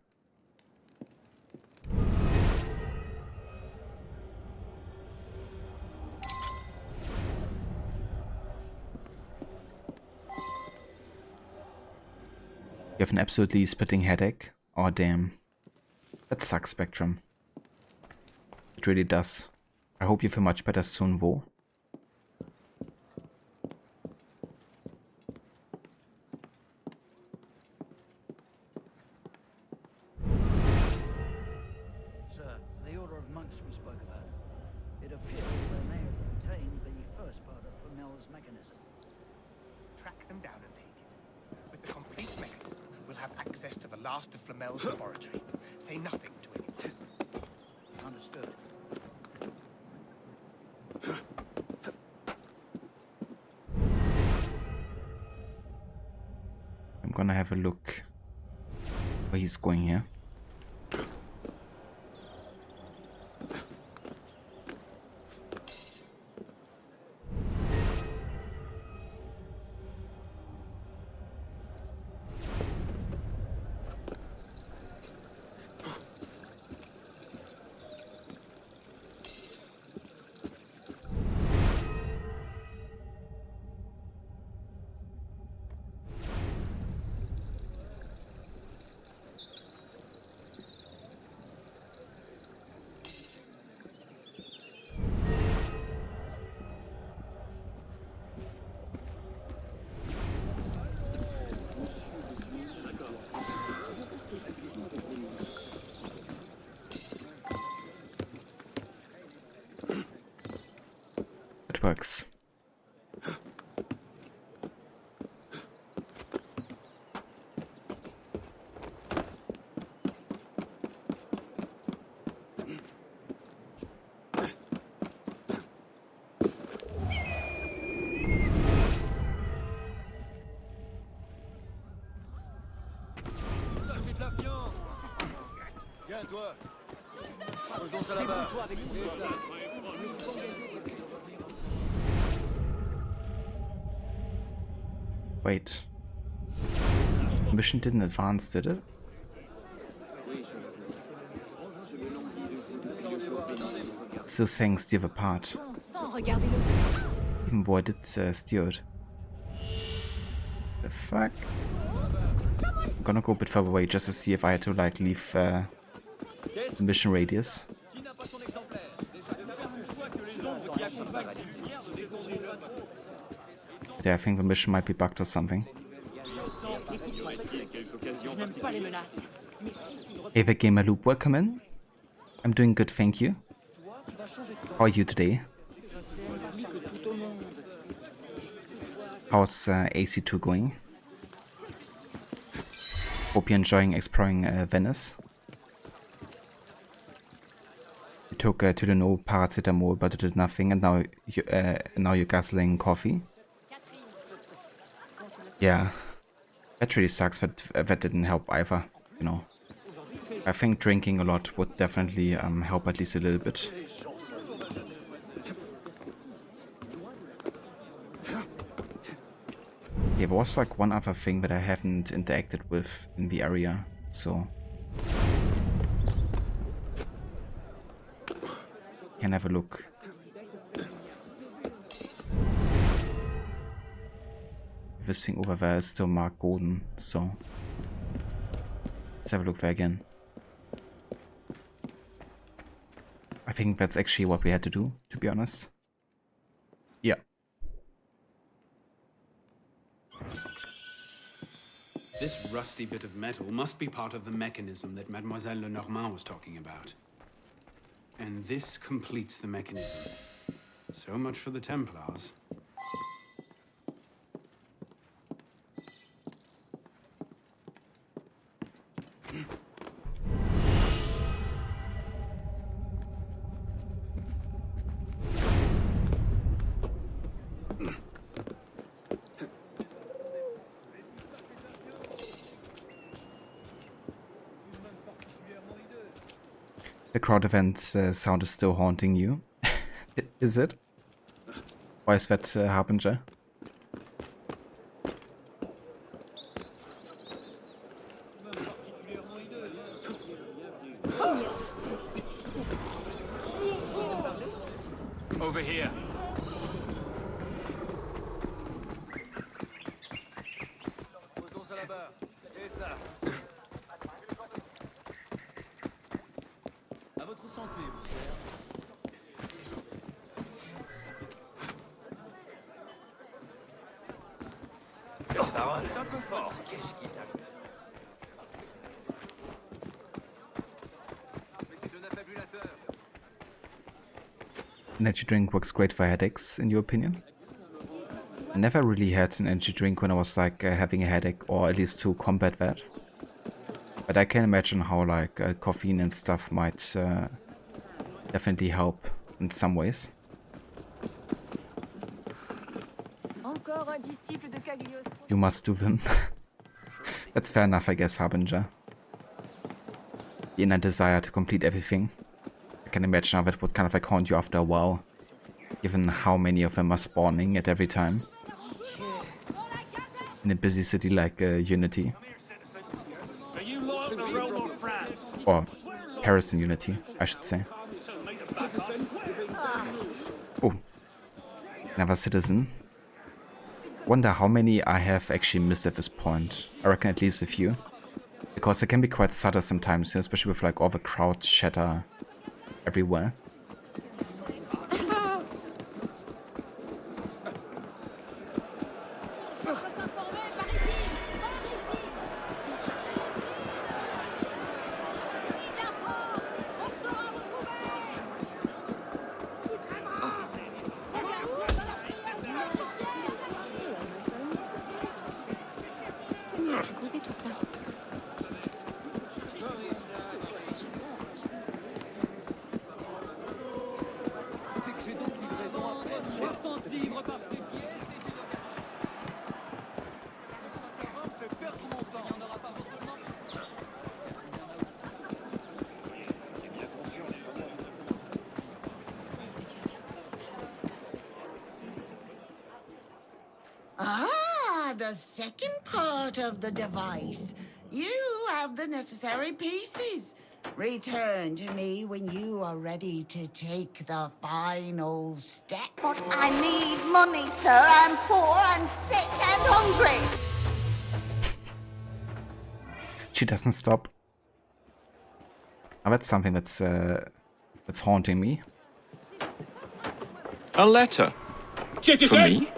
You have an absolutely splitting headache? Oh damn. That sucks, Spectrum. It really does. I hope you feel much better soon, Vo. Sir, the order of monks we spoke about. It appears they may have obtained the first part of Flamel's mechanism. Track them down and take it. With the complete mechanism, we'll have access to the last of Flamel's laboratory. Say nothing to anyone. Understood. I'm gonna have a look where he's going here. It works. Viens, toi. Posons ça là-bas. Wait. Mission didn't advance, did it? It's still saying steer the path. Even though I did steer it. The fuck? I'm gonna go a bit further away just to see if I had to like leave the mission radius. Yeah, I think the mission might be bugged or something. Hey there, Gamer Loop, welcome in. I'm doing good, thank you. How are you today? How's AC2 going? Hope you're enjoying exploring Venice. You took to the no paracetamol, but it did nothing, and now you're guzzling coffee. Yeah, that really sucks. That didn't help either. You know, I think drinking a lot would definitely help at least a little bit. Yeah, there was like one other thing that I haven't interacted with in the area, so can have a look. This thing over there is still marked golden, so let's have a look there again. I think that's actually what we had to do, to be honest. Yeah. This rusty bit of metal must be part of the mechanism that Mademoiselle Lenormand was talking about. And this completes the mechanism. So much for the Templars. The crowd event sound is still haunting you. Is it? Why is that, Harbinger? Over here. Posons ça là-bas. Et ça. À votre santé, mon frère. Parole un peu fort. Qu'est-ce qui t'arrive? Mais c'est un affabulateur. Energy drink works great for headaches, in your opinion? I never really had an energy drink when I was like having a headache, or at least to combat that. But I can imagine how like caffeine and stuff might definitely help in some ways. You must do them. That's fair enough, I guess, Harbinger. The inner desire to complete everything. I can imagine how that would kind of like haunt you after a while, given how many of them are spawning at every time. In a busy city like Unity. Or Paris in Unity, I should say. Oh, another citizen. Wonder how many I have actually missed at this point. I reckon at least a few. Because it can be quite subtle sometimes, you know, especially with like all the crowd chatter everywhere. the second part of the device. You have the necessary pieces. Return to me when you are ready to take the final step. But I need money, sir. I'm poor and sick and hungry. She doesn't stop. Oh, that's something that's haunting me. A letter. For me?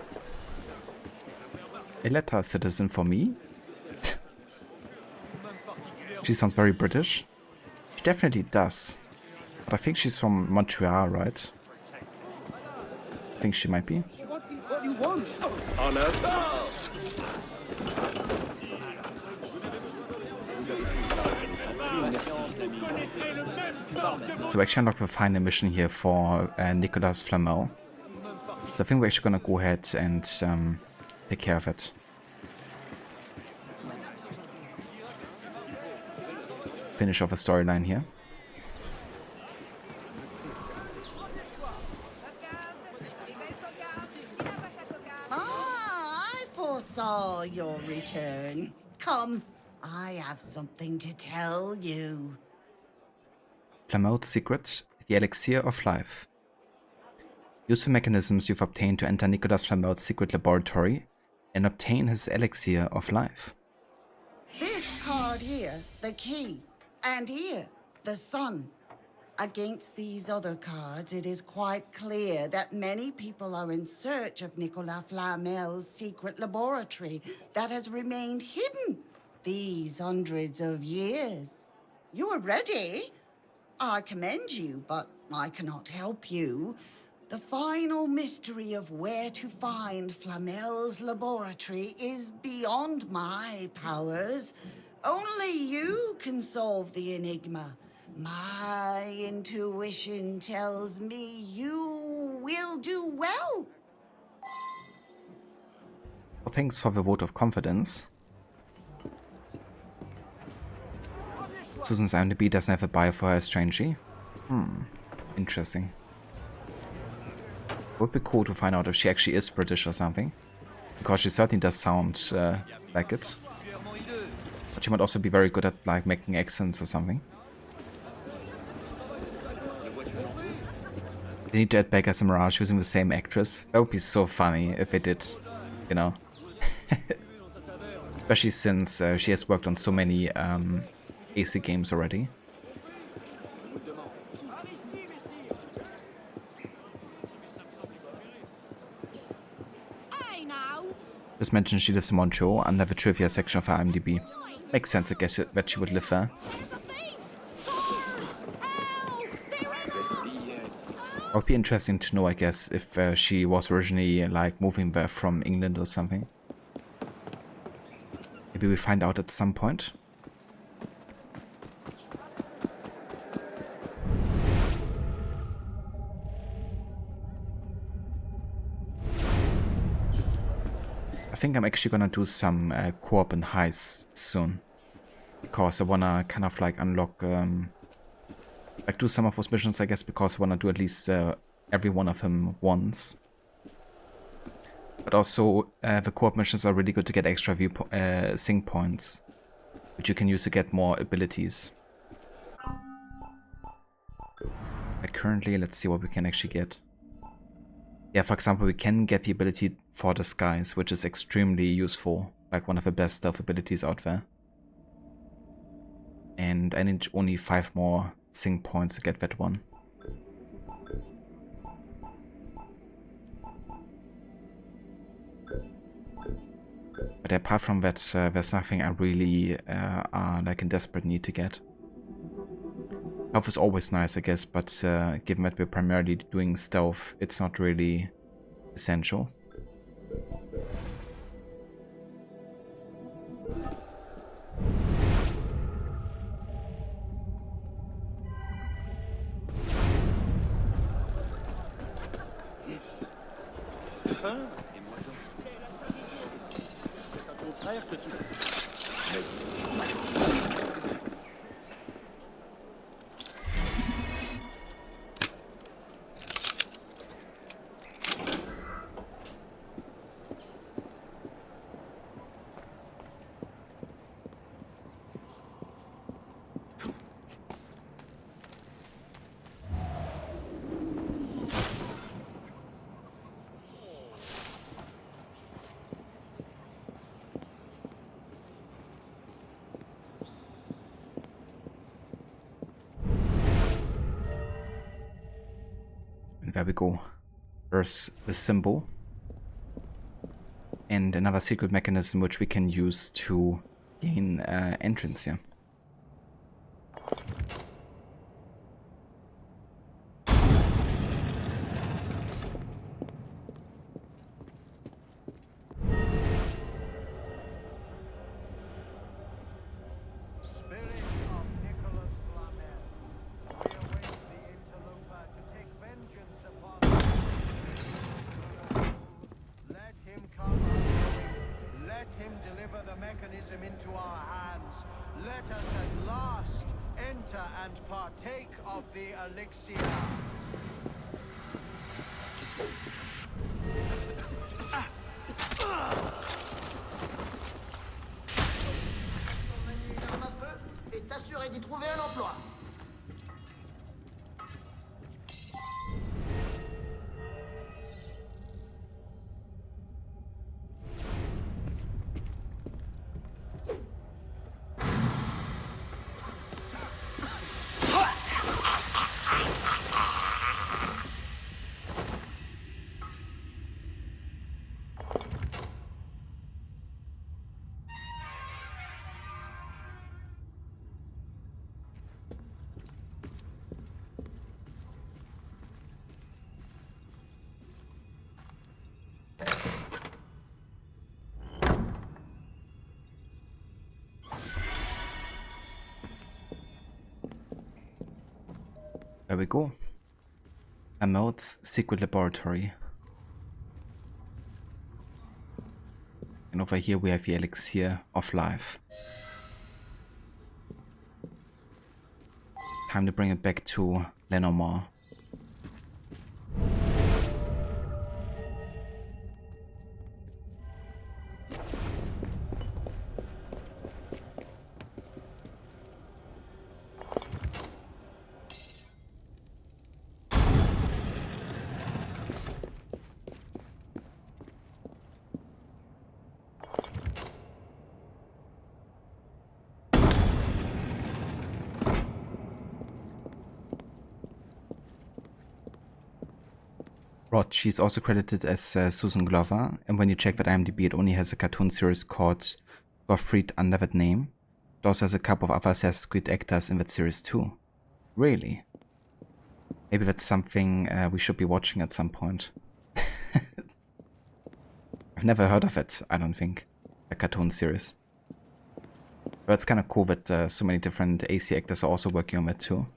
A letter, citizen, for me? She sounds very British. She definitely does. But I think she's from Montreal, right? I think she might be. What do you want? Honor. So we actually unlock the final mission here for Nicolas Flamel. So I think we're actually gonna go ahead and take care of it. Finish off a storyline here. I foresaw your return. Come, I have something to tell you. Flamel's secret, the Elixier of Life. Use the mechanisms you've obtained to enter Nicolas Flamel's secret laboratory and obtain his Elixier of Life. This card here, the key, and here, the sun. Against these other cards, it is quite clear that many people are in search of Nicolas Flamel's secret laboratory that has remained hidden these hundreds of years. You are ready? I commend you, but I cannot help you. The final mystery of where to find Flamel's laboratory is beyond my powers. Only you can solve the enigma. My intuition tells me you will do well. Well, thanks for the vote of confidence. Susan's IMDb doesn't have a bio for her, strangely. Interesting. Would be cool to find out if she actually is British or something. Because she certainly does sound like it. But she might also be very good at like making accents or something. They need to add Beggars and Mirage using the same actress. That would be so funny if they did, you know. Especially since she has worked on so many AC games already. Just mentioned she lives in Montreal under the trivia section of her IMDb. Makes sense, I guess, that she would live there. It would be interesting to know, I guess, if she was originally like moving there from England or something. Maybe we find out at some point. I think I'm actually gonna do some co-op and heists soon. Because I wanna kind of like unlock, like do some of those missions, I guess, because I wanna do at least every one of them once. But also, the co-op missions are really good to get extra sync points, which you can use to get more abilities. Like currently, let's see what we can actually get. Yeah, for example, we can get the ability for disguise, which is extremely useful, like one of the best stealth abilities out there. And I need only 5 more sync points to get that one. But apart from that, there's nothing I really are like in desperate need to get. Health is always nice, I guess, but given that we're primarily doing stealth, it's not really essential. There we go. There's the symbol. And another secret mechanism which we can use to gain entrance here. Let us at last enter and partake of the Elixier. Et t'assurer d'y trouver un emploi. There we go. A MORT's secret laboratory. And over here we have the Elixir of Life. Time to bring it back to Lenormand. She's also credited as Susan Glover, and when you check that IMDb, it only has a cartoon series called Gottfried under that name. It also has a couple of other Assassin's Creed actors in that series too. Really? Maybe that's something we should be watching at some point. I've never heard of it, I don't think. A cartoon series. But it's kind of cool that so many different AC actors are also working on it too.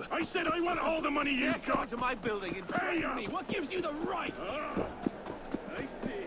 I said I want all the money you got! To my building and pay me! What gives you the right? I see.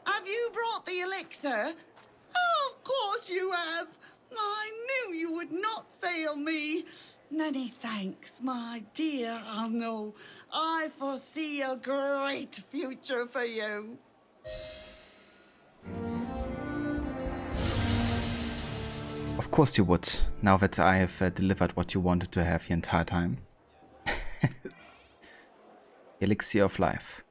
Have you brought the elixir? Oh, of course you have. I knew you would not fail me. Many thanks, my dear Arnaud. I foresee a great future for you. Of course you would, now that I have delivered what you wanted to have the entire time. Elixir of Life.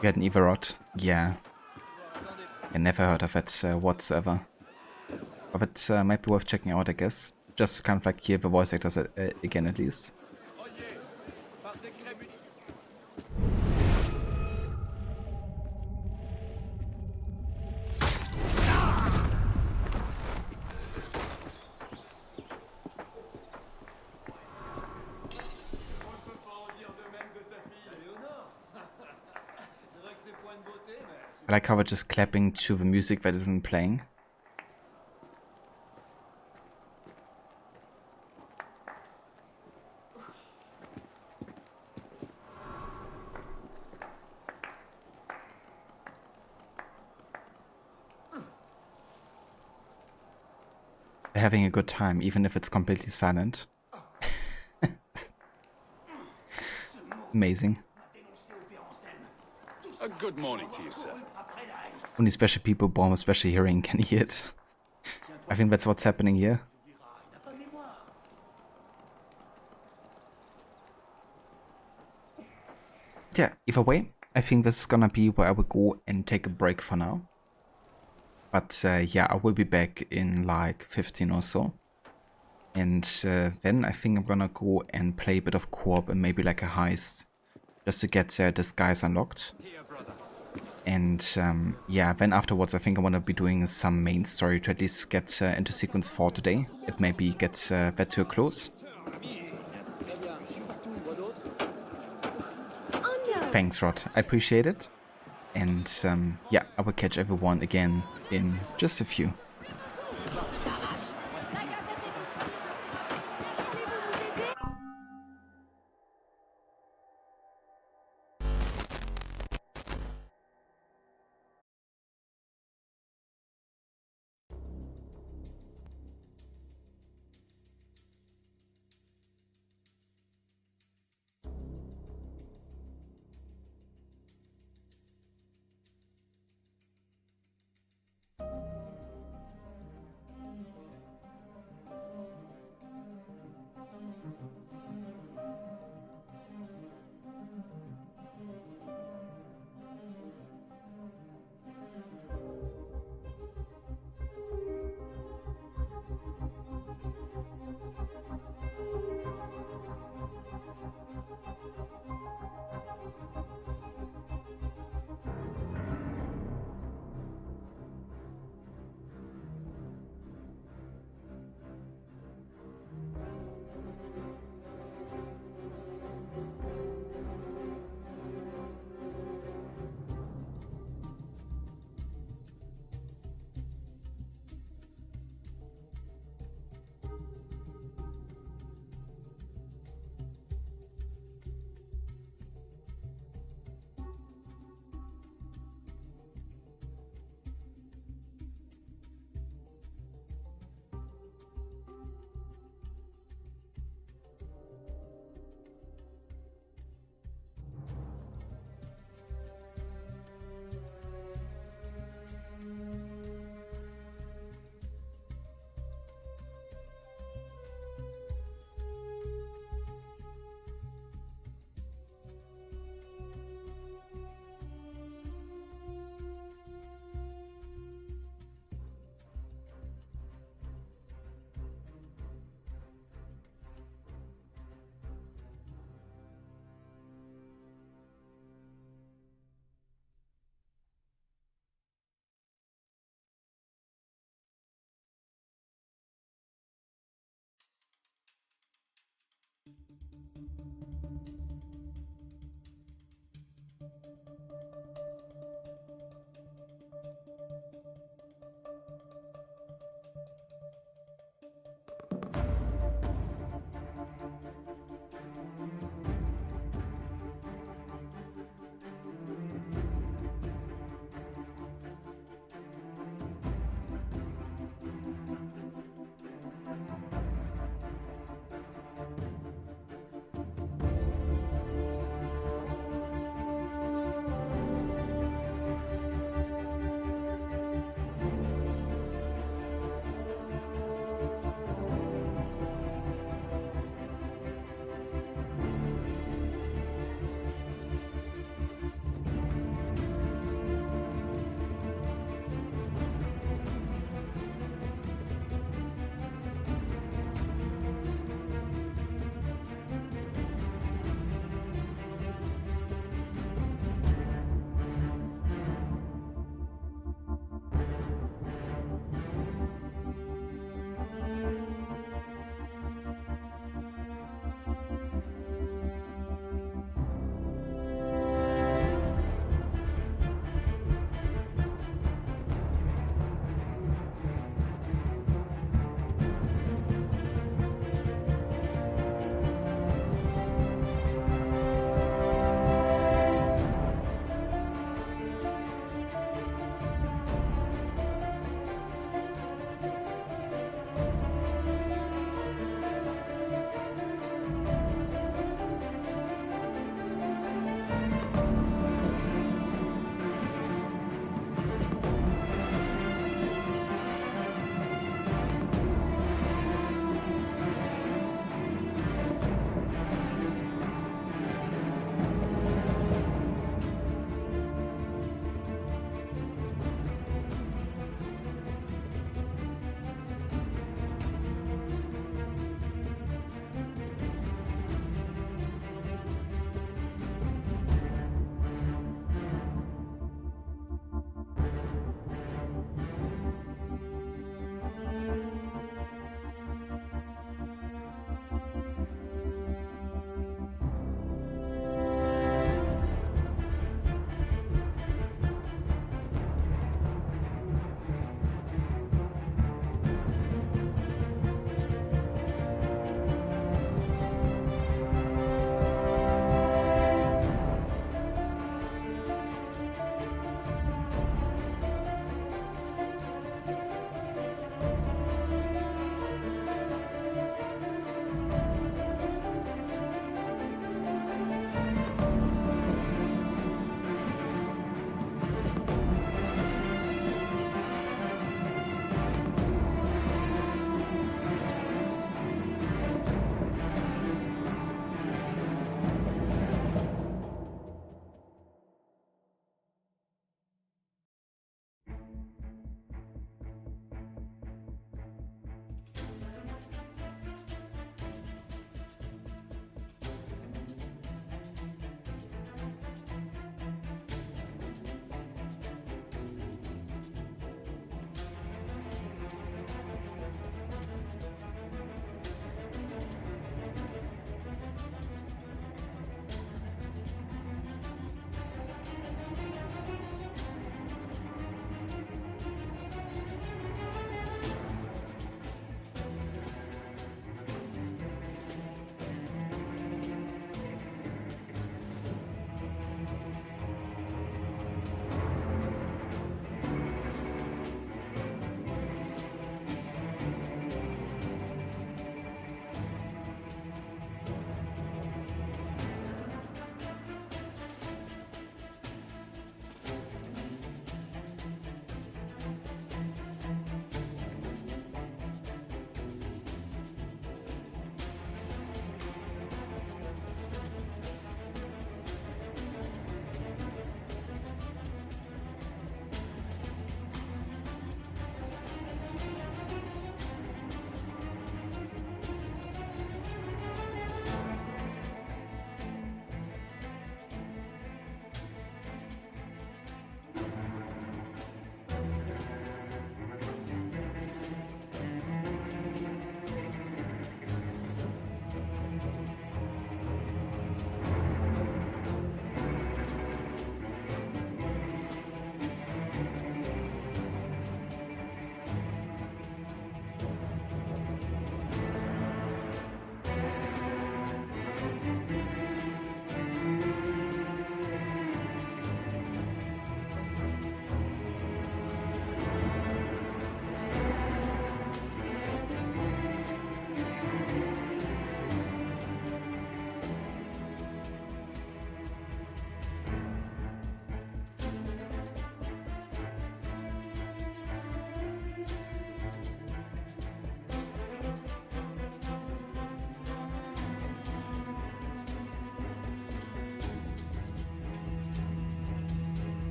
You had an Everot? Yeah. I never heard of it whatsoever. But it might be worth checking out, I guess. Just kind of like hear the voice actors again at least. I like how we're just clapping to the music that isn't playing. They're having a good time, even if it's completely silent. Amazing. A good morning to you, sir. Only special people born with special hearing can hear it. I think that's what's happening here. Yeah, either way, I think this is gonna be where I will go and take a break for now. But yeah, I will be back in like 15 or so. And then I think I'm gonna go and play a bit of co-op and maybe like a heist. Just to get disguise unlocked. And yeah, then afterwards I think I want to be doing some main story to at least get into sequence 4 today. It maybe gets that to a close. Thanks, Rod. I appreciate it. And yeah, I will catch everyone again in just a few.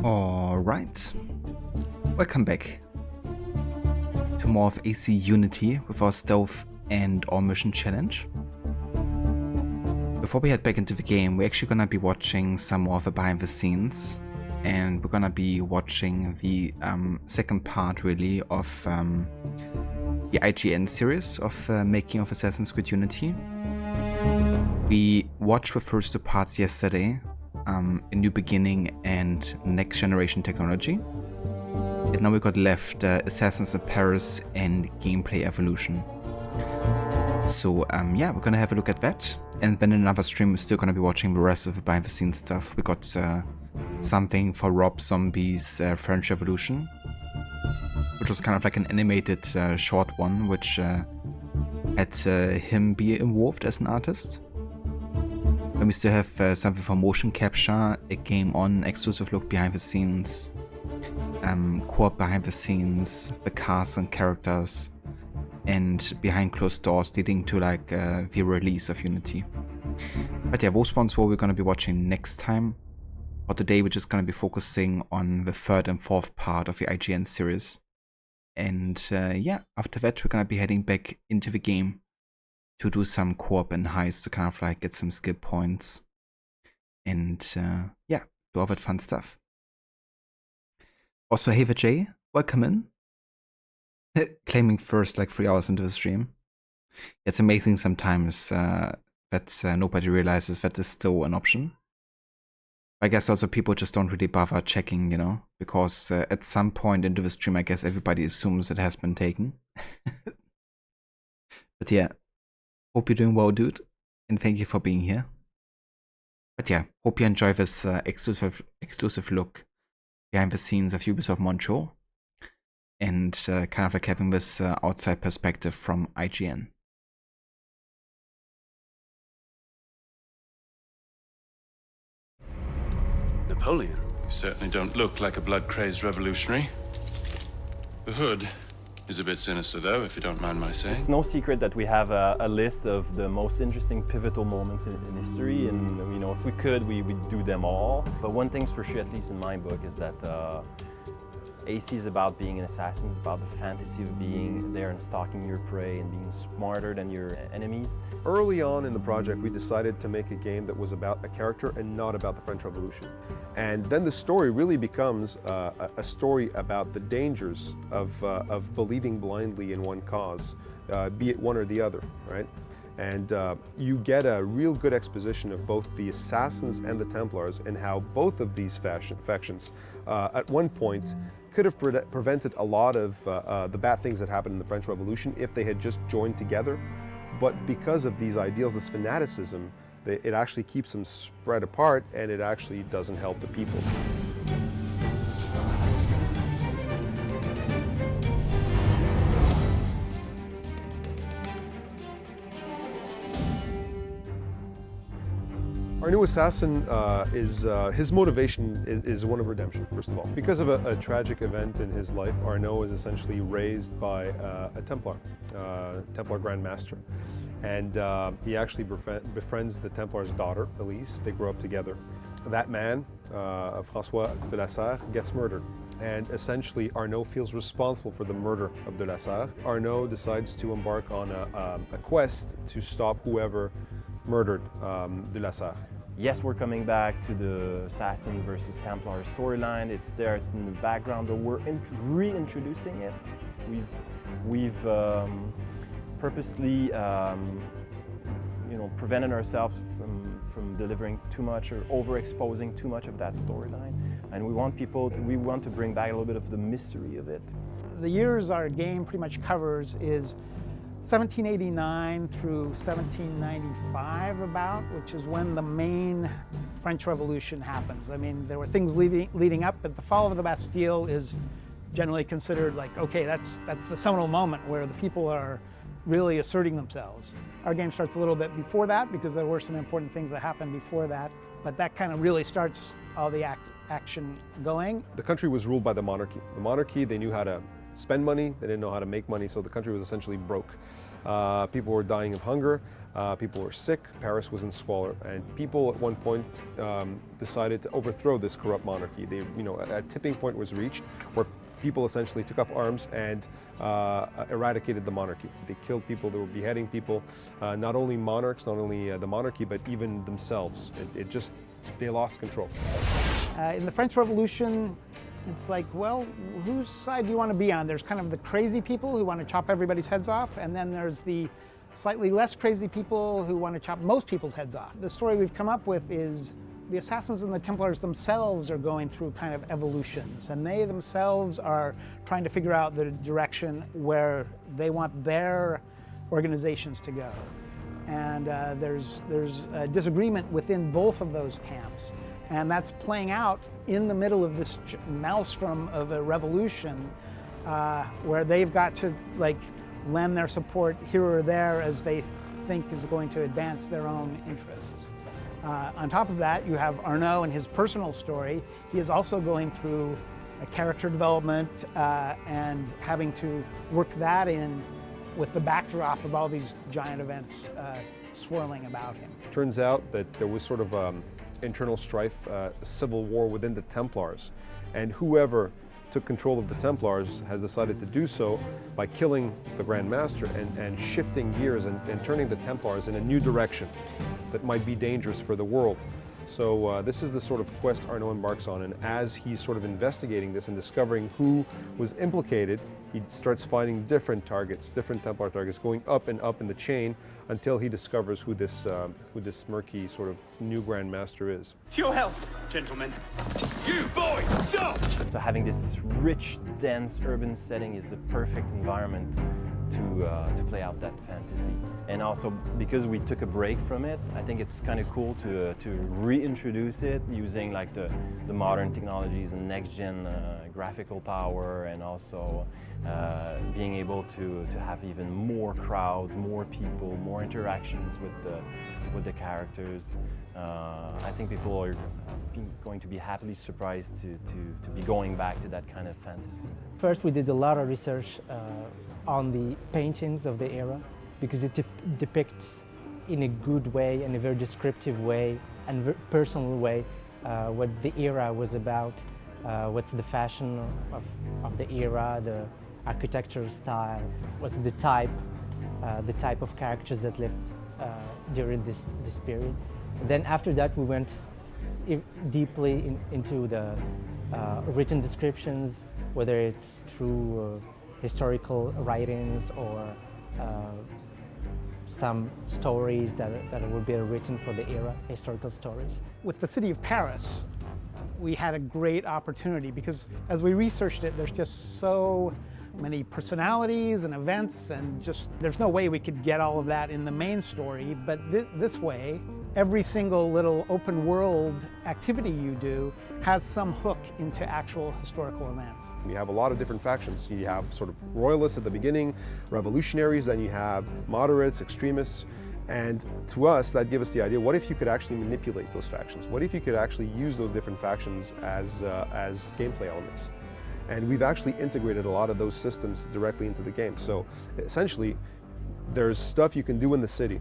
Alright, welcome back to more of AC Unity with our stealth and our mission challenge. Before we head back into the game, we're actually gonna be watching some more of the behind the scenes, and we're gonna be watching the second part really of the IGN series of making of Assassin's Creed Unity. We watched the first two parts yesterday, A New Beginning and Next Generation Technology. And now we got left Assassins in Paris and Gameplay Evolution. So yeah, we're gonna have a look at that. And then in another stream we're still gonna be watching the rest of the behind the scenes stuff. We got something for Rob Zombie's French Revolution, which was kind of like an animated short one, which had him be involved as an artist. Then we still have something for motion capture, a game on, exclusive look behind the scenes, co-op behind the scenes, the cast and characters, and behind closed doors leading to like the release of Unity. But yeah, those ones what we're going to be watching next time. For today we're just going to be focusing on the third and fourth part of the IGN series. And yeah, after that we're going to be heading back into the game to do some co-op and heists to kind of like get some skill points and yeah, do all that fun stuff. Also, hey Jay, welcome in. Claiming first like 3 hours into the stream. It's amazing sometimes that nobody realizes that is still an option. I guess also people just don't really bother checking, you know, because at some point into the stream I guess everybody assumes it has been taken. But yeah. Hope you're doing well, dude, and thank you for being here. But yeah, hope you enjoy this exclusive look behind the scenes of Ubisoft Montreal, and kind of like having this outside perspective from IGN. Napoleon? You certainly don't look like a blood-crazed revolutionary. The hood is a bit sinister, though, if you don't mind my saying. It's no secret that we have a list of the most interesting pivotal moments in history, and you know, if we could, we'd do them all. But one thing's for sure, at least in my book, is that AC is about being an assassin. It's about the fantasy of being there and stalking your prey and being smarter than your enemies. Early on in the project, we decided to make a game that was about a character and not about the French Revolution. And then the story really becomes a story about the dangers of believing blindly in one cause, be it one or the other, right? And you get a real good exposition of both the Assassins and the Templars and how both of these factions at one point could have prevented a lot of the bad things that happened in the French Revolution if they had just joined together. But because of these ideals, this fanaticism, it actually keeps them spread apart, and it actually doesn't help the people. Our new assassin his motivation is one of redemption, first of all. Because of a tragic event in his life, Arnaud is essentially raised by a Templar, Templar Grand Master. And he actually befriends the Templar's daughter, Elise. They grow up together. That man, François de la Serre, gets murdered. And essentially, Arnaud feels responsible for the murder of de la Serre. Arnaud decides to embark on a quest to stop whoever murdered de la Serre. Yes, we're coming back to the Assassin versus Templar storyline. It's there, it's in the background, but we're reintroducing it. We've purposely, you know, prevented ourselves from delivering too much or overexposing too much of that storyline. And we want to bring back a little bit of the mystery of it. The years our game pretty much covers is 1789 through 1795 about, which is when the main French Revolution happens. I mean, there were things leading up, but the fall of the Bastille is generally considered like, okay, that's the seminal moment where the people are really asserting themselves. Our game starts a little bit before that because there were some important things that happened before that, but that kind of really starts all the action going. The country was ruled by the monarchy. The monarchy, they knew how to spend money, they didn't know how to make money, so the country was essentially broke. People were dying of hunger. People were sick, Paris was in squalor, and people at one point decided to overthrow this corrupt monarchy. They, a tipping point was reached where people essentially took up arms and eradicated the monarchy. They killed people, they were beheading people, not only monarchs, not only the monarchy, but even themselves. They lost control. In the French Revolution, it's like, well, whose side do you want to be on? There's kind of the crazy people who want to chop everybody's heads off, and then there's the slightly less crazy people who want to chop most people's heads off. The story we've come up with is the Assassins and the Templars themselves are going through kind of evolutions, and they themselves are trying to figure out the direction where they want their organizations to go. And there's a disagreement within both of those camps, and that's playing out in the middle of this maelstrom of a revolution where they've got to lend their support here or there as they think is going to advance their own interests. On top of that, you have Arnaud and his personal story. He is also going through a character development and having to work that in with the backdrop of all these giant events swirling about him. Turns out that there was sort of internal strife, civil war within the Templars, and whoever took control of the Templars has decided to do so by killing the Grand Master and shifting gears and turning the Templars in a new direction that might be dangerous for the world. So this is the sort of quest Arnaud embarks on, and as he's sort of investigating this and discovering who was implicated, he starts finding different targets, different Templar targets, going up and up in the chain until he discovers who this murky sort of new Grand Master is. To your health, gentlemen. You boy, stop! So having this rich, dense urban setting is the perfect environment to play out that fantasy. And also because we took a break from it, I think it's kind of cool to reintroduce it using like the modern technologies and next-gen graphical power, and also being able to have even more crowds, more people, more interactions with the characters. I think people are going to be happily surprised to be going back to that kind of fantasy. First, we did a lot of research on the paintings of the era, because it depicts in a good way, in a very descriptive way and very personal way what the era was about, what's the fashion of the era, the architectural style, what's the type of characters that lived during this period. Then after that we went deeply into the written descriptions, whether it's through historical writings or some stories that would be written for the era, historical stories. With the city of Paris, we had a great opportunity because as we researched it, there's just so many personalities and events, and just there's no way we could get all of that in the main story, but this way, every single little open world activity you do has some hook into actual historical events. You have a lot of different factions. You have sort of royalists at the beginning, revolutionaries, then you have moderates, extremists, and to us that gave us the idea, what if you could actually manipulate those factions? What if you could actually use those different factions as gameplay elements? And we've actually integrated a lot of those systems directly into the game. So essentially, there's stuff you can do in the city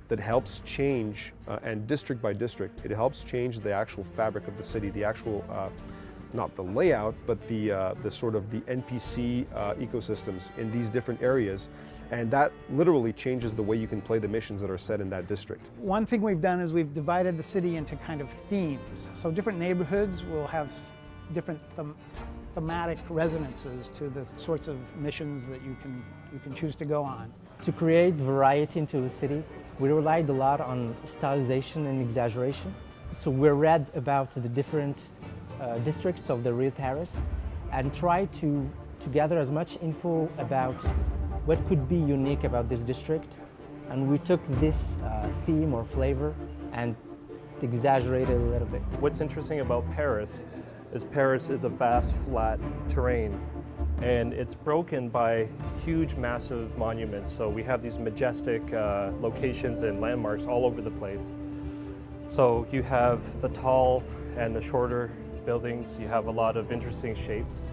that helps change, and district by district, it helps change the actual fabric of the city, the actual, not the layout, but the sort of the NPC ecosystems in these different areas. And that literally changes the way you can play the missions that are set in that district. One thing we've done is we've divided the city into kind of themes. So different neighborhoods will have different thematic resonances to the sorts of missions that you can choose to go on. To create variety into the city, we relied a lot on stylization and exaggeration. So we read about the different districts of the real Paris and tried to gather as much info about what could be unique about this district. And we took this theme or flavor and exaggerated a little bit. What's interesting about Paris is a vast, flat terrain, and it's broken by huge, massive monuments. So we have these majestic locations and landmarks all over the place. So you have the tall and the shorter buildings. You have a lot of interesting shapes.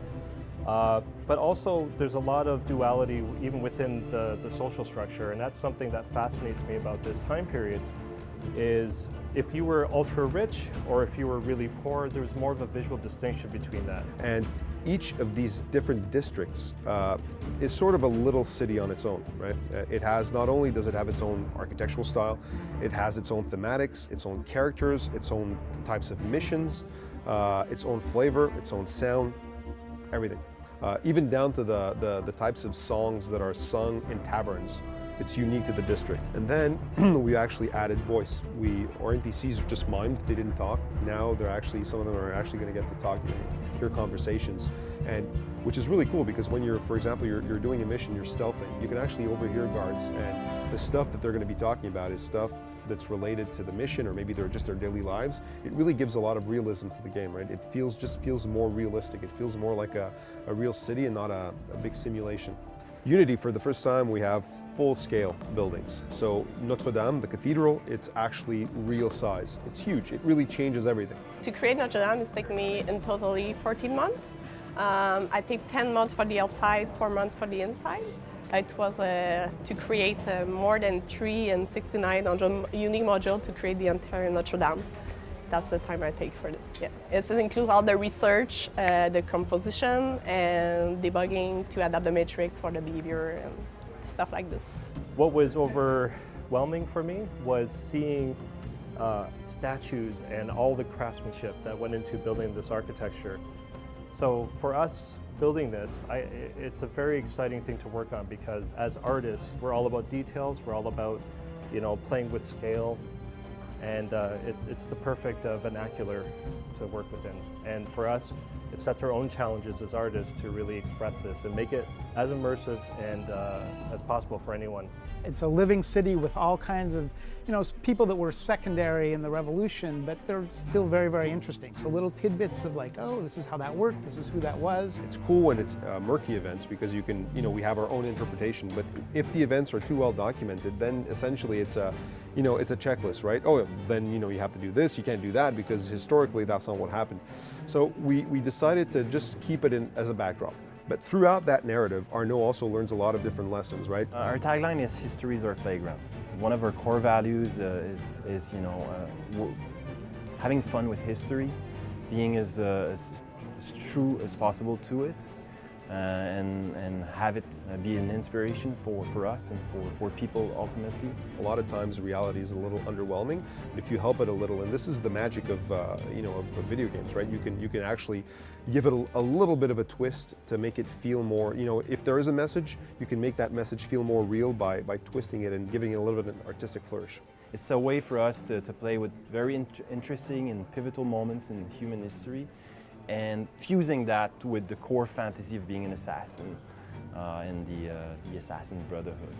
But also there's a lot of duality even within the social structure, and that's something that fascinates me about this time period, is if you were ultra rich or if you were really poor, there was more of a visual distinction between that. And each of these different districts is sort of a little city on its own, right? It has, not only does it have its own architectural style, it has its own thematics, its own characters, its own types of missions, its own flavor, its own sound, everything. Even down to the types of songs that are sung in taverns. It's unique to the district. And then we actually added voice. Our NPCs just mimed, they didn't talk. Now they're actually, some of them are actually going to get to talk, hear conversations. And which is really cool, because when you're, for example, you're doing a mission, you're stealthing, you can actually overhear guards, and the stuff that they're going to be talking about is stuff that's related to the mission, or maybe they're just their daily lives. It really gives a lot of realism to the game, right? It just feels more realistic. It feels more like a real city and not a big simulation. Unity, for the first time, we have full-scale buildings. So Notre Dame, the cathedral, it's actually real size. It's huge. It really changes everything. To create Notre Dame, it's taken me in totally 14 months. I take 10 months for the outside, 4 months for the inside. It was to create more than 369 unique modules to create the entire Notre Dame. That's the time I take for this. Yeah. It includes all the research, the composition, and debugging to adapt the matrix for the behavior and stuff like this. What was overwhelming for me was seeing statues and all the craftsmanship that went into building this architecture. So for us building this, it's a very exciting thing to work on, because as artists, we're all about details, we're all about, playing with scale, and it's the perfect vernacular to work within. And for us, it sets our own challenges as artists to really express this and make it as immersive and as possible for anyone. It's a living city with all kinds of, people that were secondary in the revolution, but they're still very, very interesting. So little tidbits of like, oh, this is how that worked, this is who that was. It's cool when it's murky events, because you can, we have our own interpretation, but if the events are too well documented, then essentially it's a, it's a checklist, right? Oh, then, you have to do this, you can't do that, because historically that's not what happened. So we decided to just keep it in as a backdrop. But throughout that narrative, Arnaud also learns a lot of different lessons, right? Our tagline is "History is our playground." One of our core values is having fun with history, being as true as possible to it, and have it be an inspiration for us and for people ultimately. A lot of times reality is a little underwhelming, but if you help it a little, and this is the magic of of video games, right? You can actually give it a little bit of a twist to make it feel more, if there is a message, you can make that message feel more real by twisting it and giving it a little bit of an artistic flourish. It's a way for us to play with very interesting and pivotal moments in human history, and fusing that with the core fantasy of being an assassin and the Assassin Brotherhood.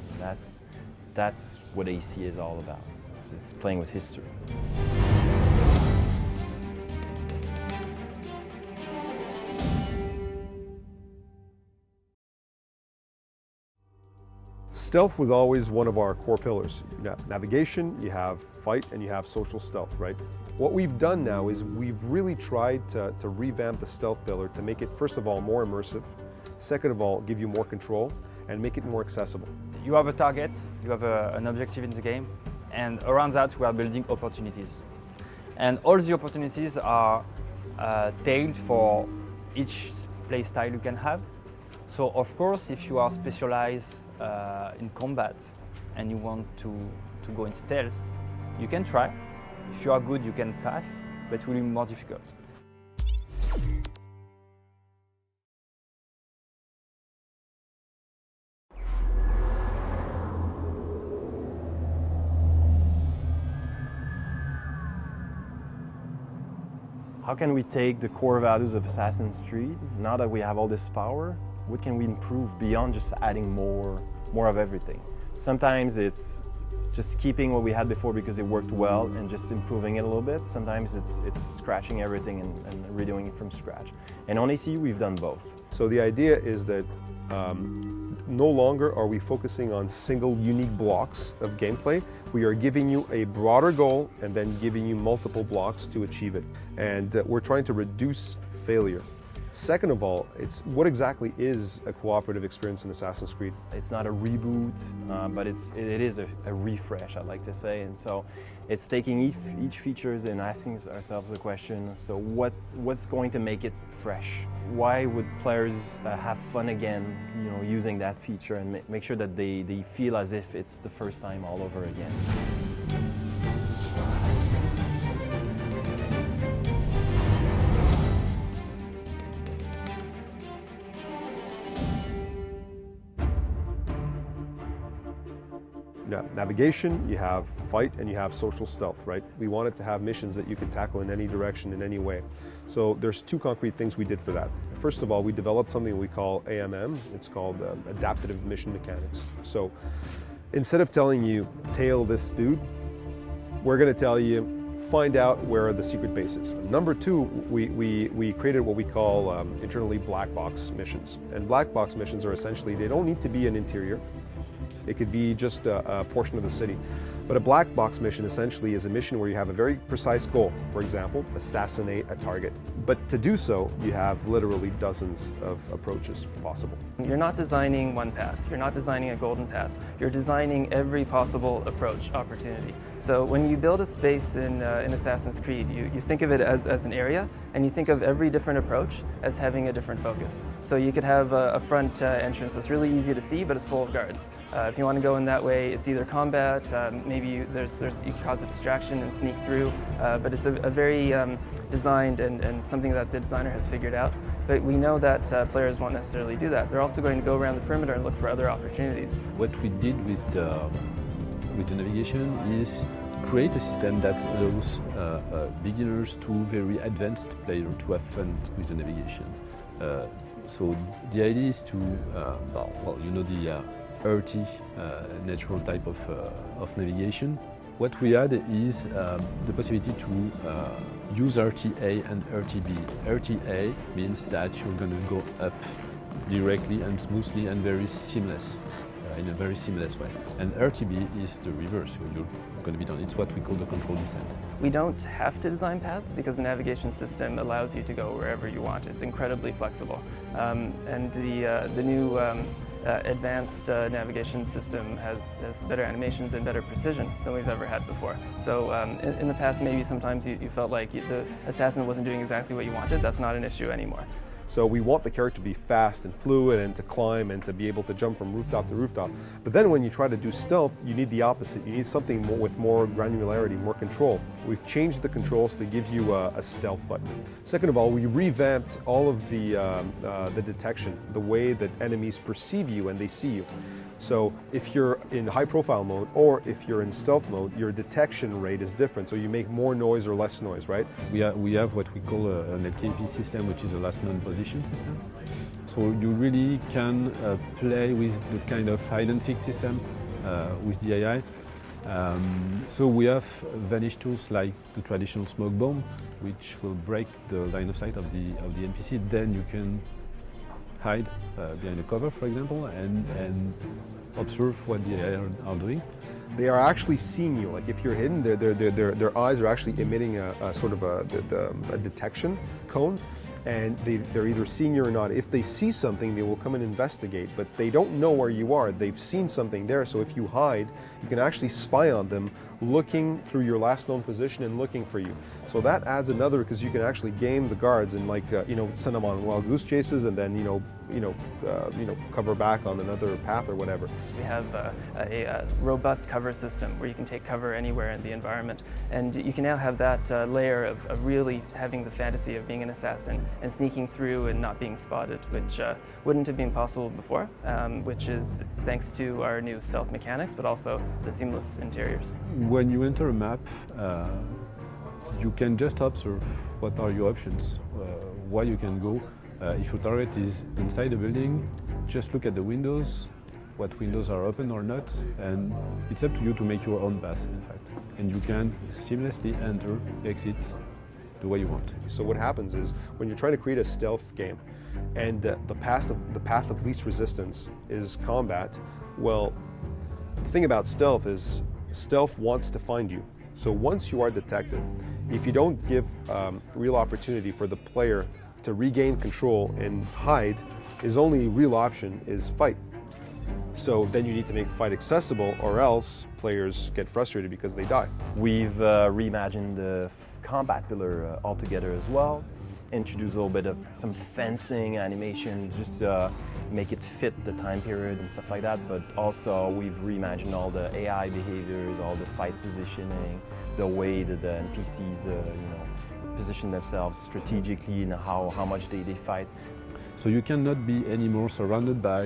That's what AC is all about. It's playing with history. Stealth was always one of our core pillars. You have navigation, you have fight, and you have social stealth, right? What we've done now is we've really tried to revamp the stealth pillar to make it, first of all, more immersive, second of all, give you more control, and make it more accessible. You have a target, you have an objective in the game, and around that we are building opportunities. And all the opportunities are tailored for each play style you can have. So of course, if you are specialized in combat and you want to go in stealth, you can try. If you are good, you can pass, but it will be more difficult. How can we take the core values of Assassin's Creed, now that we have all this power, what can we improve beyond just adding more of everything? Sometimes it's just keeping what we had before because it worked well and just improving it a little bit. Sometimes it's scratching everything and redoing it from scratch. And on AC, we've done both. So the idea is that no longer are we focusing on single unique blocks of gameplay. We are giving you a broader goal and then giving you multiple blocks to achieve it. And we're trying to reduce failure. Second of all, it's what exactly is a cooperative experience in Assassin's Creed? It's not a reboot, but it is a refresh, I'd like to say. And so it's taking each features and asking ourselves the question, so what's going to make it fresh? Why would players have fun again, using that feature, and make sure that they feel as if it's the first time all over again? Navigation, you have fight, and you have social stealth, right? We wanted to have missions that you can tackle in any direction, in any way. So there's two concrete things we did for that. First of all, we developed something we call AMM. It's called Adaptive Mission Mechanics. So instead of telling you, tail this dude, we're going to tell you, find out where the secret base is. Number two, we created what we call internally black box missions. And black box missions are essentially, they don't need to be an interior. It could be just a portion of the city. But a black box mission essentially is a mission where you have a very precise goal. For example, assassinate a target. But to do so, you have literally dozens of approaches possible. You're not designing one path. You're not designing a golden path. You're designing every possible opportunity. So when you build a space in Assassin's Creed, you think of it as an area, and you think of every different approach as having a different focus. So you could have a front entrance that's really easy to see, but it's full of guards. If you want to go in that way, it's either combat, maybe you can cause a distraction and sneak through, but it's a very designed and something that the designer has figured out. But we know that players won't necessarily do that. They're also going to go around the perimeter and look for other opportunities. What we did with the navigation is create a system that allows beginners to very advanced players to have fun with the navigation. So the idea is to, the earthy, natural type of navigation. What we add is the possibility to use RTA and RTB. RTA means that you're going to go up directly and smoothly and very seamless, in a very seamless way. And RTB is the reverse, so you're going to be done. It's what we call the control descent. We don't have to design paths because the navigation system allows you to go wherever you want. It's incredibly flexible. And the new advanced navigation system has better animations and better precision than we've ever had before. So in the past, maybe sometimes you felt like the assassin wasn't doing exactly what you wanted. That's not an issue anymore. So we want the character to be fast and fluid and to climb and to be able to jump from rooftop to rooftop. But then when you try to do stealth, you need the opposite. You need something more, with more granularity, more control. We've changed the controls to give you a stealth button. Second of all, we revamped all of the detection, the way that enemies perceive you and they see you. So if you're in high profile mode or if you're in stealth mode, your detection rate is different. So you make more noise or less noise, right? We have what we call an LKP system, which is a last known position system. So you really can play with the kind of hide and seek system with the AI. So we have vanish tools like the traditional smoke bomb, which will break the line of sight of the NPC. Then you can hide behind a cover, for example, and observe what the AI are doing. They are actually seeing you. Like if you're hidden, their eyes are actually emitting a sort of a detection cone, and they're either seeing you or not. If they see something, they will come and investigate, but they don't know where you are. They've seen something there, so if you hide, you can actually spy on them, looking through your last known position and looking for you. So that adds another, because you can actually game the guards and send them on wild goose chases and then cover back on another path or whatever. We have a robust cover system where you can take cover anywhere in the environment, and you can now have that layer of really having the fantasy of being an assassin and sneaking through and not being spotted, which wouldn't have been possible before, which is thanks to our new stealth mechanics, but also the seamless interiors. When you enter a map, you can just observe what are your options, where you can go. If your target is inside the building, just look at the windows, what windows are open or not, and it's up to you to make your own path, in fact. And you can seamlessly enter, exit, the way you want. So what happens is, when you're trying to create a stealth game, and the path of least resistance is combat, well, the thing about stealth is, stealth wants to find you. So once you are detected, if you don't give real opportunity for the player to regain control and hide, his only real option is fight. So then you need to make fight accessible, or else players get frustrated because they die. We've reimagined the combat pillar altogether as well. Introduce a little bit of some fencing animation, just to make it fit the time period and stuff like that. But also we've reimagined all the AI behaviors, all the fight positioning, the way that the NPCs position themselves strategically and how much they fight. So you cannot be anymore surrounded by,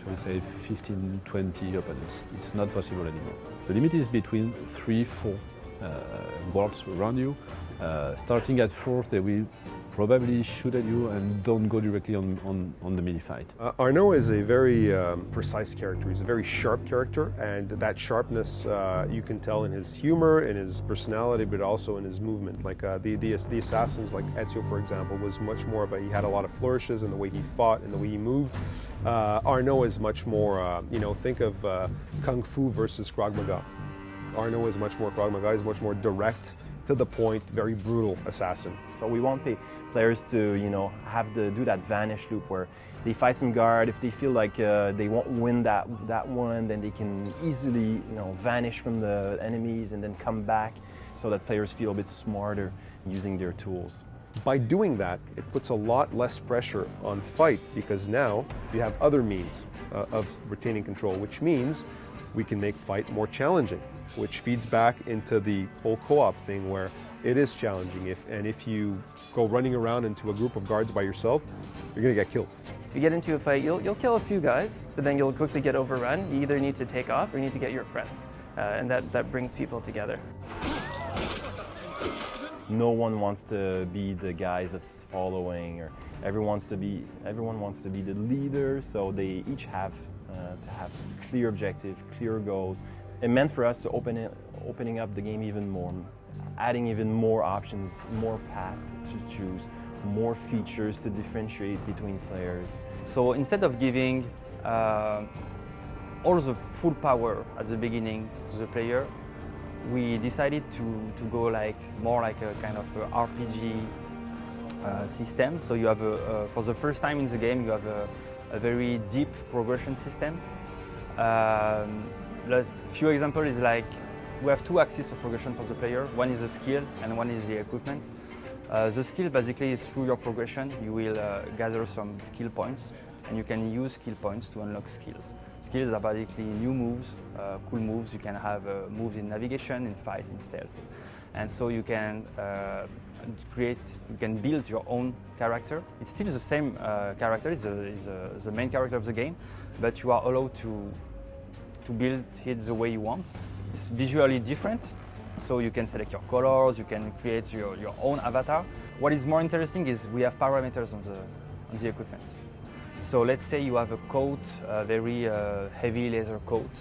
I would say, 15, 20 opponents. It's not possible anymore. The limit is between 3-4 guards around you. Starting at 4th, they will probably shoot at you and don't go directly on the mini fight. Arnaud is a very precise character. He's a very sharp character, and that sharpness you can tell in his humor, in his personality, but also in his movement. Like the assassins, like Ezio, for example, was much more he had a lot of flourishes in the way he fought and the way he moved. Arnaud is much more, think of Kung Fu versus Krav Maga. Arnaud is much more Krav Maga, he's much more direct, to the point, very brutal assassin. So we want players to, have to do that vanish loop where they fight some guard. If they feel like they won't win that one, then they can easily, vanish from the enemies and then come back, so that players feel a bit smarter using their tools. By doing that, it puts a lot less pressure on fight, because now you have other means of retaining control, which means we can make fight more challenging, which feeds back into the whole co-op thing where it is challenging. If you go running around into a group of guards by yourself, you're gonna get killed. If you get into a fight, you'll kill a few guys, but then you'll quickly get overrun. You either need to take off or you need to get your friends, and that brings people together. No one wants to be the guys that's following, or everyone wants to be the leader, so they each have to have clear objective, clear goals. It meant for us to opening up the game even more, adding even more options, more paths to choose, more features to differentiate between players. So instead of giving all the full power at the beginning to the player, we decided to go more like a kind of a RPG system. So you have for the first time in the game, you have a very deep progression system. A few examples is we have two axes of progression for the player. One is the skill and one is the equipment. The skill basically is through your progression. You will gather some skill points, and you can use skill points to unlock skills. Skills are basically new moves, cool moves. You can have moves in navigation, in fight, in stealth. And so you can you can build your own character. It's still the same character, it's the main character of the game, but you are allowed to build it the way you want. It's visually different, so you can select your colors, you can create your own avatar. What is more interesting is we have parameters on the equipment. So let's say you have a coat, a very heavy leather coat.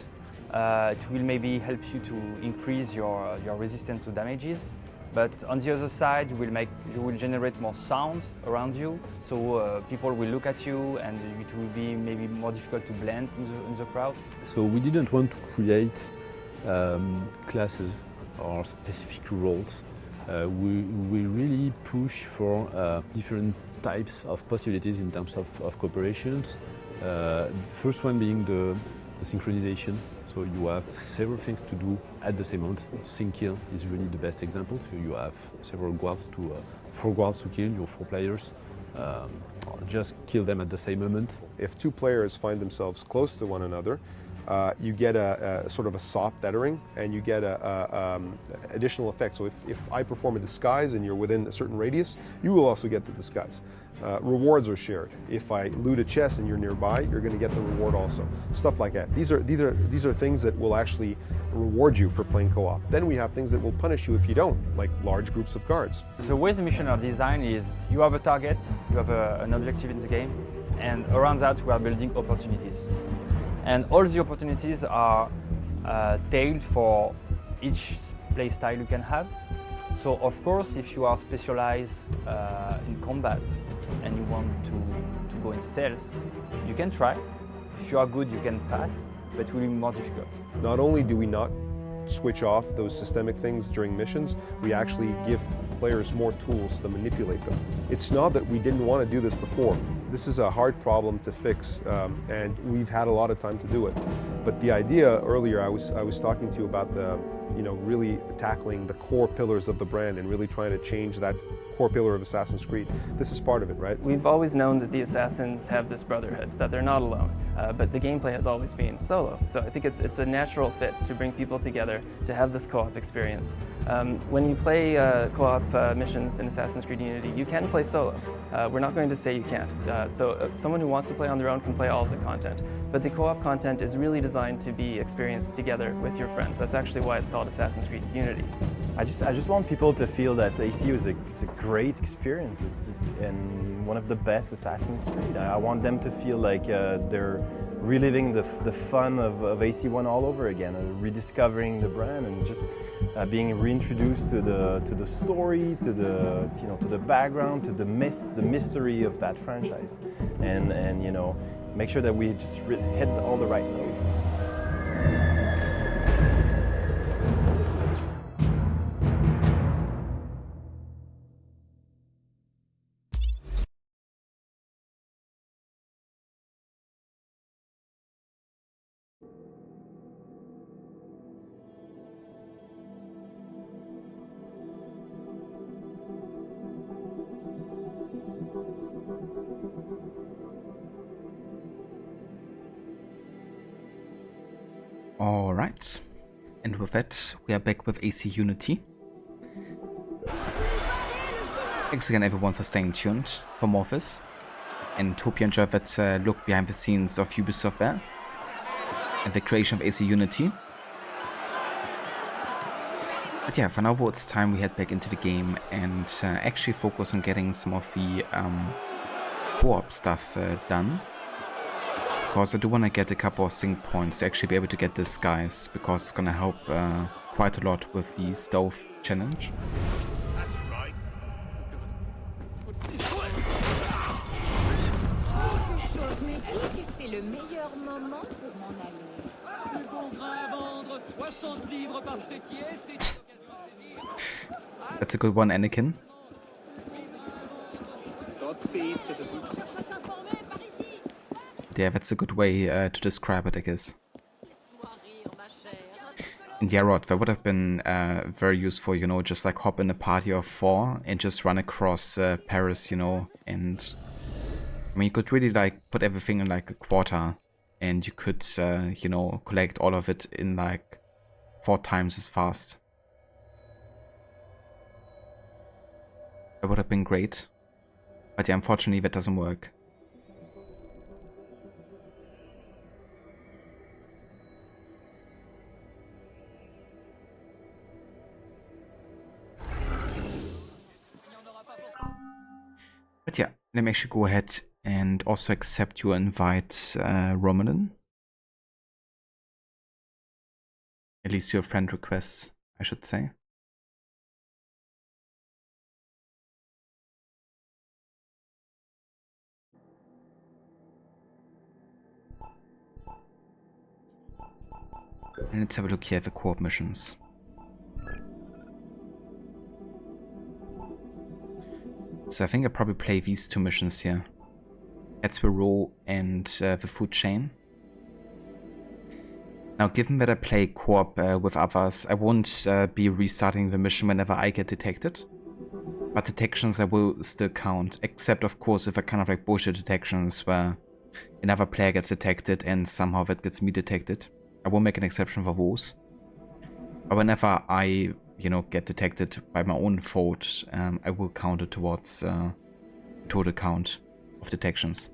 It will maybe help you to increase your resistance to damages. But on the other side, you will generate more sound around you, so people will look at you, and it will be maybe more difficult to blend in the crowd. So we didn't want to create classes or specific roles. We really push for different types of possibilities in terms of cooperations. First one being the synchronization. So you have several things to do at the same moment. Sync kill is really the best example. So you have several guards four guards to kill, your 4 players. Just kill them at the same moment. If 2 players find themselves close to one another, you get a sort of a soft tethering, and you get a additional effect. So if I perform a disguise and you're within a certain radius, you will also get the disguise. Rewards are shared. If I loot a chest and you're nearby, you're going to get the reward also. Stuff like that. These are things that will actually reward you for playing co-op. Then we have things that will punish you if you don't, like large groups of guards. The way the missions are designed is you have a target, you have an objective in the game, and around that we are building opportunities. And all the opportunities are tailored for each play style you can have. So of course, if you are specialized in combat and you want to go in stealth, you can try. If you are good, you can pass, but it will be more difficult. Not only do we not switch off those systemic things during missions, we actually give players more tools to manipulate them. It's not that we didn't want to do this before. This is a hard problem to fix, and we've had a lot of time to do it. But the idea earlier, I was talking to you about the, really tackling the core pillars of the brand and really trying to change that core pillar of Assassin's Creed. This is part of it, right? We've always known that the Assassins have this brotherhood, that they're not alone, but the gameplay has always been solo. So I think it's a natural fit to bring people together to have this co-op experience. When you play co-op missions in Assassin's Creed Unity, you can play solo. We're not going to say you can't. So someone who wants to play on their own can play all of the content. But the co-op content is really designed to be experienced together with your friends. That's actually why it's called Assassin's Creed Unity. I just want people to feel that AC was a great experience. It's and one of the best Assassin's Creed. I want them to feel like they're reliving the fun of AC1 all over again, rediscovering the brand and just being reintroduced to the story, to the background, to the myth, the mystery of that franchise, and make sure that we just hit all the right notes. Alright, and with that, we are back with AC Unity. Thanks again everyone for staying tuned for more of this, and hope you enjoyed that look behind the scenes of Ubisoft there, and the creation of AC Unity. But yeah, for now it's time we head back into the game and actually focus on getting some of the co-op stuff done. Because I do want to get a couple of sync points to actually be able to get this, guys, because it's going to help quite a lot with the stealth challenge. That's right. Quelque chose me dit que c'est le meilleur moment pour m'en aller. Du bon grain à vendre, 60 livres par septier, c'est une occasion à saisir. That's a good one, Anakin. Godspeed, citizen. Yeah, that's a good way to describe it, I guess. And yeah, Rod, that would have been very useful, just like hop in a party of 4 and just run across Paris, and I mean, you could really like put everything in like a quarter and you could, collect all of it in like 4 times as fast. That would have been great. But yeah, unfortunately that doesn't work. But yeah, let me actually go ahead and also accept your invite, Romulan. At least your friend requests, I should say. And let's have a look here at the co-op missions. So I think I'll probably play these 2 missions here. That's the roll and the food chain. Now, given that I play co-op with others, I won't be restarting the mission whenever I get detected. But detections I will still count, except of course if I kind of like bullshit detections where another player gets detected and somehow that gets me detected. I will make an exception for those. But whenever I get detected by my own fault, I will count it towards total count of detections.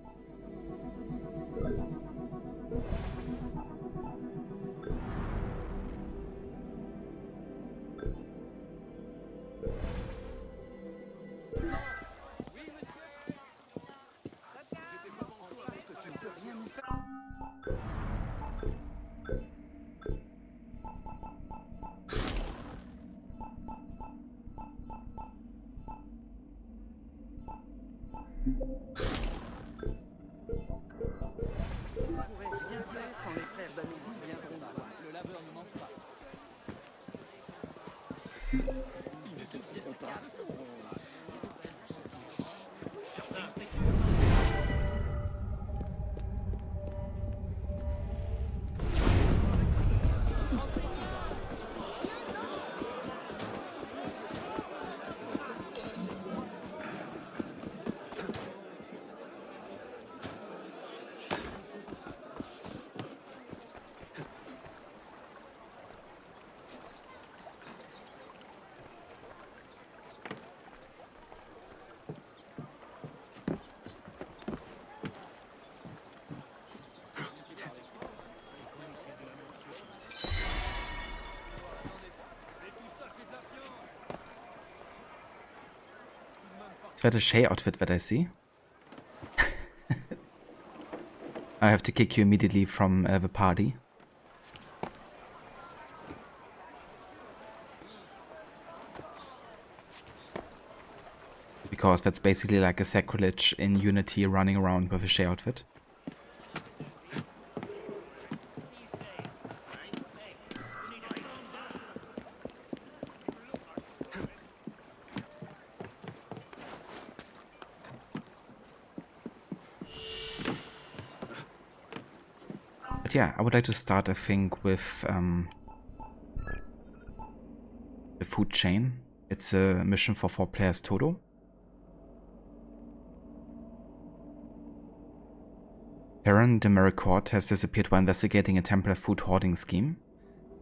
Is that a Shay outfit that I see? I have to kick you immediately from the party. Because that's basically like a sacrilege in Unity running around with a Shay outfit. But yeah, I would like to start, I think, with the food chain. It's a mission for 4 players total. Baron de Maricourt has disappeared while investigating a Templar food hoarding scheme.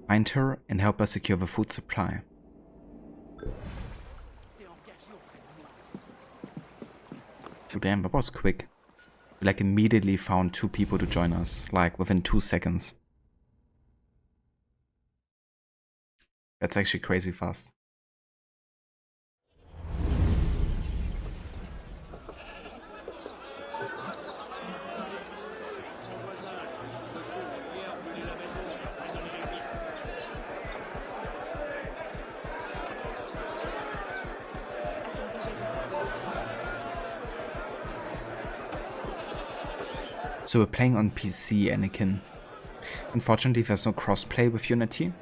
Find her and help her secure the food supply. Oh damn, that was quick. We like immediately found 2 people to join us, like within 2 seconds. That's actually crazy fast. So we're playing on PC, Anakin. Unfortunately, there's no crossplay with Unity.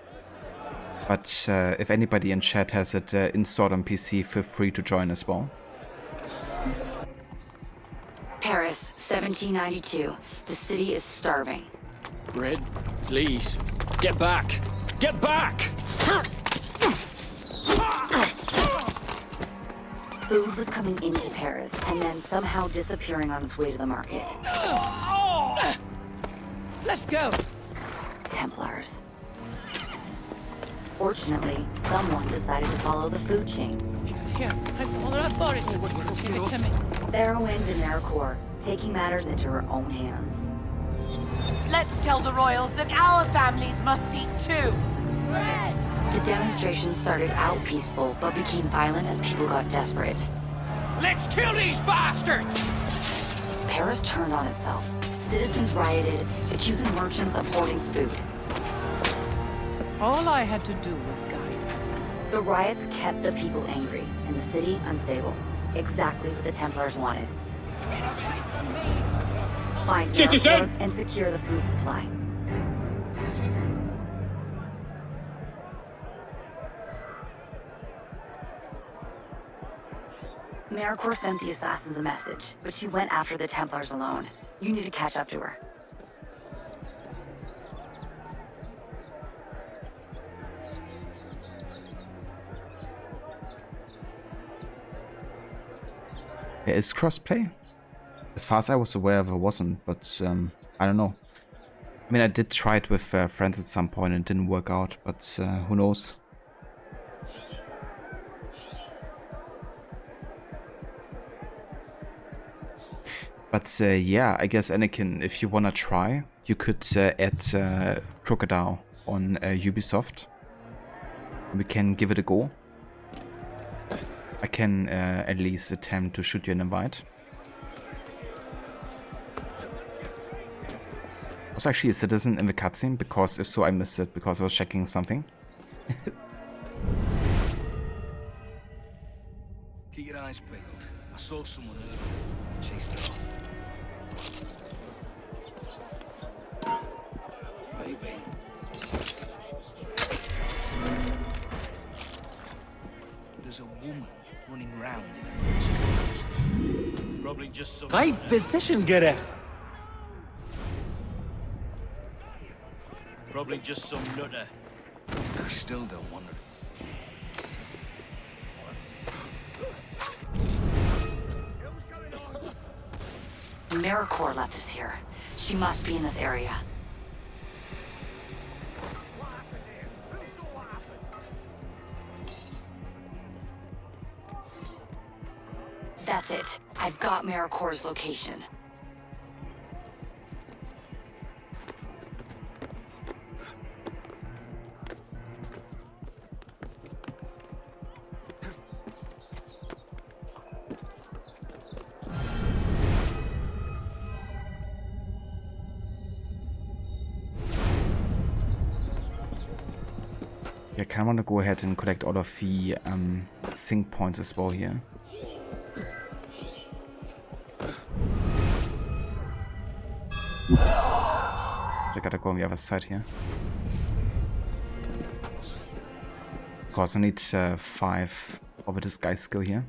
But if anybody in chat has it installed on PC, feel free to join as well. Paris, 1792. The city is starving. Red, please. Get back! Get back! Food was coming into Paris and then somehow disappearing on its way to the market. Let's go! Templars. Fortunately, someone decided to follow the food chain. Theroin de Maricourt, taking matters into her own hands. Let's tell the royals that our families must eat too. The demonstration started out peaceful, but became violent as people got desperate. Let's kill these bastards! Paris turned on itself. Citizens rioted, accusing merchants of hoarding food. All I had to do was guide her. The riots kept the people angry, and the city unstable. Exactly what the Templars wanted. Find Maricourt and secure the food supply. Maricourt sent the assassins a message, but she went after the Templars alone. You need to catch up to her. There is crossplay? As far as I was aware, there wasn't, but I don't know. I mean, I did try it with friends at some point and it didn't work out, but who knows? But yeah, I guess Anakin, if you wanna try, you could add Crocodile on Ubisoft. We can give it a go. I can at least attempt to shoot you an invite. I was actually a citizen in the cutscene, because if so I missed it, because I was checking something. Keep your eyes peeled. I saw someone earlier. Chased it off. Maybe. There's a woman running round. Probably just some... Right position, Gere. Probably just some nutter. I still don't want her. Maricourt left this here. She must be in this area. That's it. I've got Maricourt's location. Yeah, I kind of want to go ahead and collect all of the sync points as well here. So I gotta go on the other side here. Of course, I need 5 over this guy's skill here.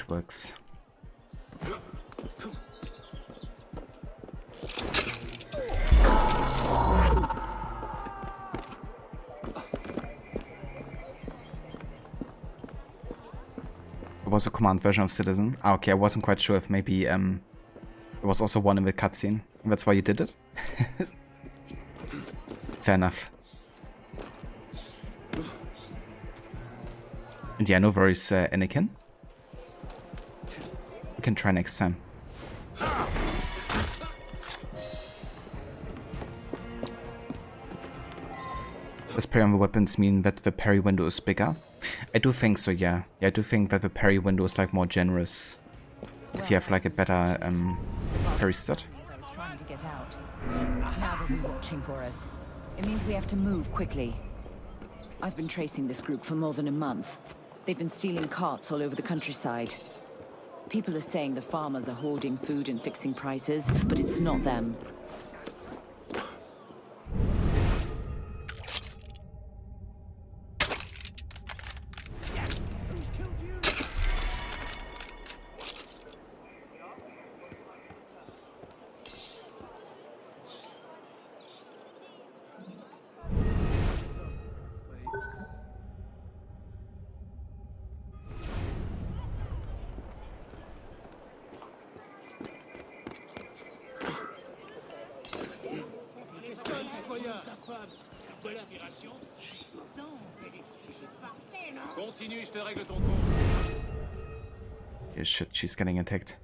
Works. There was a command version of Citizen. Ah, okay, I wasn't quite sure if maybe there was also one in the cutscene. That's why you did it? Fair enough. And yeah, no worries, Anakin. We can try next time. Does parry on the weapons mean that the parry window is bigger? I do think so, yeah. Yeah, I do think that the parry window is like more generous if you have like a better parry stat. I was trying to get out. Now they'll be watching for us. It means we have to move quickly. I've been tracing this group for more than a month. They've been stealing carts all over the countryside. People are saying the farmers are hoarding food and fixing prices, but it's not them. Yeah, shit, she's getting attacked.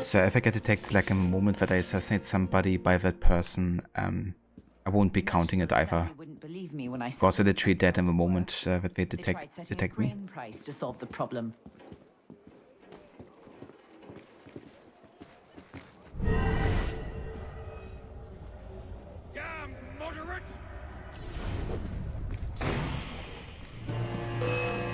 So if I get attacked like a moment that I assassinate somebody by that person, I won't be counting it either. Of course, I literally dead in the moment that they detect me. Price to solve the problem. Damn moderate!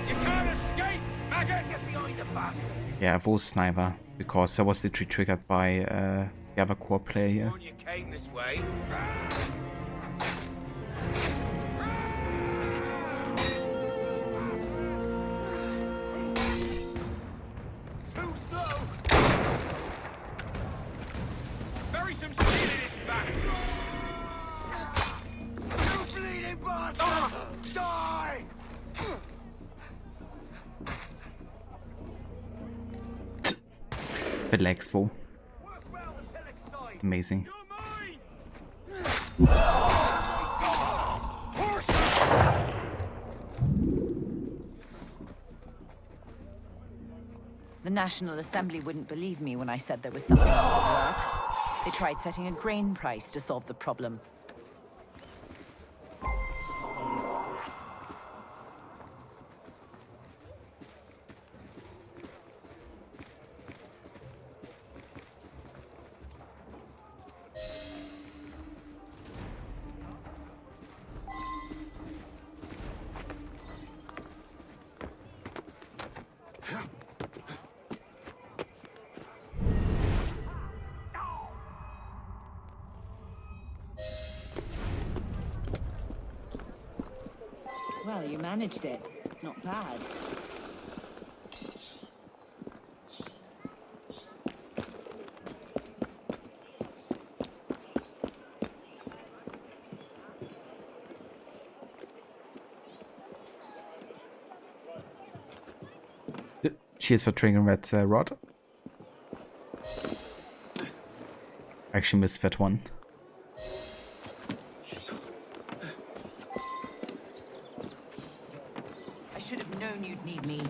You can't escape, maggot! Get behind the bastard! Yeah, I was sniper because I was literally triggered by the other core player here. You came this way. Too slow. Bury some steel in his back. You bleeding bastard! Die! The legs full. Amazing. The National Assembly wouldn't believe me when I said there was something else at work. They tried setting a grain price to solve the problem. Well, you managed it. Not bad. Cheers for triggering that rod. Actually missed that one. I should have known you'd need me.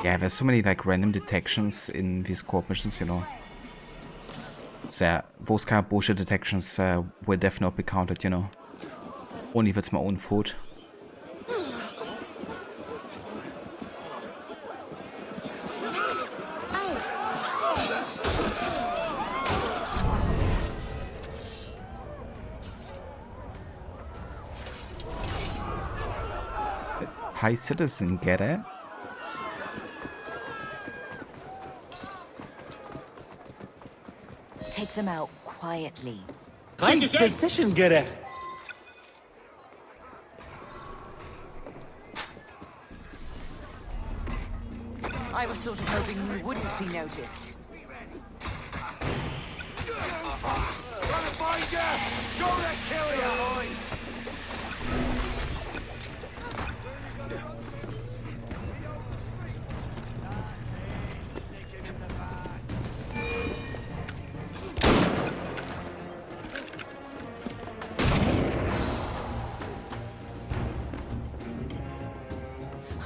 Yeah, there's so many like random detections in these co-op missions, you know. So yeah, those kind of bullshit detections will definitely be counted, you know. Only if it's my own fault. Hi citizen, get it? Take them out quietly. Great decision, get it. I was sort of hoping you wouldn't be noticed.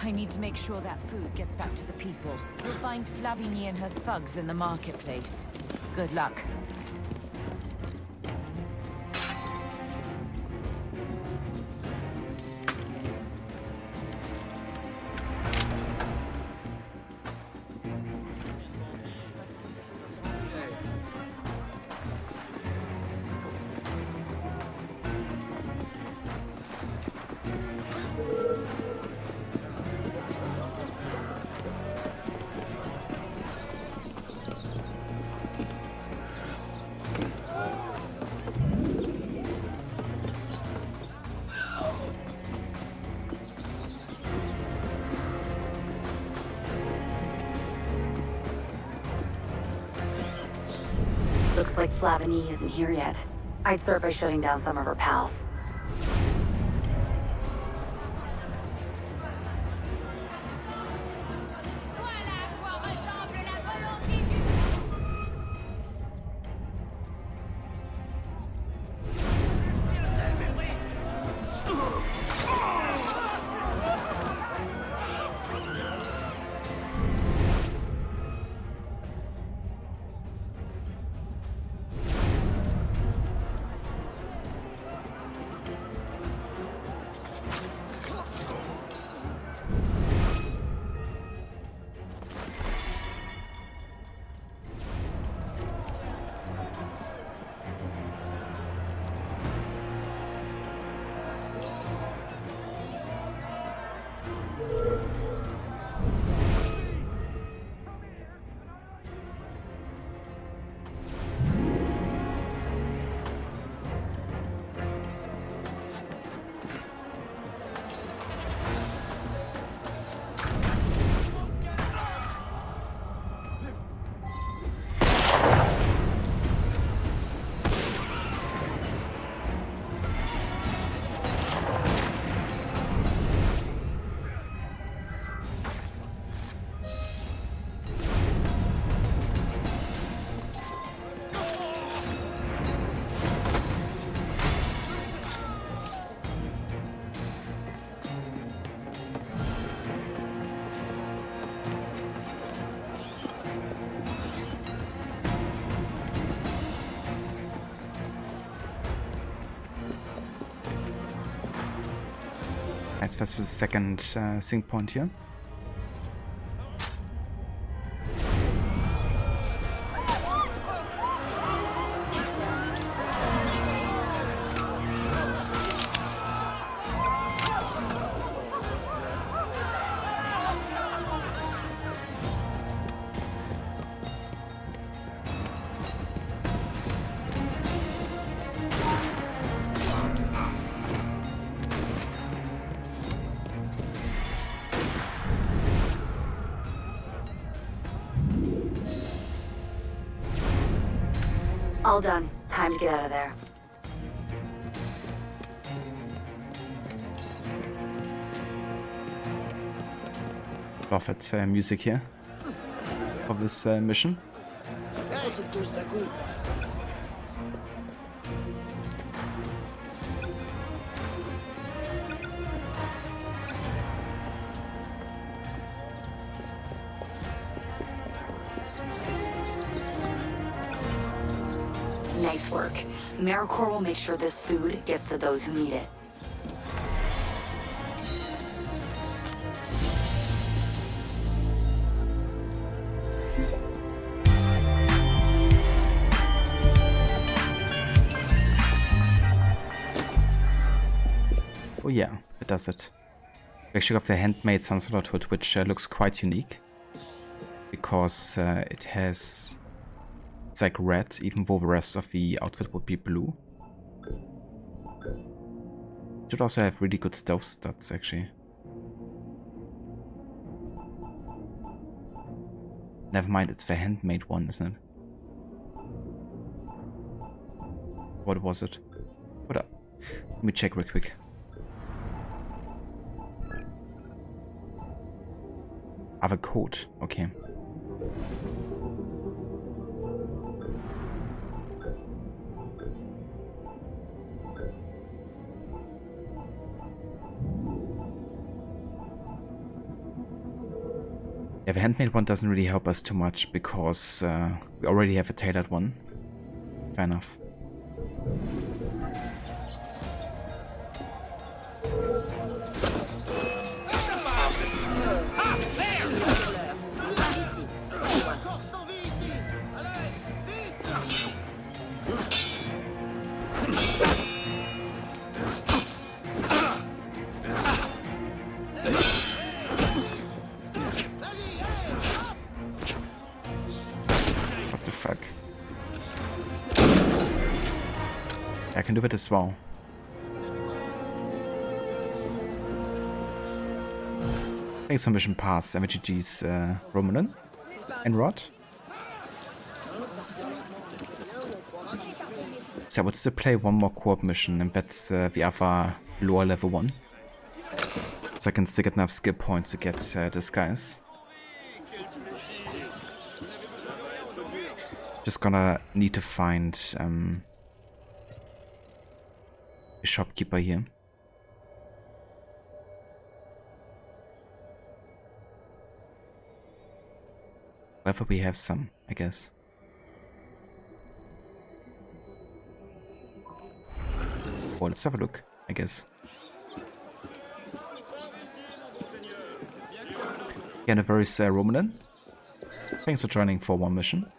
I need to make sure that food gets back to the people. We'll find Flavigny and her thugs in the marketplace. Good luck. Looks like Flavigny isn't here yet. I'd start by shutting down some of her pals. Nice, that's the second sync point here. All done. Time to get out of there. Love it, music here of this mission. Nice work. AmeriCorps will make sure this food gets to those who need it. Oh yeah, it does it. We actually got the handmade Sunsalot hood, which looks quite unique. Because it has... It's like red, even though the rest of the outfit would be blue. It should also have really good stealth stats, actually. Never mind, it's the handmade one, isn't it? What was it? What up? Let me check real quick. Other code, okay. Yeah, the handmade one doesn't really help us too much because we already have a tailored one. Fair enough. I can do that as well. Thanks for mission pass, MGG's Romulan and Rod. So I would still play one more co-op mission, and that's the other lower level one. So I can still get enough skill points to get disguise. Just gonna need to find a shopkeeper here. Wherever we have some, I guess. Well, let's have a look, I guess. Yeah, and there is Romulan. Thanks for joining for one mission.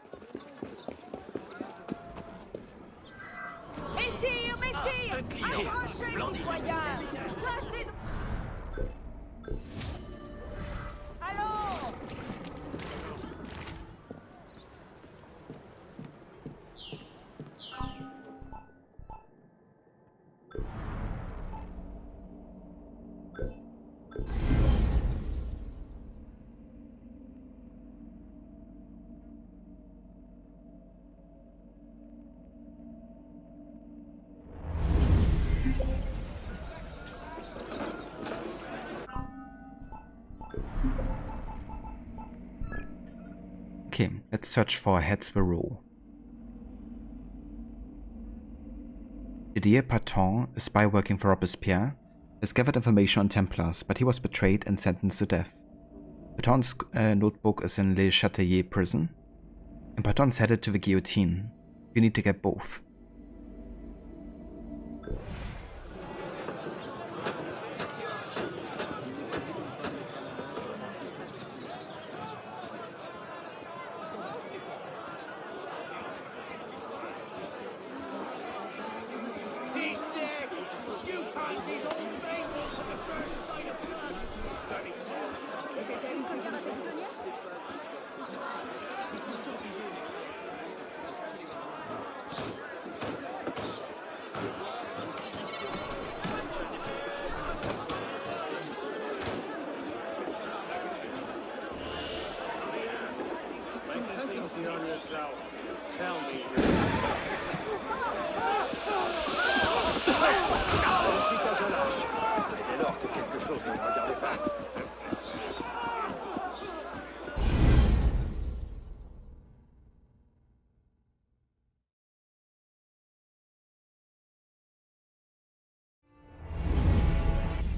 Okay, let's search for Hetzborough. Didier Paton, a spy working for Robespierre, has gathered information on Templars, but he was betrayed and sentenced to death. Paton's notebook is in Le Châtelet prison, and Paton's headed to the guillotine. You need to get both.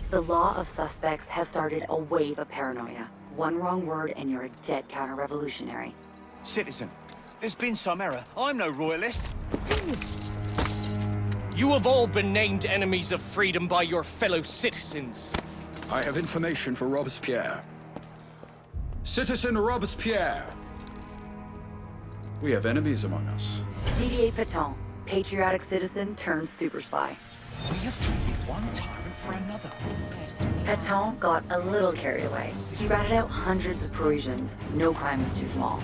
The law of suspects has started a wave of paranoia. One wrong word and you're a dead counter-revolutionary. Citizen, there's been some error. I'm no royalist. You have all been named enemies of freedom by your fellow citizens. I have information for Robespierre. Citizen Robespierre. We have enemies among us. DDA Pétain, patriotic citizen turned super spy. We have traded one tyrant for another. Pétain got a little carried away. He ratted out hundreds of Parisians. No crime is too small.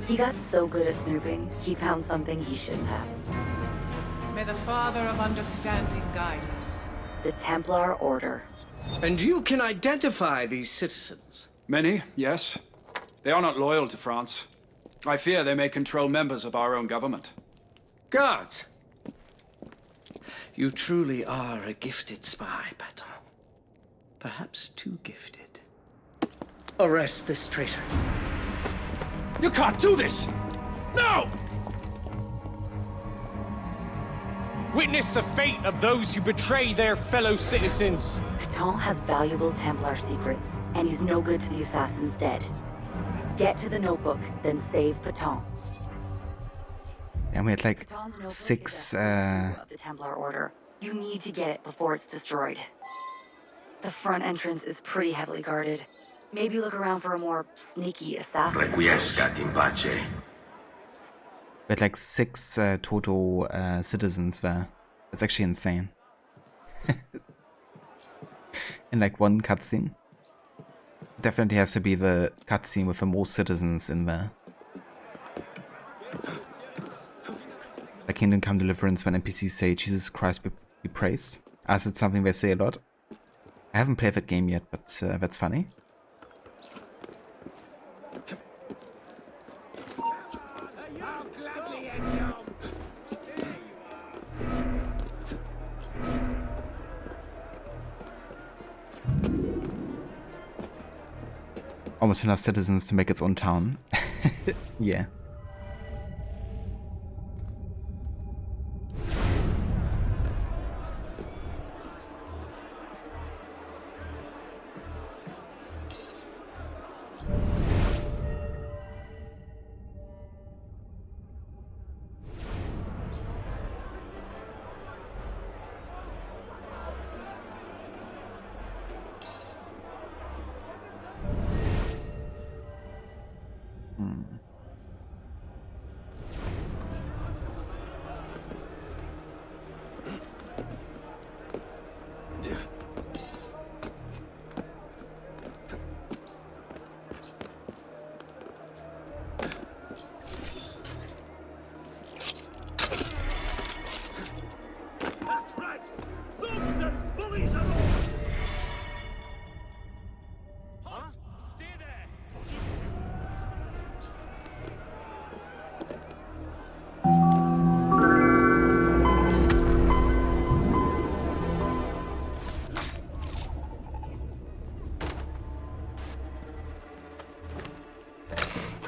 He got so good at snooping, he found something he shouldn't have. May the Father of Understanding guide us. The Templar Order. And you can identify these citizens? Many, yes. They are not loyal to France. I fear they may control members of our own government. Guards! You truly are a gifted spy, Pétain. Perhaps too gifted. Arrest this traitor. You can't do this! No! Witness the fate of those who betray their fellow citizens. Pétain has valuable Templar secrets, and he's no good to the assassins dead. Get to the notebook, then save Pétain. And we had like 6 Of the Templar Order. You need to get it before it's destroyed. The front entrance is pretty heavily guarded. Maybe look around for a more sneaky assassin. we had like 6 total citizens there. That's actually insane. In like one cutscene. Definitely has to be the cutscene with the most citizens in there. Like Kingdom Come Deliverance, when NPCs say Jesus Christ be praised. As it's something they say a lot. I haven't played that game yet, but that's funny. Almost enough citizens to make its own town. Yeah.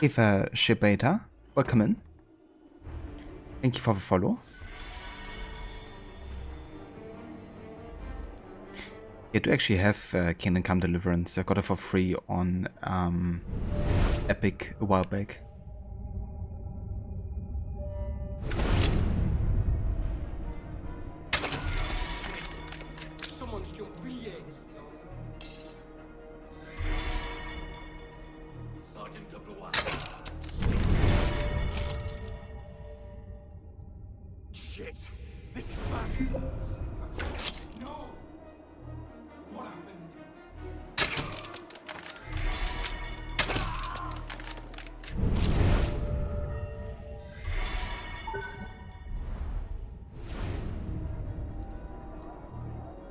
Eva Shibeta, welcome in. Thank you for the follow. I do actually have Kingdom Come Deliverance. I got it for free on Epic a while back.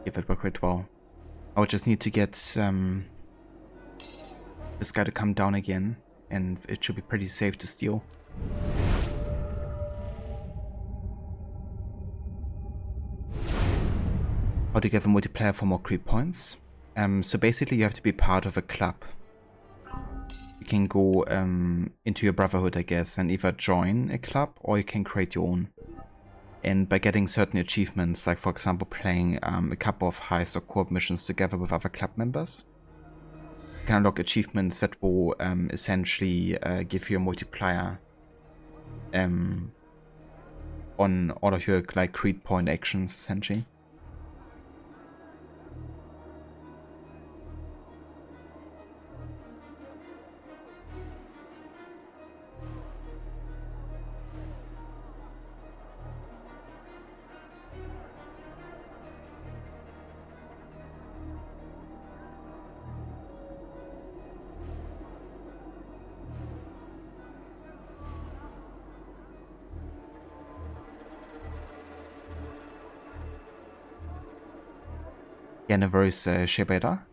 If it worked quite well. I would just need to get this guy to come down again, and it should be pretty safe to steal. How to get the multiplayer for more creep points? So basically you have to be part of a club. You can go into your brotherhood, I guess, and either join a club or you can create your own. And by getting certain achievements, like for example playing a couple of heist or co-op missions together with other club members, you can unlock achievements that will essentially give you a multiplier on all of your like creed point actions, essentially. Universe Shebeda.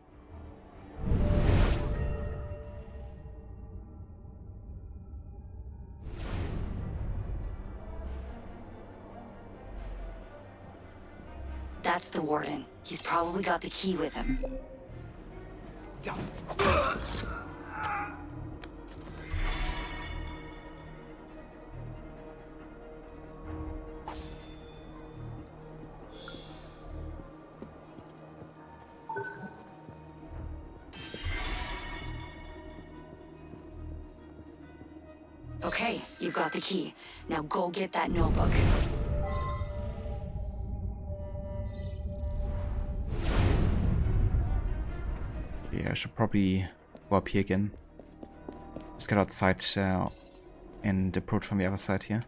That's the warden. He's probably got the key with him. Okay, you've got the key. Now go get that notebook. Okay, I should probably go up here again. Just get outside and approach from the other side here.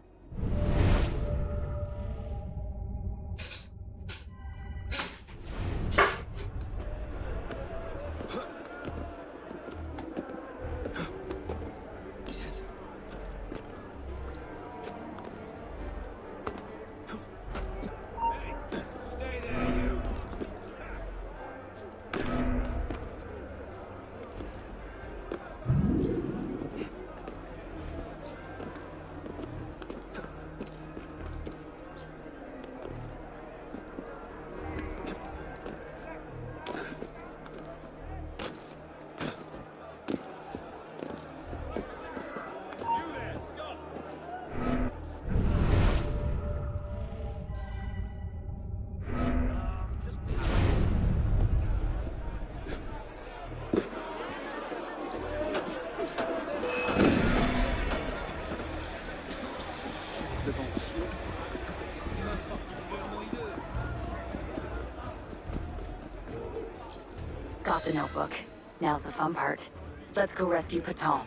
Got the notebook. Now's the fun part. Let's go rescue Patton.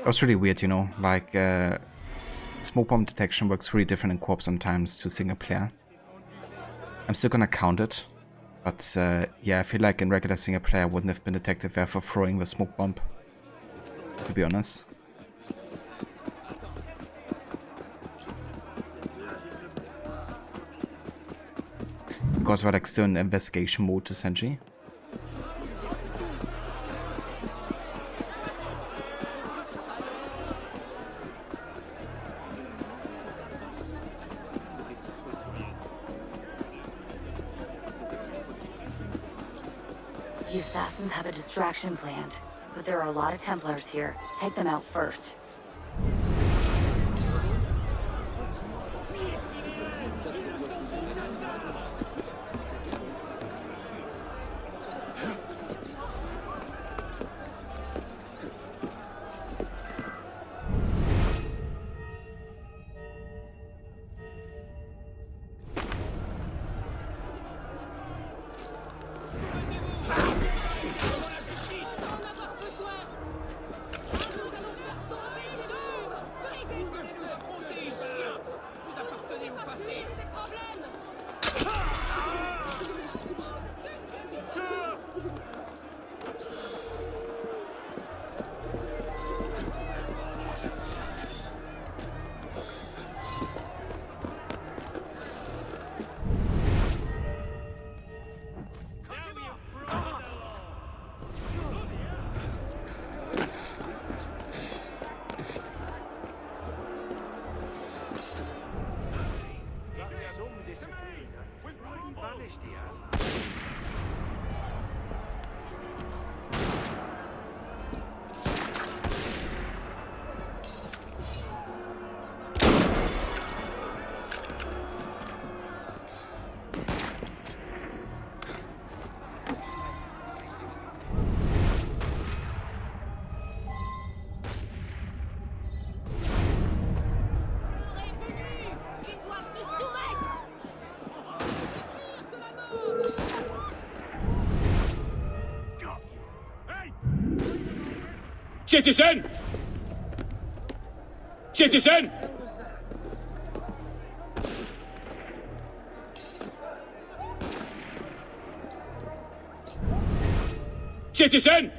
That's really weird, you know, like smoke bomb detection works really different in co-op sometimes to single player. I'm still gonna count it, but yeah, I feel like in regular single player I wouldn't have been detected there for throwing the smoke bomb, to be honest. Because we're like still in investigation mode essentially. The assassins have a distraction planned, but there are a lot of Templars here. Take them out first. Citizen! Citizen! Citizen!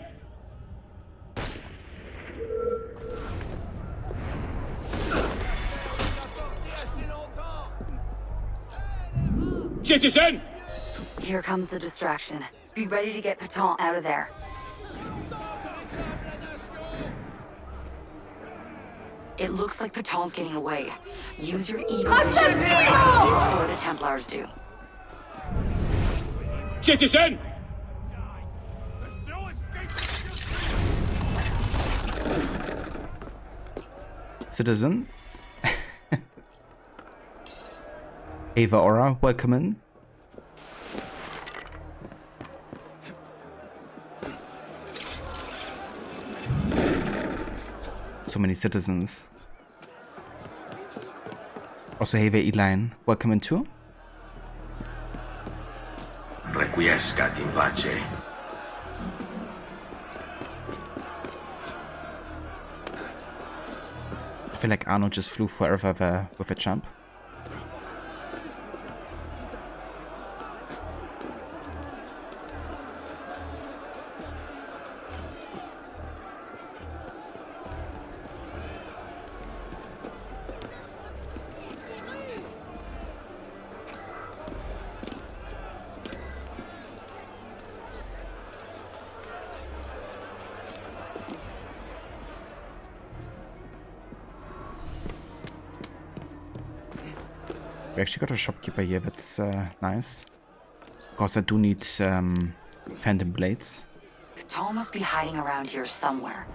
Citizen! Here comes the distraction. Be ready to get Paton out of there. It looks like Paton's getting away. Use your ego before the Templars do. Citizen! Citizen? Ava Aura, welcome in. So many citizens. Also, Ava Eline, welcome in too. Requiescat in pace. I feel like Arno just flew forever there with a jump. We actually got a shopkeeper here, that's nice. Because I do need phantom blades. Paton must be hiding around here somewhere.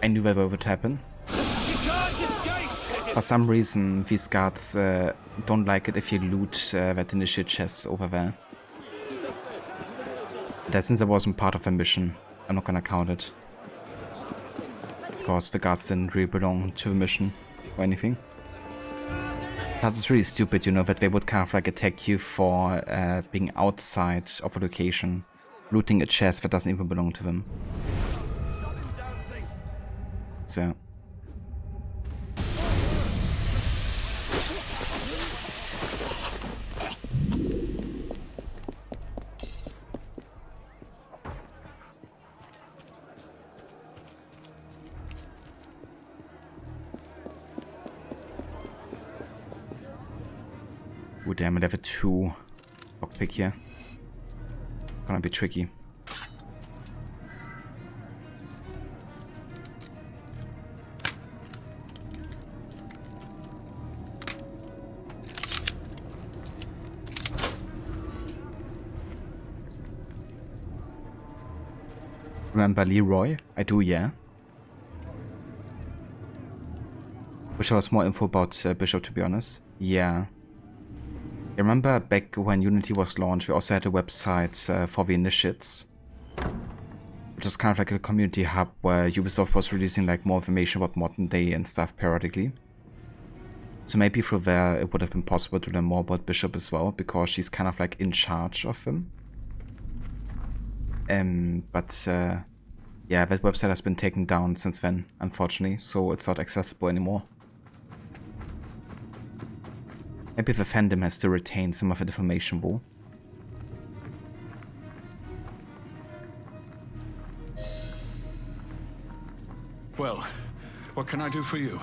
I knew that would happen. For some reason, these guards don't like it if you loot that initial chest over there. But since I wasn't part of the mission, I'm not gonna count it. Because the guards didn't really belong to the mission or anything. Plus it's really stupid, you know, that they would kind of like attack you for being outside of a location, looting a chest that doesn't even belong to them. So. Ooh, damn, level 2 lockpick here. Gonna be tricky. Remember Leroy? I do, yeah. Wish I was more info about Bishop, to be honest. Yeah. I remember back when Unity was launched, we also had a website for the initiates. Which was kind of like a community hub where Ubisoft was releasing like more information about modern day and stuff periodically. So maybe through there it would have been possible to learn more about Bishop as well, because she's kind of like in charge of them. Yeah, that website has been taken down since then, unfortunately, so it's not accessible anymore. Maybe the fandom has to retain some of the information though. Well, what can I do for you?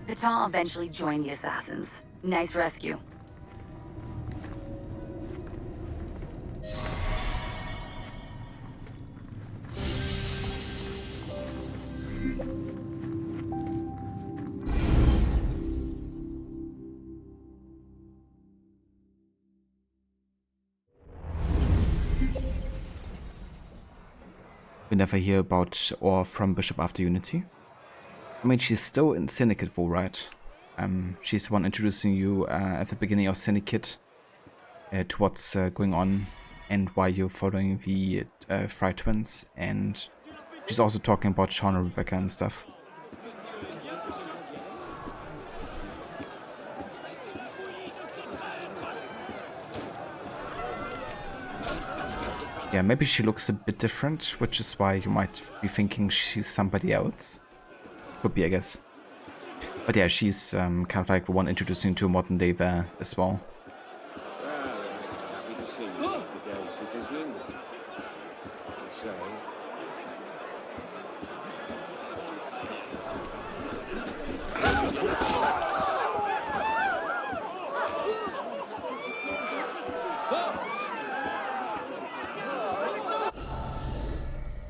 Paton eventually joined the assassins. Nice rescue. We never hear about or from Bishop after Unity. I mean, she's still in Syndicate though, right? She's the one introducing you at the beginning of Syndicate to what's going on and why you're following the Fry twins, and she's also talking about Sean and Rebecca and stuff. Yeah, maybe she looks a bit different, which is why you might be thinking she's somebody else. Could be, I guess. But yeah, she's kind of like the one introducing to modern day there as well. Happy to see you today, citizen. So,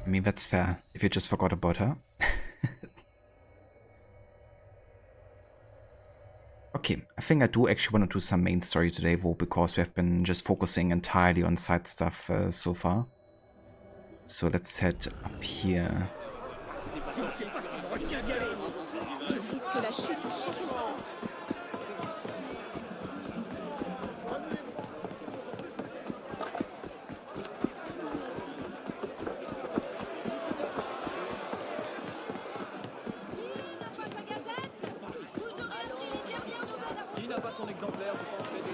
I mean, that's fair, if you just forgot about her. Okay, I think I do actually want to do some main story today, though, because we have been just focusing entirely on side stuff so far. So let's head up here.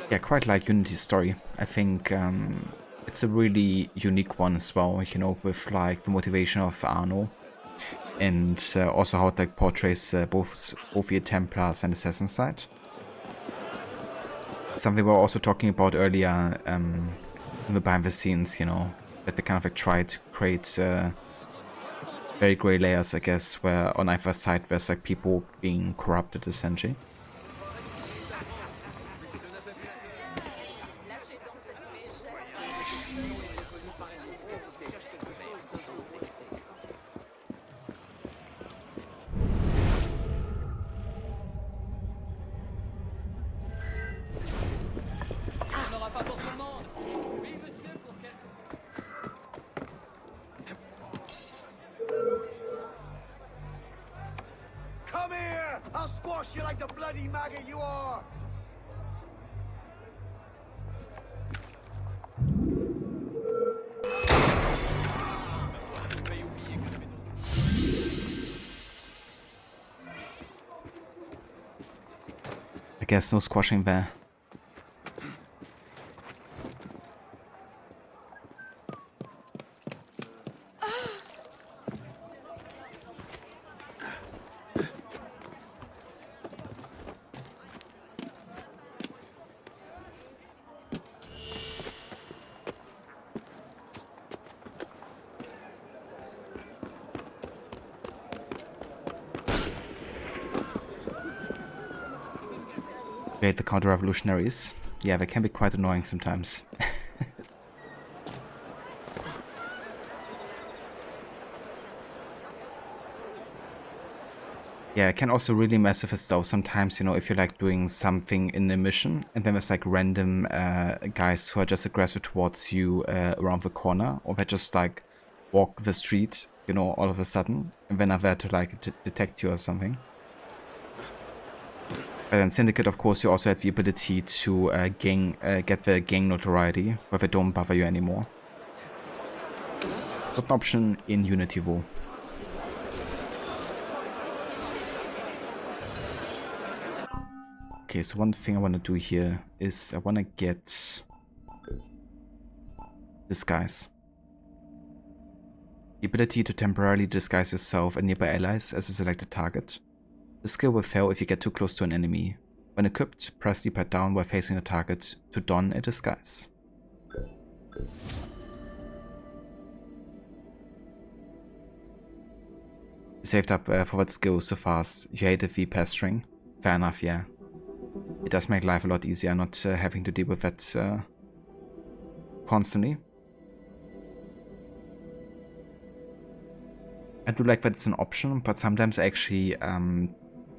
Yeah, quite like Unity's story. I think it's a really unique one as well, you know, with like the motivation of Arno, and also how it like portrays both the Templars and Assassin side. Something we were also talking about earlier in the behind the scenes, you know, that they kind of like try to create very grey layers, I guess, where on either side there's like people being corrupted essentially. Come here! I'll squash you like the bloody maggot you are! I guess no squashing there. Wait, the counter-revolutionaries. Yeah, they can be quite annoying sometimes. Yeah, it can also really mess with us though. Sometimes, you know, if you're like doing something in a mission and then there's like random guys who are just aggressive towards you around the corner, or they just like walk the street, you know, all of a sudden, and then are there to like detect you or something. But in Syndicate, of course, you also have the ability to get the gang notoriety, where they don't bother you anymore. Not an option in Unity, though. Okay, so one thing I want to do here is I want to get Disguise. The ability to temporarily disguise yourself and nearby allies as a selected target. The skill will fail if you get too close to an enemy. When equipped, press the pad down while facing the target to don a disguise. You saved up for that skill so fast. You hated the pestering. Fair enough, yeah. It does make life a lot easier not having to deal with that constantly. I do like that it's an option, but sometimes I actually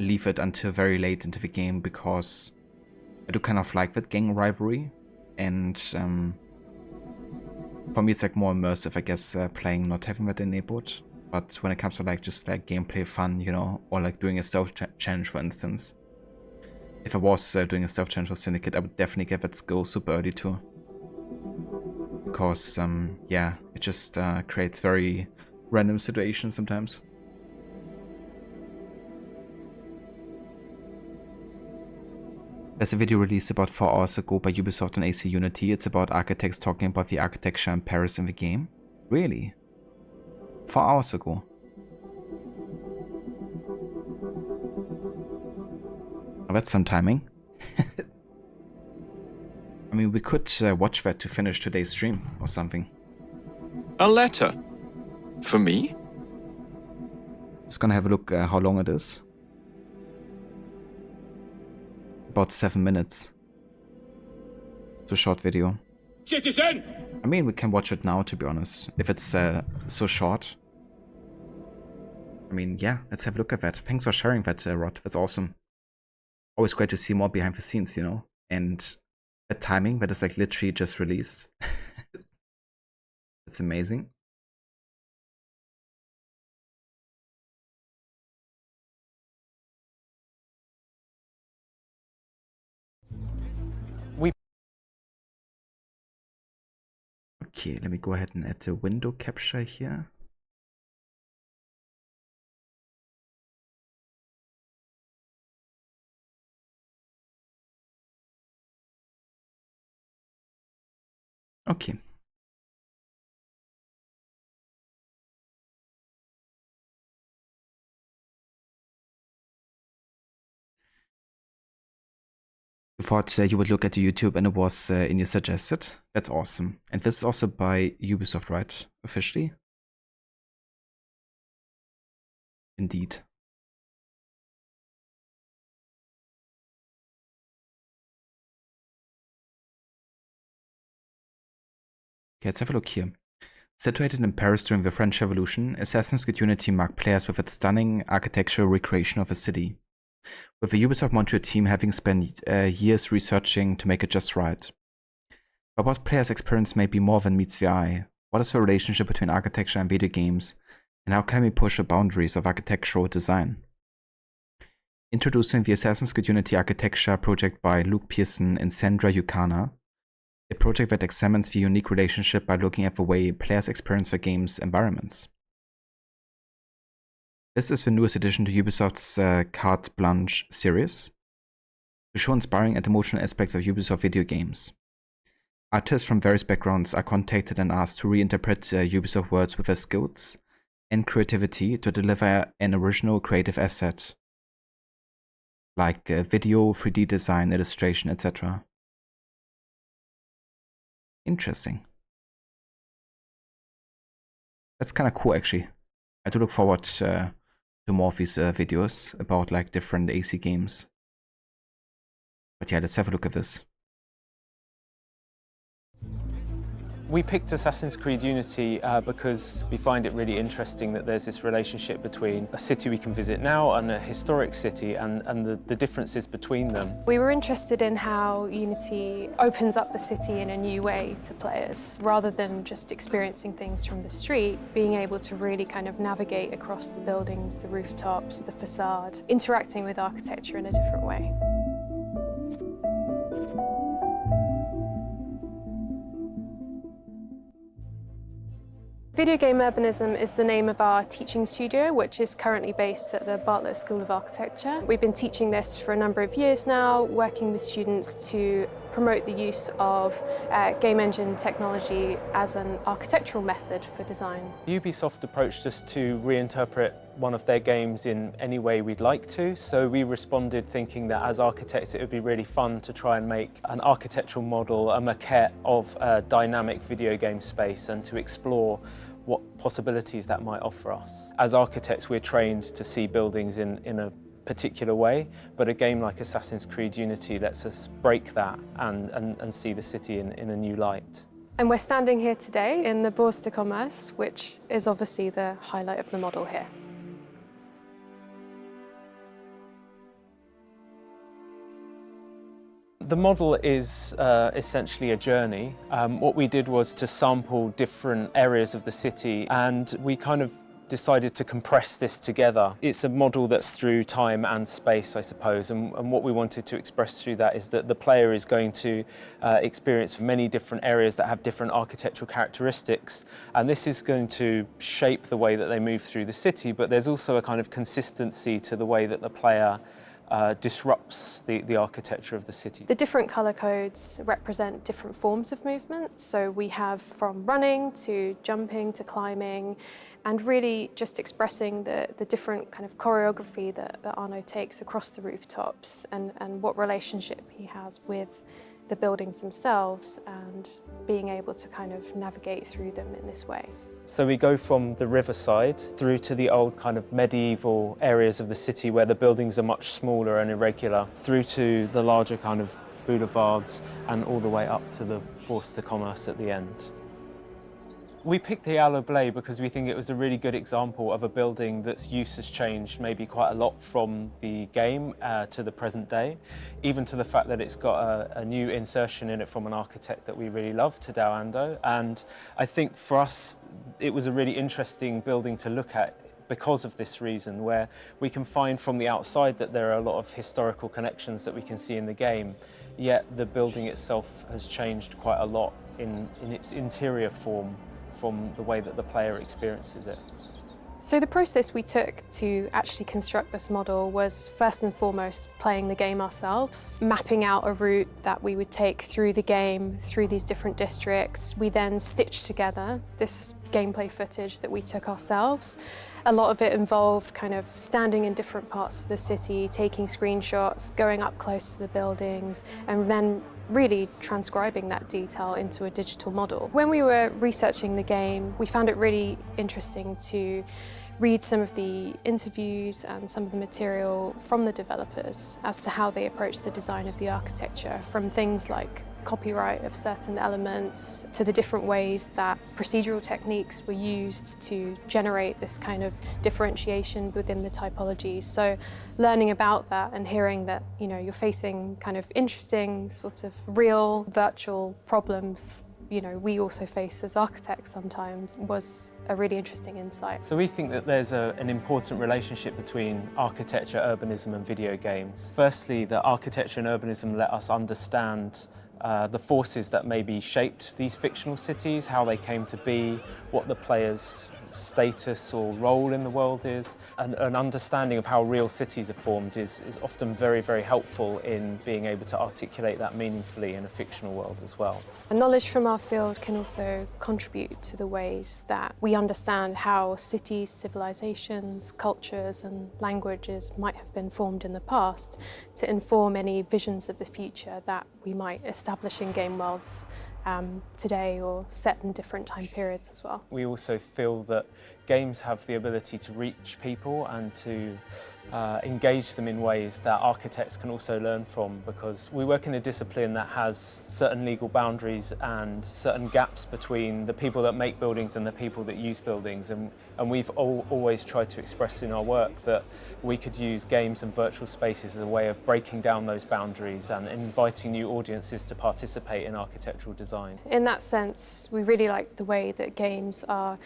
leave it until very late into the game because I do kind of like that gang rivalry, and for me it's like more immersive, I guess, playing not having that enabled. But when it comes to like just like gameplay fun, you know, or like doing a stealth challenge, for instance, if I was doing a stealth challenge for Syndicate, I would definitely get that skill super early too. because, yeah, it just creates very random situations sometimes. There's a video released about 4 hours ago by Ubisoft on AC Unity. It's about architects talking about the architecture in Paris in the game. Really? 4 hours ago. Well, that's some timing. I mean, we could watch that to finish today's stream or something. A letter? For me? Just gonna have a look how long it is. About 7 minutes. It's a short video. Citizen! I mean, we can watch it now, to be honest. If it's so short. I mean, yeah, let's have a look at that. Thanks for sharing that, Rod. That's awesome. Always great to see more behind the scenes, you know? And the timing that is like literally just released. It's amazing. Okay, let me go ahead and add the window capture here. Okay. You thought you would look at the YouTube and it was in your suggested. That's awesome. And this is also by Ubisoft, right? Officially? Indeed. Okay, let's have a look here. Situated in Paris during the French Revolution, Assassin's Creed Unity marked players with its stunning architectural recreation of a city, with the Ubisoft Montreal team having spent years researching to make it just right. But what players' experience may be more than meets the eye. What is the relationship between architecture and video games, and how can we push the boundaries of architectural design? Introducing the Assassin's Creed Unity architecture project by Luke Pearson and Sandra Yucana, a project that examines the unique relationship by looking at the way players experience the game's environments. This is the newest addition to Ubisoft's Carte Blanche series, to show inspiring and emotional aspects of Ubisoft video games. Artists from various backgrounds are contacted and asked to reinterpret Ubisoft worlds with their skills and creativity to deliver an original creative asset, like video, 3D design, illustration, etc. Interesting. That's kind of cool, actually. I do look forward to more of these videos about like different AC games. But yeah, let's have a look at this. We picked Assassin's Creed Unity because we find it really interesting that there's this relationship between a city we can visit now and a historic city and the differences between them. We were interested in how Unity opens up the city in a new way to players. Rather than just experiencing things from the street, being able to really kind of navigate across the buildings, the rooftops, the facade, interacting with architecture in a different way. Video Game Urbanism is the name of our teaching studio, which is currently based at the Bartlett School of Architecture. We've been teaching this for a number of years now, working with students to promote the use of game engine technology as an architectural method for design. Ubisoft approached us to reinterpret one of their games in any way we'd like to, so we responded thinking that as architects it would be really fun to try and make an architectural model, a maquette of a dynamic video game space and to explore what possibilities that might offer us. As architects, we're trained to see buildings in a particular way, but a game like Assassin's Creed Unity lets us break that and see the city in a new light. And we're standing here today in the Bourse de Commerce, which is obviously the highlight of the model here. The model is essentially a journey. What we did was to sample different areas of the city, and we kind of decided to compress this together. It's a model that's through time and space, I suppose, and what we wanted to express through that is that the player is going to experience many different areas that have different architectural characteristics, and this is going to shape the way that they move through the city, but there's also a kind of consistency to the way that the player disrupts the architecture of the city. The different colour codes represent different forms of movement. So we have from running to jumping to climbing, and really just expressing the different kind of choreography that Arno takes across the rooftops, and what relationship he has with the buildings themselves, and being able to kind of navigate through them in this way. So we go from the riverside through to the old kind of medieval areas of the city where the buildings are much smaller and irregular, through to the larger kind of boulevards, and all the way up to the Bourse de Commerce at the end. We picked the Aloe Blé because we think it was a really good example of a building that's use has changed maybe quite a lot from the game to the present day, even to the fact that it's got a new insertion in it from an architect that we really love, Tadao Ando. And I think for us, it was a really interesting building to look at because of this reason, where we can find from the outside that there are a lot of historical connections that we can see in the game, yet the building itself has changed quite a lot in its interior form from the way that the player experiences it. So the process we took to actually construct this model was first and foremost playing the game ourselves, mapping out a route that we would take through the game, through these different districts. We then stitched together this gameplay footage that we took ourselves. A lot of it involved kind of standing in different parts of the city, taking screenshots, going up close to the buildings, and then really transcribing that detail into a digital model. When we were researching the game, we found it really interesting to read some of the interviews and some of the material from the developers as to how they approached the design of the architecture, from things like copyright of certain elements to the different ways that procedural techniques were used to generate this kind of differentiation within the typologies. So learning about that and hearing that, you know, you're facing kind of interesting sort of real virtual problems, you know, we also face as architects sometimes, was a really interesting insight. So we think that there's an important relationship between architecture, urbanism and video games. Firstly, that architecture and urbanism let us understand the forces that maybe shaped these fictional cities, how they came to be, what the players' status or role in the world is. And an understanding of how real cities are formed is often very, very helpful in being able to articulate that meaningfully in a fictional world as well. And knowledge from our field can also contribute to the ways that we understand how cities, civilizations, cultures and languages might have been formed in the past, to inform any visions of the future that we might establish in game worlds today, or set in different time periods as well. We also feel that games have the ability to reach people and to engage them in ways that architects can also learn from, because we work in a discipline that has certain legal boundaries and certain gaps between the people that make buildings and the people that use buildings, and we've always tried to express in our work that we could use games and virtual spaces as a way of breaking down those boundaries and inviting new audiences to participate in architectural design. In that sense, we really like the way that games are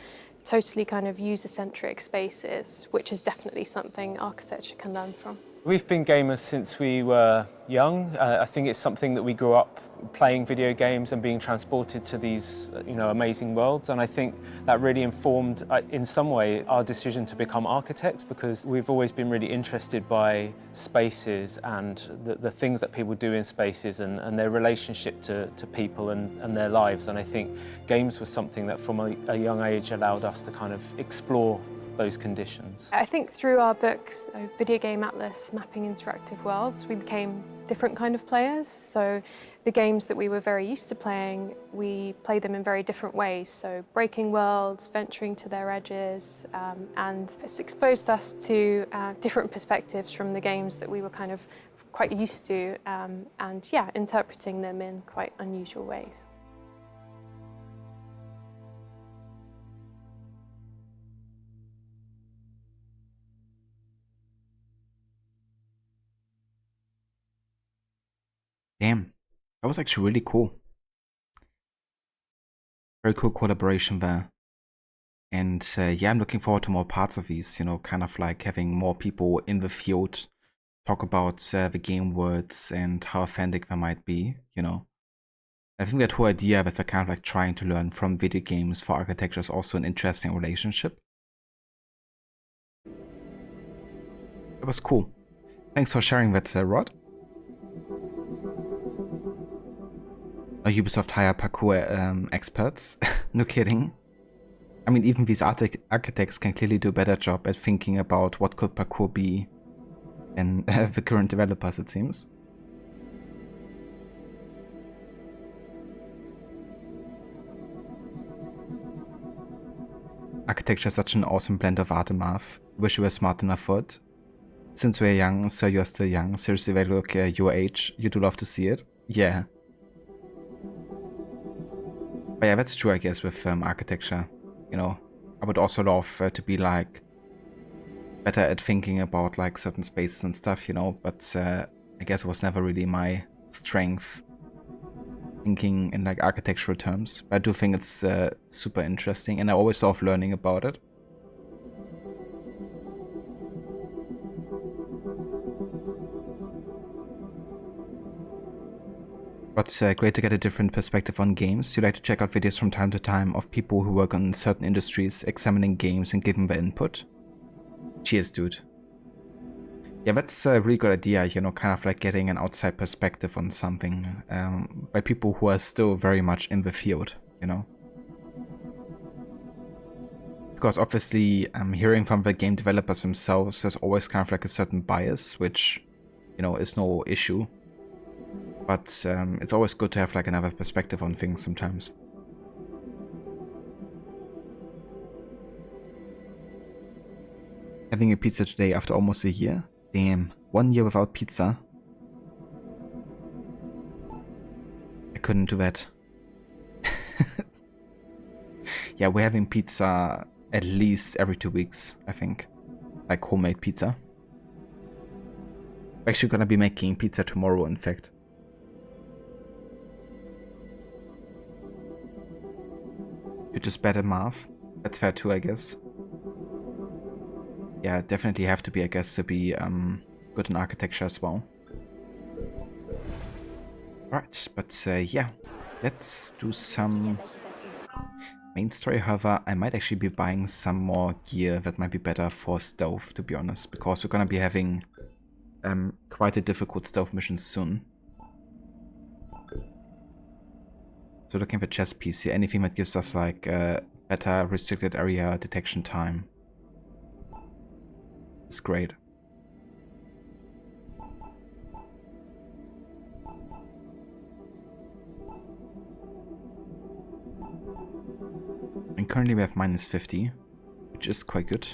totally kind of user-centric spaces, which is definitely something architecture can learn from. We've been gamers since we were young. I think it's something that we grew up playing video games and being transported to these, you know, amazing worlds. And I think that really informed, in some way, our decision to become architects, because we've always been really interested by spaces and the things that people do in spaces and their relationship to people and their lives. And I think games was something that from a young age allowed us to kind of explore those conditions. I think through our books, Video Game Atlas, Mapping Interactive Worlds, we became different kind of players. So the games that we were very used to playing, we played them in very different ways. So breaking worlds, venturing to their edges, and it's exposed us to different perspectives from the games that we were kind of quite used to, and yeah, interpreting them in quite unusual ways. Damn, that was actually really cool. Very cool collaboration there. And yeah, I'm looking forward to more parts of these, you know, kind of like having more people in the field talk about the game worlds and how authentic they might be, you know. I think that whole idea that we're kind of like trying to learn from video games for architecture is also an interesting relationship. It was cool. Thanks for sharing that, Rod. Ubisoft hire parkour experts. No kidding. I mean, even these architects can clearly do a better job at thinking about what could parkour be than the current developers, it seems. Architecture is such an awesome blend of art and math. Wish you were smart enough for it. Since we're young, sir, you're still young. Seriously, they look your age. You do love to see it. Yeah. But yeah, that's true, I guess, with architecture. You know, I would also love to be like better at thinking about like certain spaces and stuff, you know, but I guess it was never really my strength thinking in like architectural terms. But I do think it's super interesting, and I always love learning about it. But great to get a different perspective on games. You like to check out videos from time to time of people who work on certain industries examining games and giving their input. Cheers, dude. Yeah, that's a really good idea, you know, kind of like getting an outside perspective on something by people who are still very much in the field, you know. Because obviously, hearing from the game developers themselves, there's always kind of like a certain bias, which, you know, is no issue. But it's always good to have like another perspective on things sometimes. Having a pizza today after almost a year? Damn, 1 year without pizza? I couldn't do that. Yeah, we're having pizza at least every 2 weeks, I think. Like homemade pizza. We're actually gonna be making pizza tomorrow, in fact. You're just bad at math. That's fair too, I guess. Yeah, definitely have to be, I guess, to be good in architecture as well. Right, but yeah, let's do some main story. However, I might actually be buying some more gear that might be better for stealth, to be honest, because we're gonna be having quite a difficult stealth mission soon. So looking for chess piece here, anything that gives us like better restricted area detection time is great. And currently we have -50, which is quite good.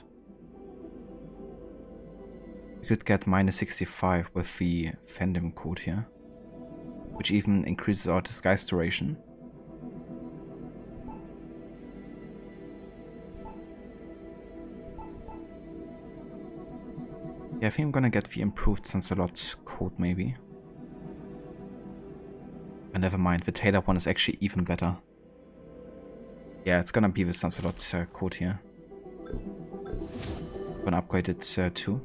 We could get -65 with the fandom code here, which even increases our disguise duration. Yeah, I think I'm gonna get the improved Sansalot code maybe. But never mind, the Taylor one is actually even better. Yeah, it's gonna be the Sansalot code here. I'm gonna upgrade it too.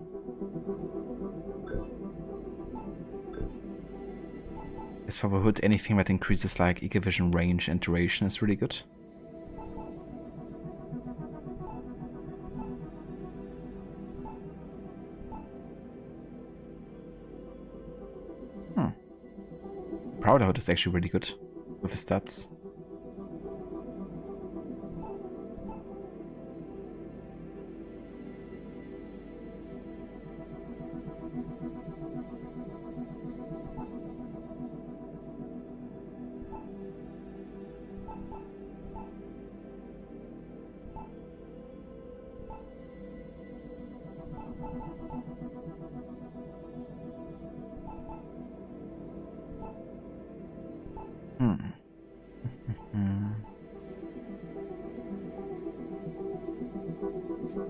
As for the hood, anything that increases like eagle vision range and duration is really good. Powder hood is actually really good with the stats.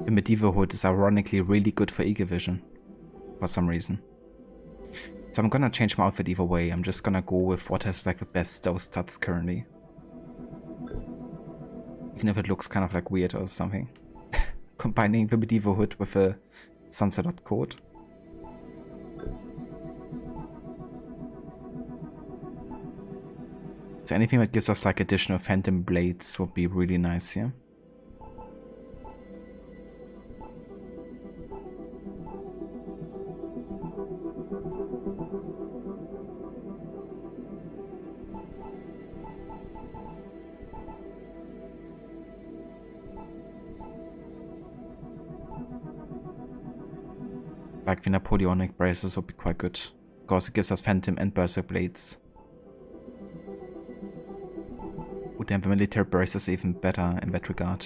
The medieval hood is ironically really good for eagle vision, for some reason. So I'm gonna change my outfit either way. I'm just gonna go with what has like the best stealth stats currently. even if it looks kind of like weird or something. Combining the medieval hood with a Sunset coat. So anything that gives us like additional phantom blades would be really nice, yeah? Like the Napoleonic braces would be quite good, because it gives us phantom and berserk blades. Would have the military braces even better in that regard.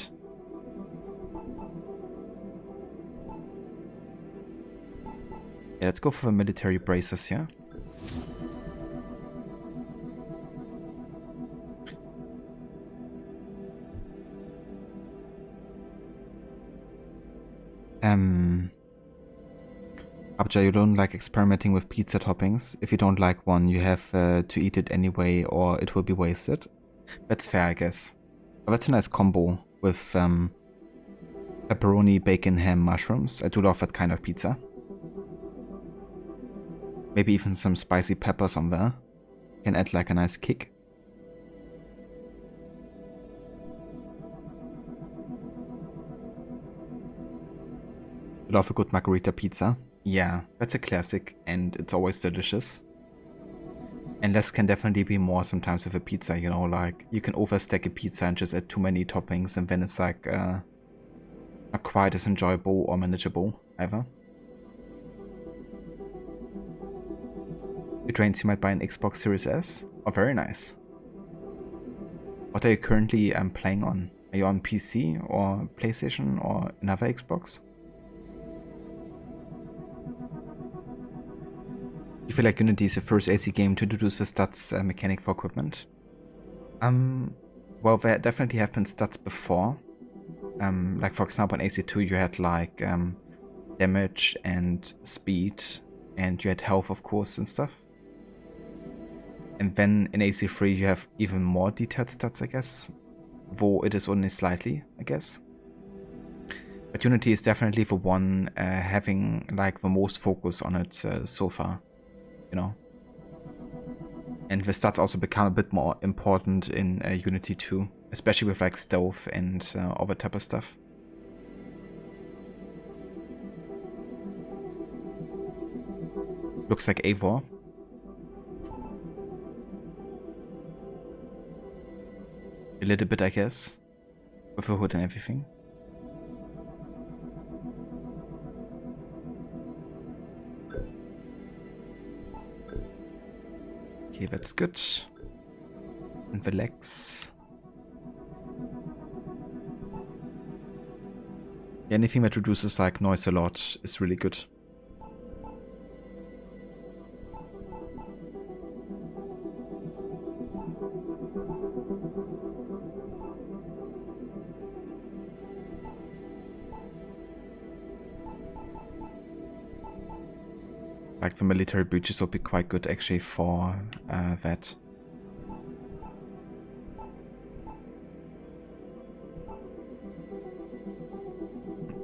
Yeah, let's go for the military braces, yeah? Abja, you don't like experimenting with pizza toppings. If you don't like one, you have to eat it anyway or it will be wasted. That's fair, I guess. But that's a nice combo with pepperoni, bacon, ham, mushrooms. I do love that kind of pizza. Maybe even some spicy peppers on there. Can add like a nice kick. Love a good margarita pizza. Yeah, that's a classic and it's always delicious. And less can definitely be more sometimes with a pizza, you know, like you can overstack a pizza and just add too many toppings and then it's like not quite as enjoyable or manageable either. It drains you might buy an Xbox Series S. Oh, very nice. What are you currently playing on? Are you on PC or PlayStation or another Xbox? You feel like Unity is the first AC game to introduce the stats mechanic for equipment? Well, there definitely have been stats before. Like for example in AC2 you had like damage and speed, and you had health of course and stuff. And then in AC3 you have even more detailed stats, I guess. Though it is only slightly, I guess. But Unity is definitely the one having like the most focus on it so far. You know, and the stats also become a bit more important in Unity 2, especially with like stealth and all that type of stuff. Looks like Eivor. A little bit, I guess, with a hood and everything. Okay, that's good. And the legs. Yeah, anything that reduces like noise a lot is really good. Like the military breaches would be quite good actually for that.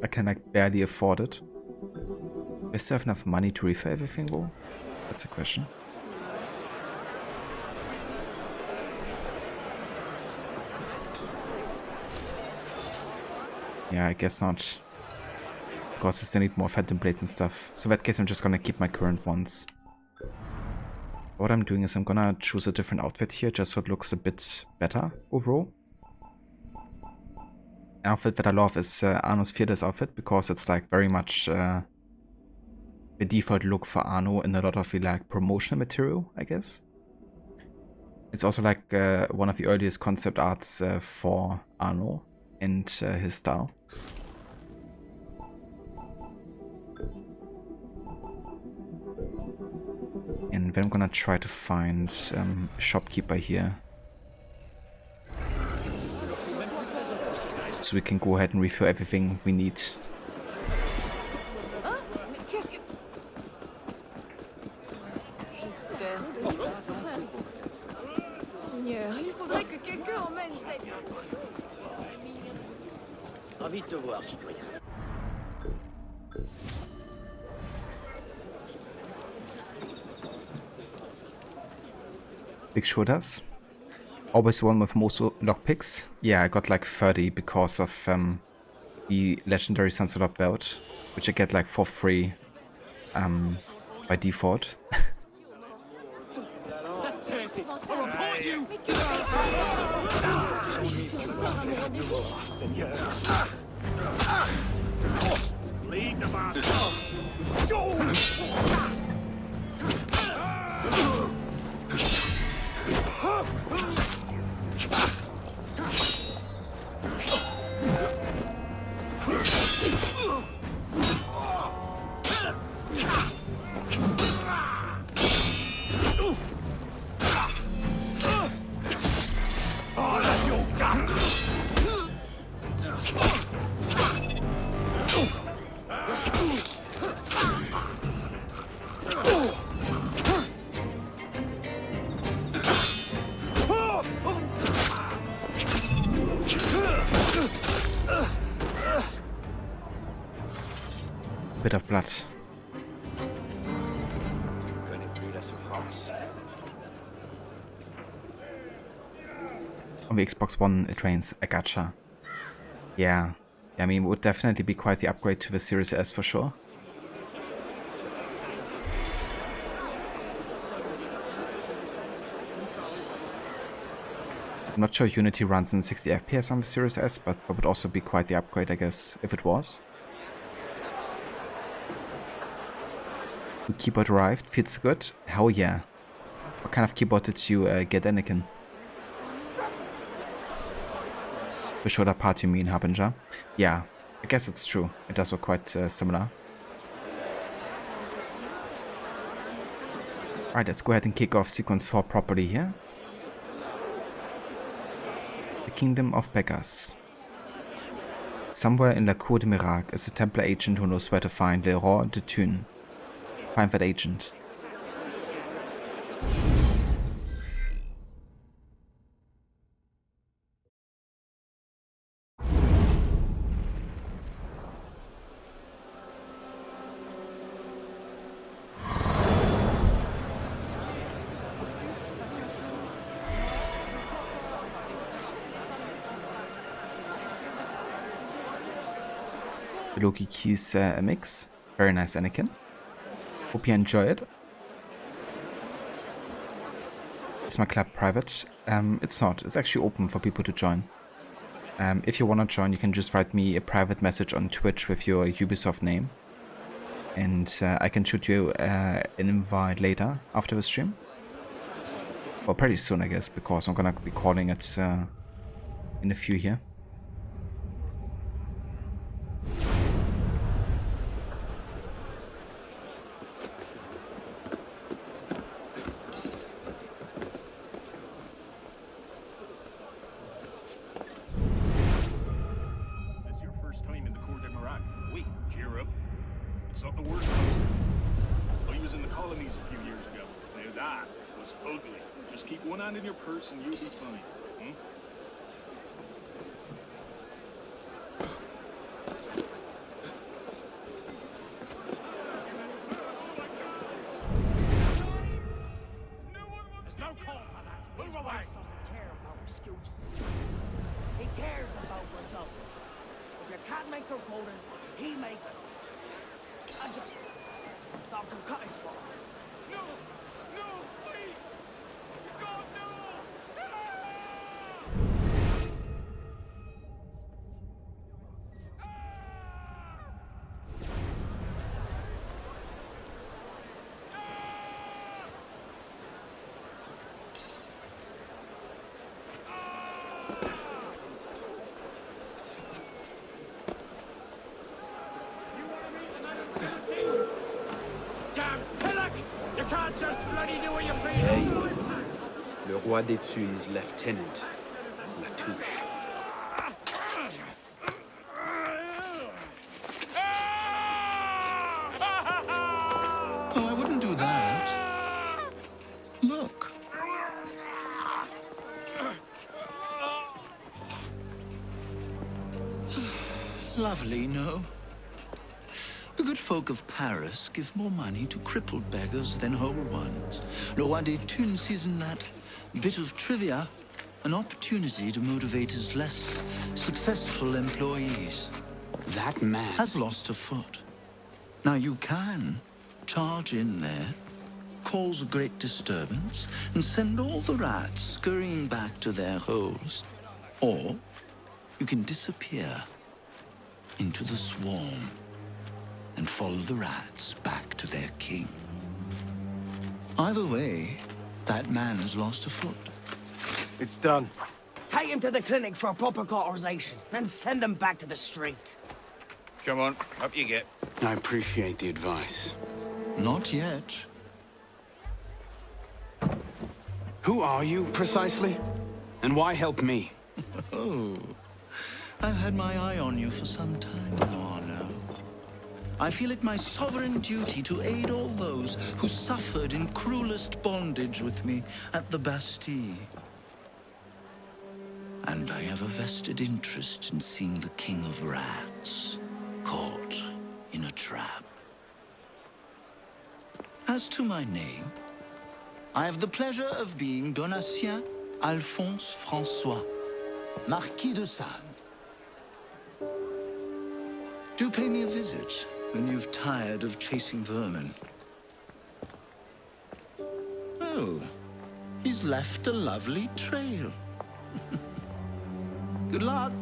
I can like barely afford it. Do I still have enough money to refill everything though? That's a question. Yeah, I guess not. Because I still need more phantom blades and stuff. So in that case I'm just gonna keep my current ones. What I'm doing is I'm gonna choose a different outfit here just so it looks a bit better overall. An outfit that I love is Arno's Fearless outfit because it's like very much the default look for Arno in a lot of the like promotional material, I guess. It's also like one of the earliest concept arts for Arno and his style. And then I'm gonna try to find a shopkeeper here. So we can go ahead and refill everything we need. Ravi de te voir, citoyen. Big shoulders. Always one with most lockpicks. Yeah, I got like 30 because of the legendary Sunset belt, which I get like for free by default. Lead the bastard. Bit of blood. On the Xbox One, it rains a gacha. Yeah, I mean, it would definitely be quite the upgrade to the Series S for sure. I'm not sure Unity runs in 60 FPS on the Series S, but that would also be quite the upgrade, I guess, if it was. The keyboard arrived, feels good. Hell yeah. What kind of keyboard did you get, Anakin? The shoulder part, you mean, Harbinger? Yeah, I guess it's true. It does look quite similar. Alright, let's go ahead and kick off sequence 4 properly here. The Kingdom of Beggars. Somewhere in La Cour de Miracle is a Templar agent who knows where to find Le Roi de Thune. Find that agent. The Loki keys MX. Very nice, Anakin. Hope you enjoy it. Is my club private? It's not. It's actually open for people to join. If you want to join, you can just write me a private message on Twitch with your Ubisoft name. And I can shoot you an invite later after the stream. Well, pretty soon, I guess, because I'm gonna be calling it in a few here. In your purse and you'll be fine. There's no call for that. Move away. He doesn't care about excuses. He cares about results. If you can't make your quotas, he makes adjustments. Dr. Cut his fault. No! No, please! God, no! Hey, le Roi des Thunes Lieutenant, La Touche. Oh, I wouldn't do that. Look. lovely, no? The good folk of Paris give more money to crippled beggars than whole ones. Le Roi des Thunes sees in that bit of trivia an opportunity to motivate his less successful employees. That man has lost a foot. Now you can charge in there, cause a great disturbance, and send all the rats scurrying back to their holes. Or you can disappear into the swarm and follow the rats back to their king. Either way, that man has lost a foot. It's done. Take him to the clinic for a proper cauterization, then send him back to the street. Come on, up you get. I appreciate the advice. Not yet. Who are you, precisely? And why help me? Oh, I've had my eye on you for some time now. I feel it my sovereign duty to aid all those who suffered in cruelest bondage with me at the Bastille. And I have a vested interest in seeing the King of Rats caught in a trap. As to my name, I have the pleasure of being Donatien Alphonse François, Marquis de Sade. Do pay me a visit when you've tired of chasing vermin. Oh, he's left a lovely trail. Good luck.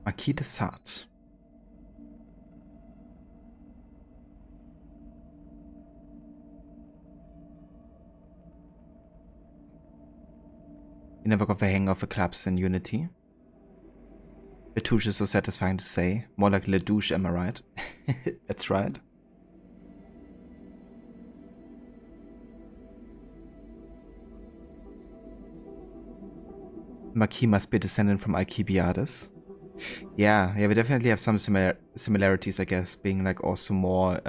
Marquis de Sade. You never got the hang of the clubs in Unity. Le touche is so satisfying to say. More like le douche, am I right? That's right. Marquis must be a descendant from Alcibiades. Yeah, we definitely have some similarities, I guess, being like also more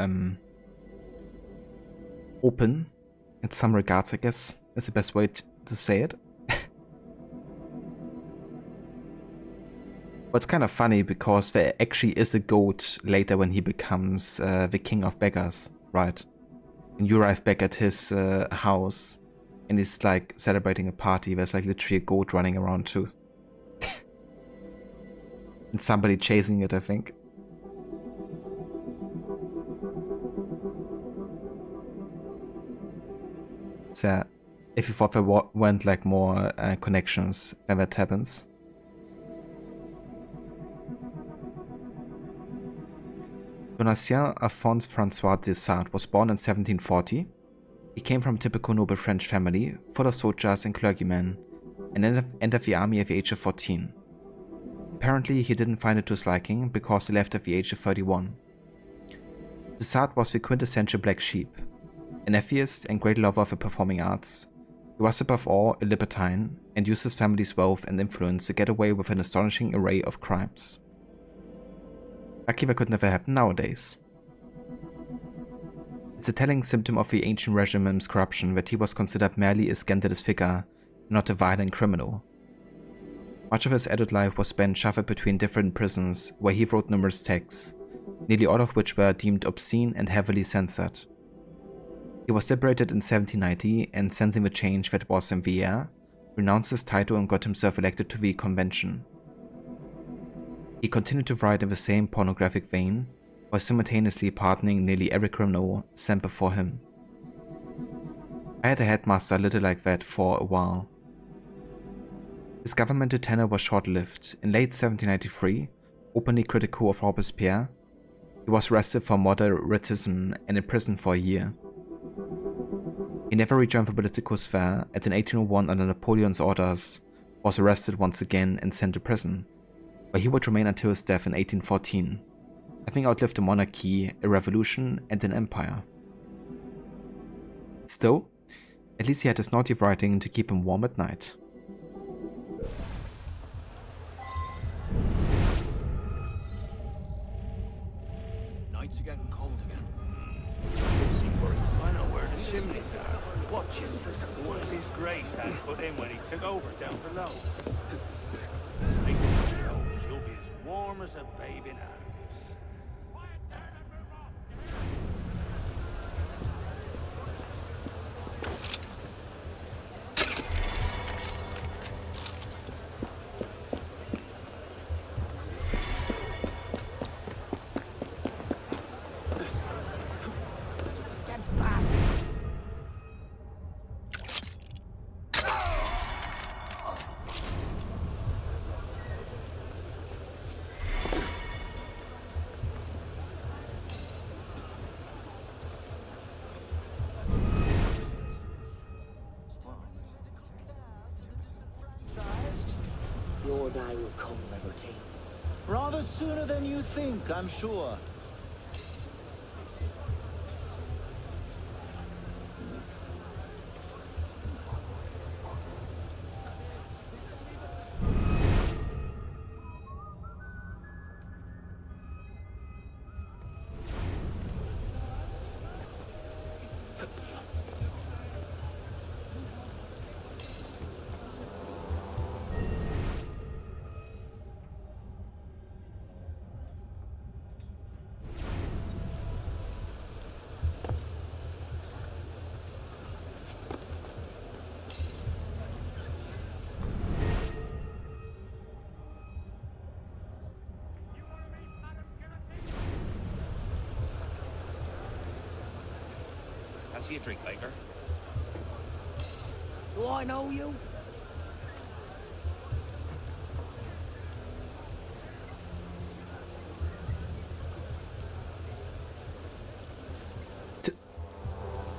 open in some regards, I guess, is the best way to say it. But it's kind of funny because there actually is a goat later when he becomes the king of beggars, right? And you arrive back at his house and he's like celebrating a party. There's like literally a goat running around too. And somebody chasing it, I think. So if you thought there weren't like more connections, then that happens. Donatien Alphonse François de Sade was born in 1740. He came from a typical noble French family, full of soldiers and clergymen, and entered the army at the age of 14. Apparently, he didn't find it to his liking because he left at the age of 31. De Sade was the quintessential black sheep. An atheist and great lover of the performing arts, he was above all a libertine and used his family's wealth and influence to get away with an astonishing array of crimes. Lucky that could never happen nowadays. It's a telling symptom of the ancient regime's corruption that he was considered merely a scandalous figure, not a violent criminal. Much of his adult life was spent shuffled between different prisons where he wrote numerous texts, nearly all of which were deemed obscene and heavily censored. He was liberated in 1790 and, sensing the change that was in the air, renounced his title and got himself elected to the convention. He continued to write in the same pornographic vein, while simultaneously pardoning nearly every criminal sent before him. I had a headmaster little like that for a while. His governmental tenure was short-lived. In late 1793, openly critical of Robespierre, he was arrested for moderatism and imprisoned for a year. He never rejoined the political sphere, and in 1801 under Napoleon's orders, was arrested once again and sent to prison, where he would remain until his death in 1814, having outlived a monarchy, a revolution, and an empire. Still, at least he had his naughty writing to keep him warm at night. Nights are getting cold again. I know where Watch him. What's his grace had put in when he took over down below. Sleep with your nose. You'll be as warm as a babe in arms. Your day will come, Liberty. Rather sooner than you think, I'm sure. Fancy a drink later? Do I know you?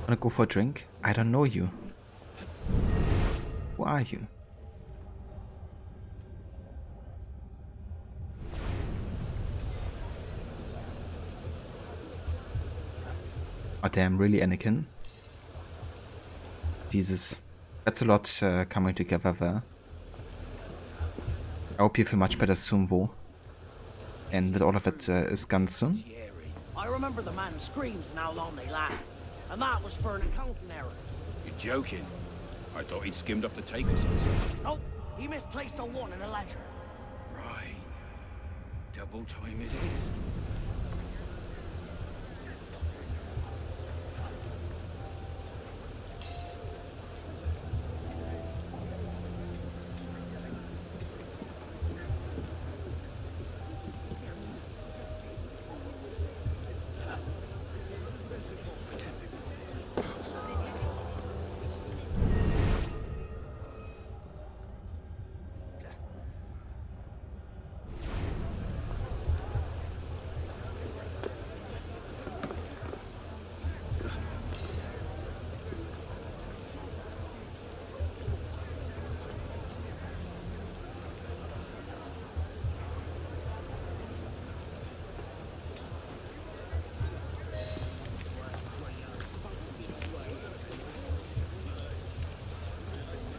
Wanna go for a drink? I don't know you. Who are you? Oh damn, really, Anakin? Jesus. That's a lot coming together there. I hope you feel much better soon, Vo. And that all of it is gone soon. I remember the man's screams and how long they last. And that was for an accounting error. You're joking. I thought he'd skimmed off the tape or something. Nope, he misplaced a 1 in the ledger. Right. Double time it is.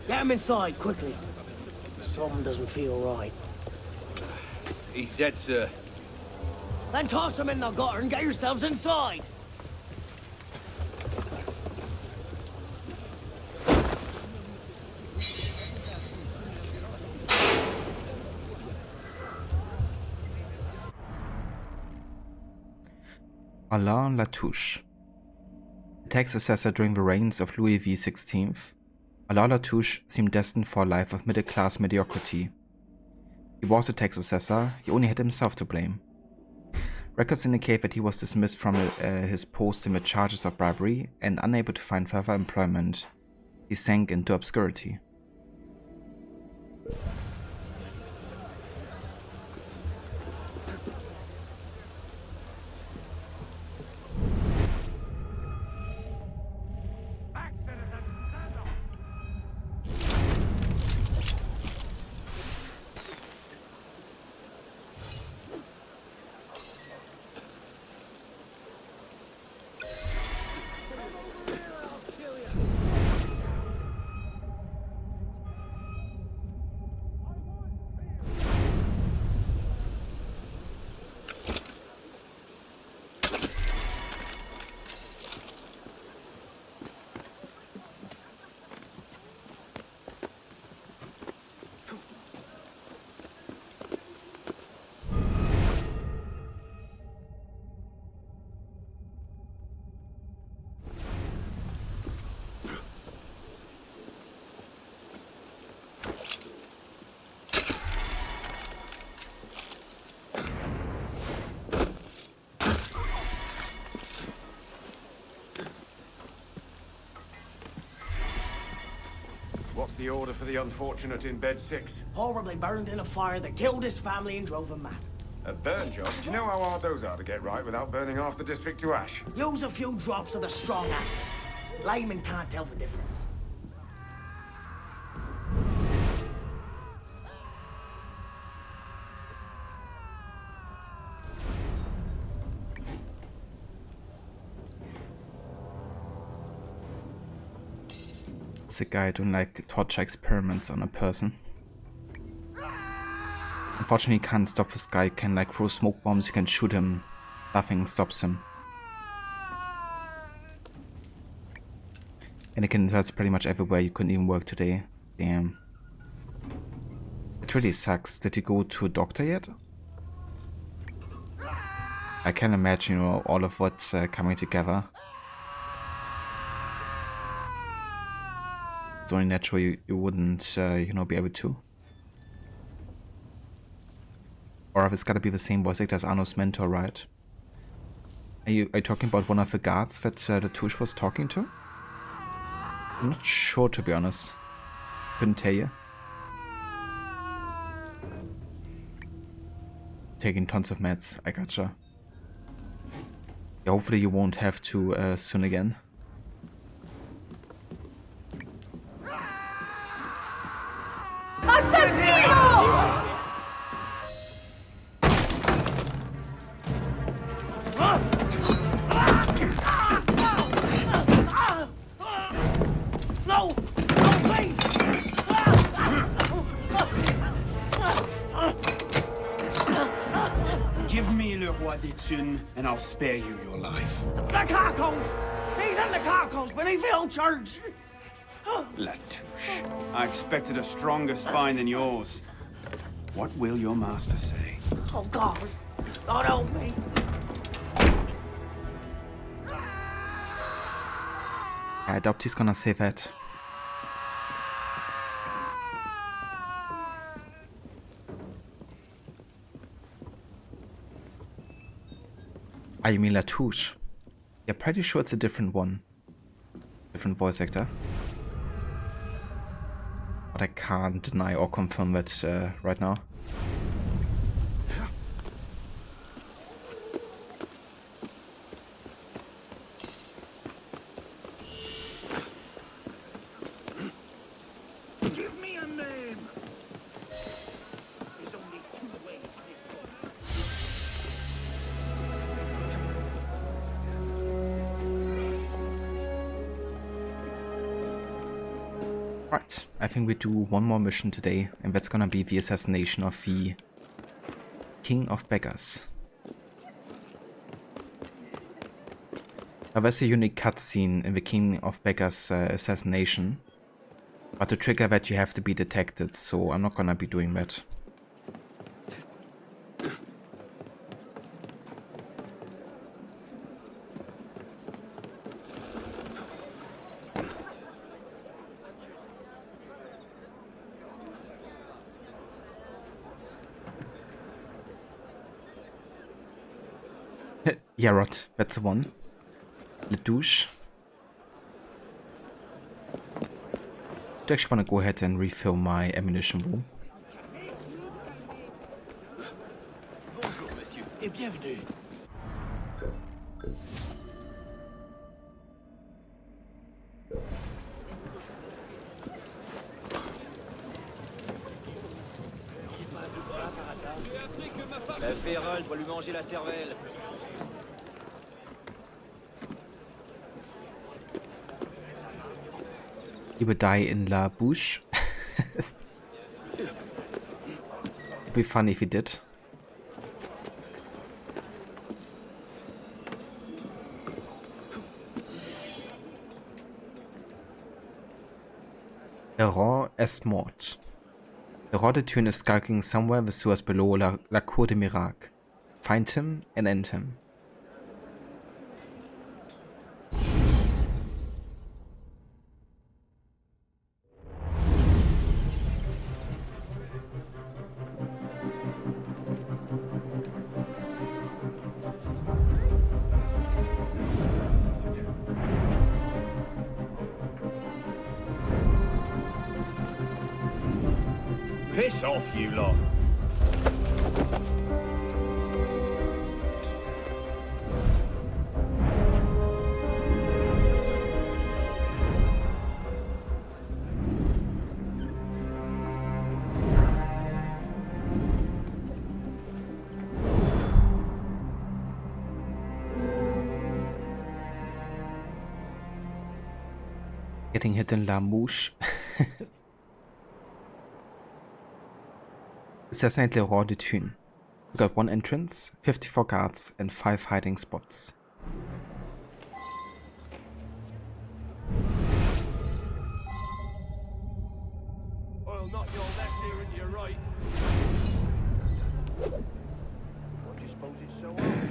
Get him inside, quickly. Something doesn't feel right. He's dead, sir. Then toss him in the gutter and get yourselves inside. Alain Latouche. A tax assessor during the reigns of Louis XVI, Alain Latouche seemed destined for a life of middle-class mediocrity. He was a tax assessor, he only had himself to blame. Records indicate that he was dismissed from his post amid charges of bribery, and unable to find further employment, he sank into obscurity. What's the order for the unfortunate in bed 6? Horribly burned in a fire that killed his family and drove him mad. A burn job? Do you know how hard those are to get right without burning half the district to ash? Use a few drops of the strong acid. Layman can't tell the difference. It's a guy doing like torture experiments on a person. Unfortunately, you can't stop this guy. You can like throw smoke bombs, you can shoot him. Nothing stops him. And it can that's pretty much everywhere. You couldn't even work today. Damn. It really sucks. Did you go to a doctor yet? I can imagine, you know, all of what's coming together. It's only natural you wouldn't, you know, be able to. Or if it's gotta be the same voice actor as Arno's mentor, right? Are you talking about one of the guards that the Touche was talking to? I'm not sure, to be honest. Couldn't tell you. Taking tons of meds, I gotcha. Yeah, hopefully you won't have to soon again. Give me le roi des thunes, and I'll spare you your life. The carcos! He's in the carcos, but he fell church! La Touche. I expected a stronger spine than yours. What will your master say? Oh, God. God help me. I doubt he's gonna say that. Ah, you mean La Touche? Yeah, pretty sure it's a different one. Different voice actor. But I can't deny or confirm that right now. Give me a name. There's only two ways. Right, I think we do one more mission today, and that's gonna be the assassination of the King of Beggars. Now there's a unique cutscene in the King of Beggars assassination, but to trigger that you have to be detected, so I'm not gonna be doing that. Yeah, Rod, that's the one. Le Douche. Do actually want to go ahead and refill my ammunition bowl. Bonjour, monsieur, et bienvenue. La Férole doit lui manger la cervelle. He would die in La Bouche. It'd be funny if he did. Le roi est mort. The roi de Thune is skulking somewhere in the sewers below La Cour des Miracles. Find him and end him. Piss off, you lot. Getting hit in La Mouche. Assassinate le Roi de Thune. We got 1 entrance, 54 guards, and 5 hiding spots. I'll knock your left ear into your right. What do you suppose it's so hard?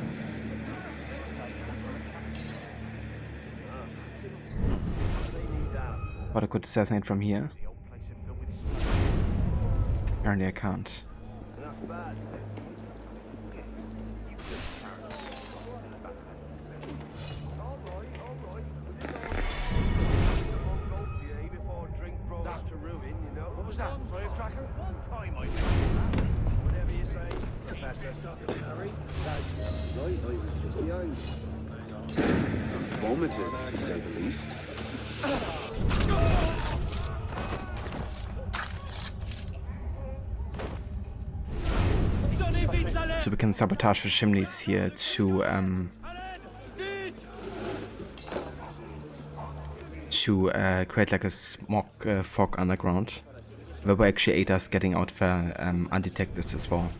But I could assassinate from here. Apparently I can't. What was that? Firecracker? One time I whatever you say. That's a stop, Harry. That's right, I was just behind. Informative, to say the least. So we can sabotage the chimneys here to create like a smog fog underground. That will actually aid us getting out there undetected as well.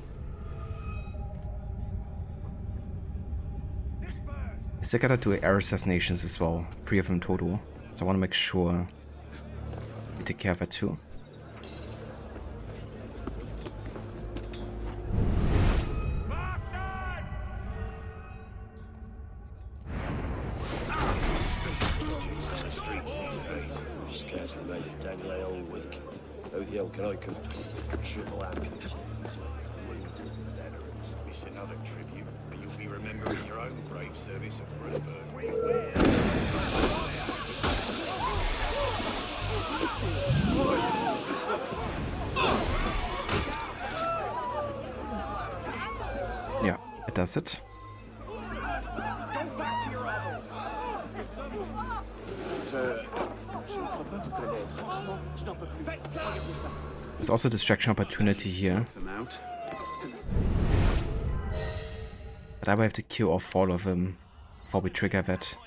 I still gotta do air assassinations as well, 3 of them total. So I want to make sure we take care of that too. Scarcely made it down the whole week. How the hell can I triple ambulance? Miss another tribute, and you'll be remembering your own brave service of Brunberg. Yeah, it does it. There's also distraction opportunity here. But I will have to kill off all of them before we trigger that.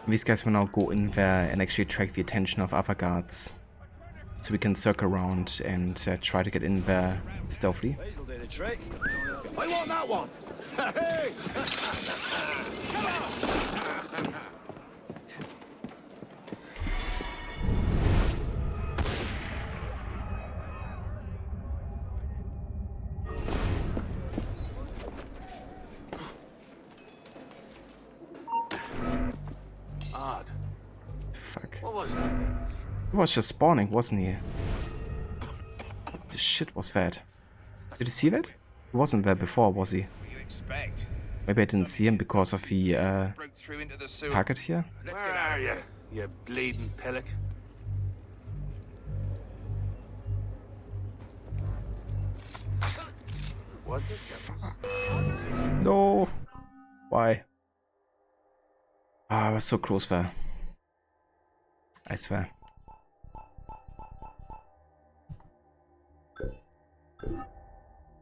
These guys will now go in there and actually attract the attention of other guards. So we can circle around and try to get in there stealthily. I want that one! Hey! Odd. Fuck. What was that? He was just spawning, wasn't he? What the shit was that? Did you see that? He wasn't there before, was he? Maybe I didn't see him because of the target here? Where are you, you bleeding pillock? What the fuck? No. Why? Ah, I was so close there. I swear.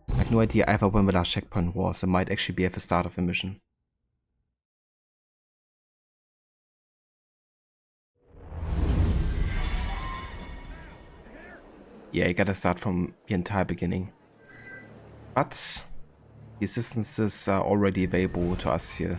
I have no idea either when the last checkpoint was. It might actually be at the start of the mission. Yeah, you gotta start from the entire beginning. But the assistances are already available to us here.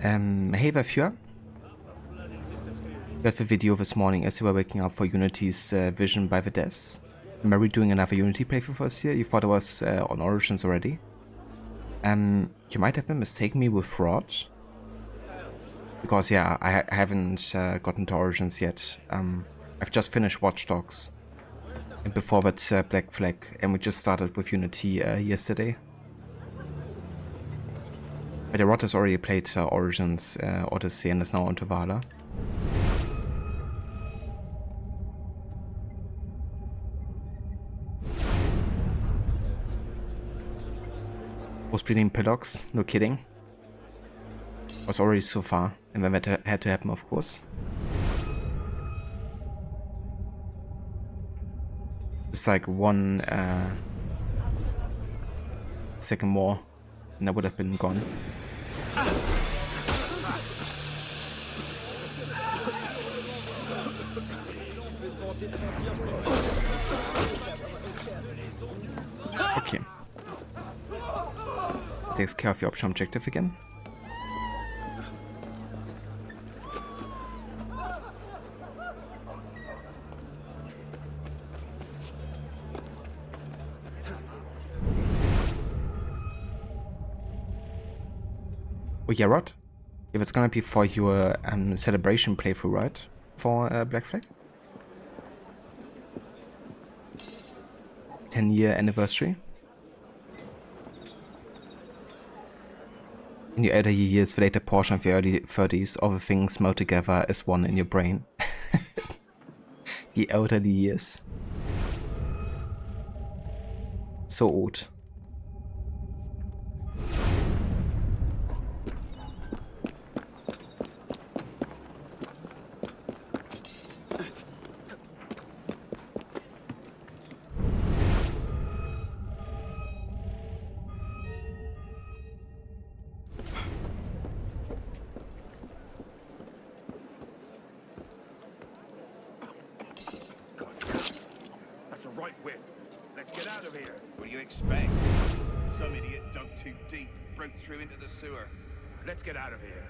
Hey Vafure. Got the video this morning as you were waking up for Unity's vision by the devs. Am I redoing another Unity playthrough for us here? You thought I was on Origins already? You might have been mistaking me with Fraud. Because yeah, I haven't gotten to Origins yet. I've just finished Watch Dogs. And before that Black Flag. And we just started with Unity yesterday. But the Rod has already played Origins, Odyssey, and is now on to Valhalla. Was bleeding Pilox, no kidding. Was already so far, and then that had to happen, of course. It's like one second more, and I would have been gone. Okay. Takes care of the option objective again. Oh yeah, Rod? If it's gonna be for your celebration playthrough, right? For Black Flag? 10-year anniversary? In your elderly years, the later portion of your early 30s, all the things meld together as one in your brain. The elderly years. So old. Let's get out of here.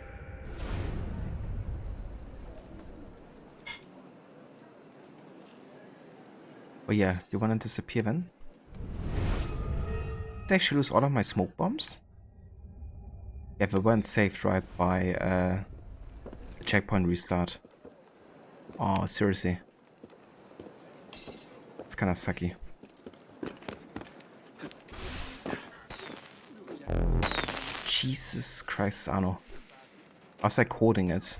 Oh yeah, you wanna disappear then? Did I actually lose all of my smoke bombs? Yeah, they weren't saved right by a checkpoint restart. Oh, seriously. It's kinda sucky. Jesus Christ, Arno. I was like holding it.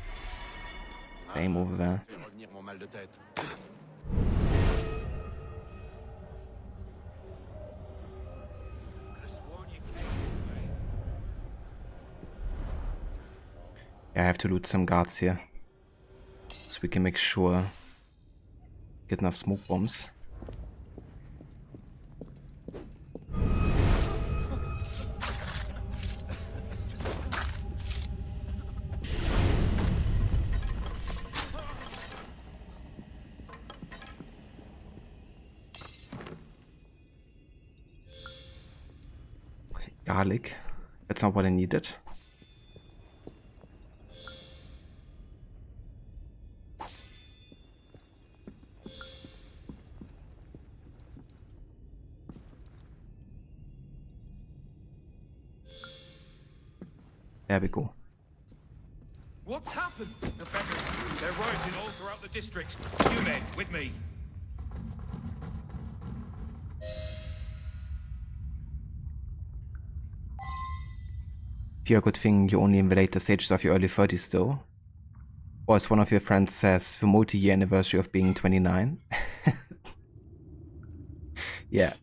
Aim over there. Yeah, I have to loot some guards here. So we can make sure get enough smoke bombs. Garlic. That's not what I needed. There we go. What's happened? The beggars. They're rioting all throughout the district. You men, with me. Fear a good thing you're only in the later stages of your early 30s still. Or as one of your friends says, the multi-year anniversary of being 29. Yeah.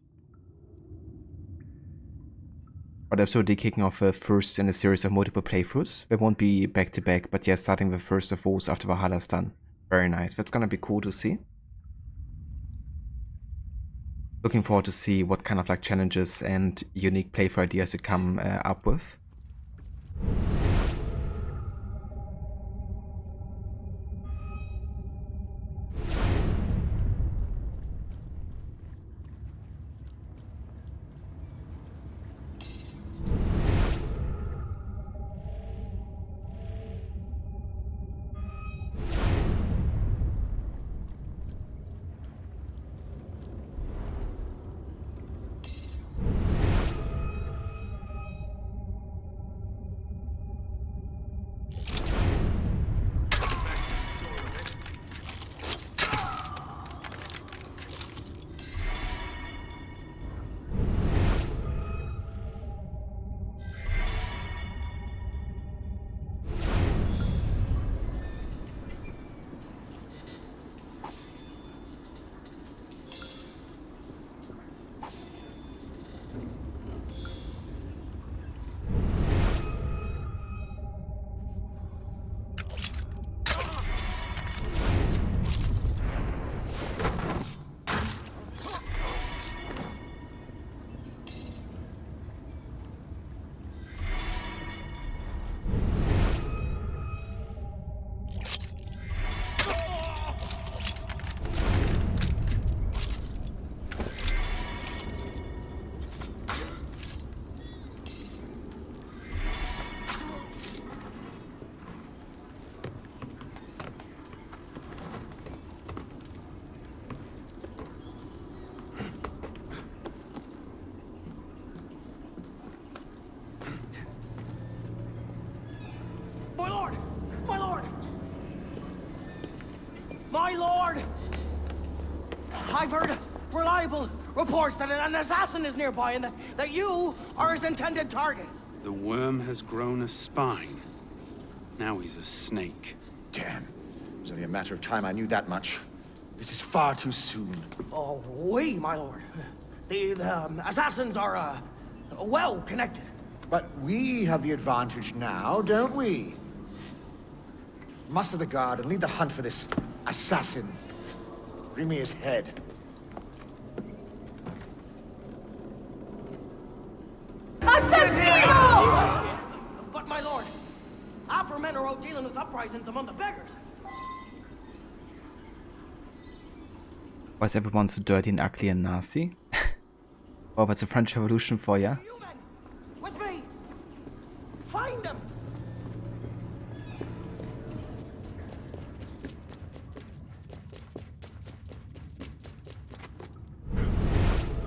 But absolutely kicking off the first in a series of multiple playthroughs. They won't be back to back, but yeah, starting the first of those after Valhalla's done. Very nice. That's gonna be cool to see. Looking forward to see what kind of like challenges and unique playthrough ideas you come up with. I've heard reliable reports that an assassin is nearby and that you are his intended target. The worm has grown a spine. Now he's a snake. Damn. It was only a matter of time I knew that much. This is far too soon. Oh, oui, my lord. The assassins are, well connected. But we have the advantage now, don't we? Muster the guard and lead the hunt for this assassin. Bring me his head. Assassino! But my lord, our men are out dealing with uprisings among the beggars. Why is everyone so dirty and ugly and nasty? Oh, that's the French Revolution for ya. With me! Find them!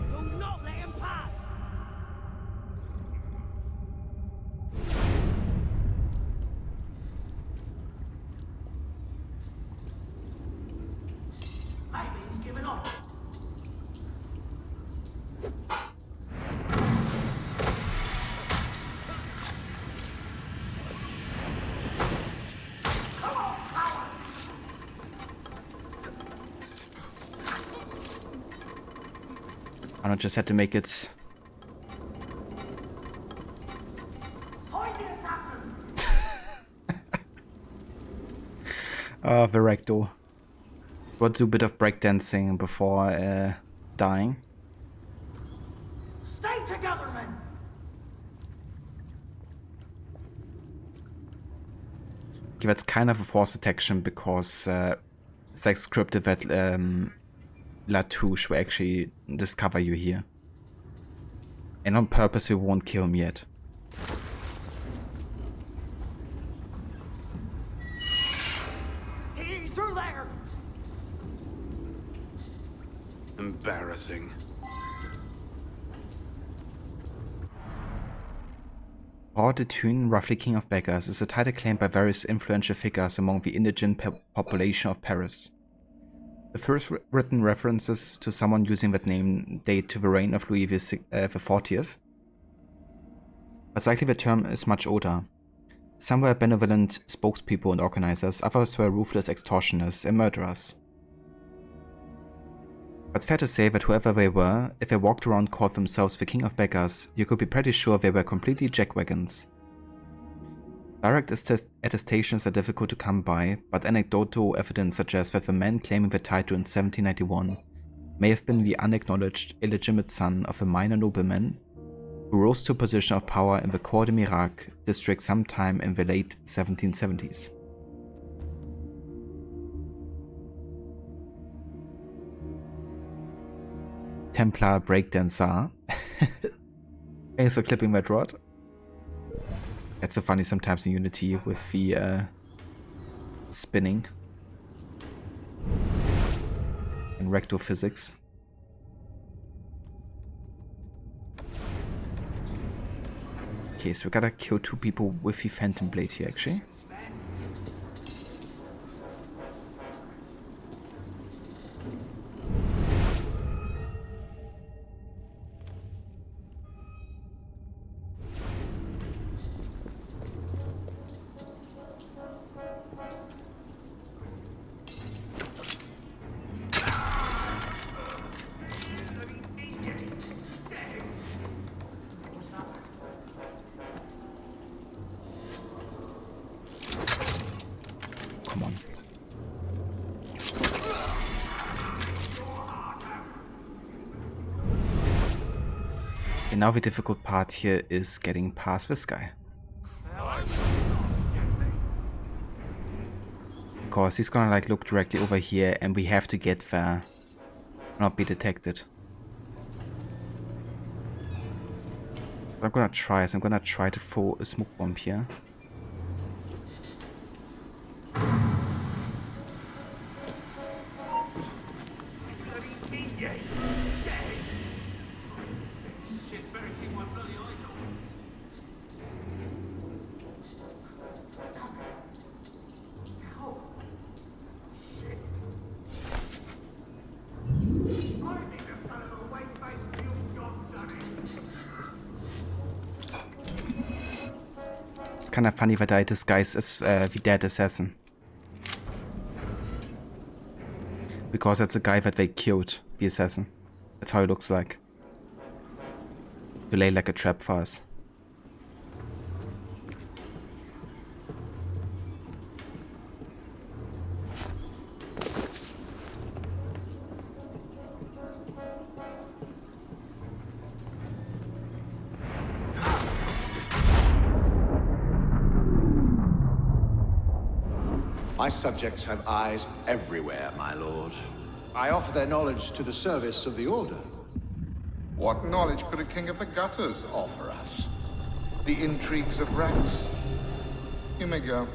Do not let him pass! Maybe he's giving up. I just had to make it. The recto. Got to do a bit of breakdancing before dying. Stay together, men! Okay, that's kind of a force detection because it's like scripted that Latouche will actually discover you here. And on purpose we won't kill him yet. He's through there! Embarrassing. Or the Thun, roughly King of Beggars, is a title claimed by various influential figures among the indigent population of Paris. The first written references to someone using that name date to the reign of Louis XIV, but likely the term is much older. Some were benevolent spokespeople and organizers, others were ruthless extortioners and murderers. But it's fair to say that whoever they were, if they walked around called themselves the King of Beggars, you could be pretty sure they were completely jackwagons. Direct attestations are difficult to come by, but anecdotal evidence suggests that the man claiming the title in 1791 may have been the unacknowledged, illegitimate son of a minor nobleman who rose to a position of power in the Cour des Miracles district sometime in the late 1770s. Templar breakdancer. Thanks for clipping that rod. It's so funny sometimes in Unity with the spinning and recto physics. Okay, so we gotta kill 2 people with the Phantom Blade here actually. Come on. And now the difficult part here is getting past this guy. Because he's gonna like look directly over here and we have to get there, not be detected. What I'm gonna try is I'm gonna try to throw a smoke bomb here. kind of funny that I disguised as the dead assassin. Because that's the guy that they killed, the assassin. That's how he looks like. To lay like a trap for us. My subjects have eyes everywhere, my lord. I offer their knowledge to the service of the Order. What knowledge could a king of the gutters offer us? The intrigues of rats? You may go.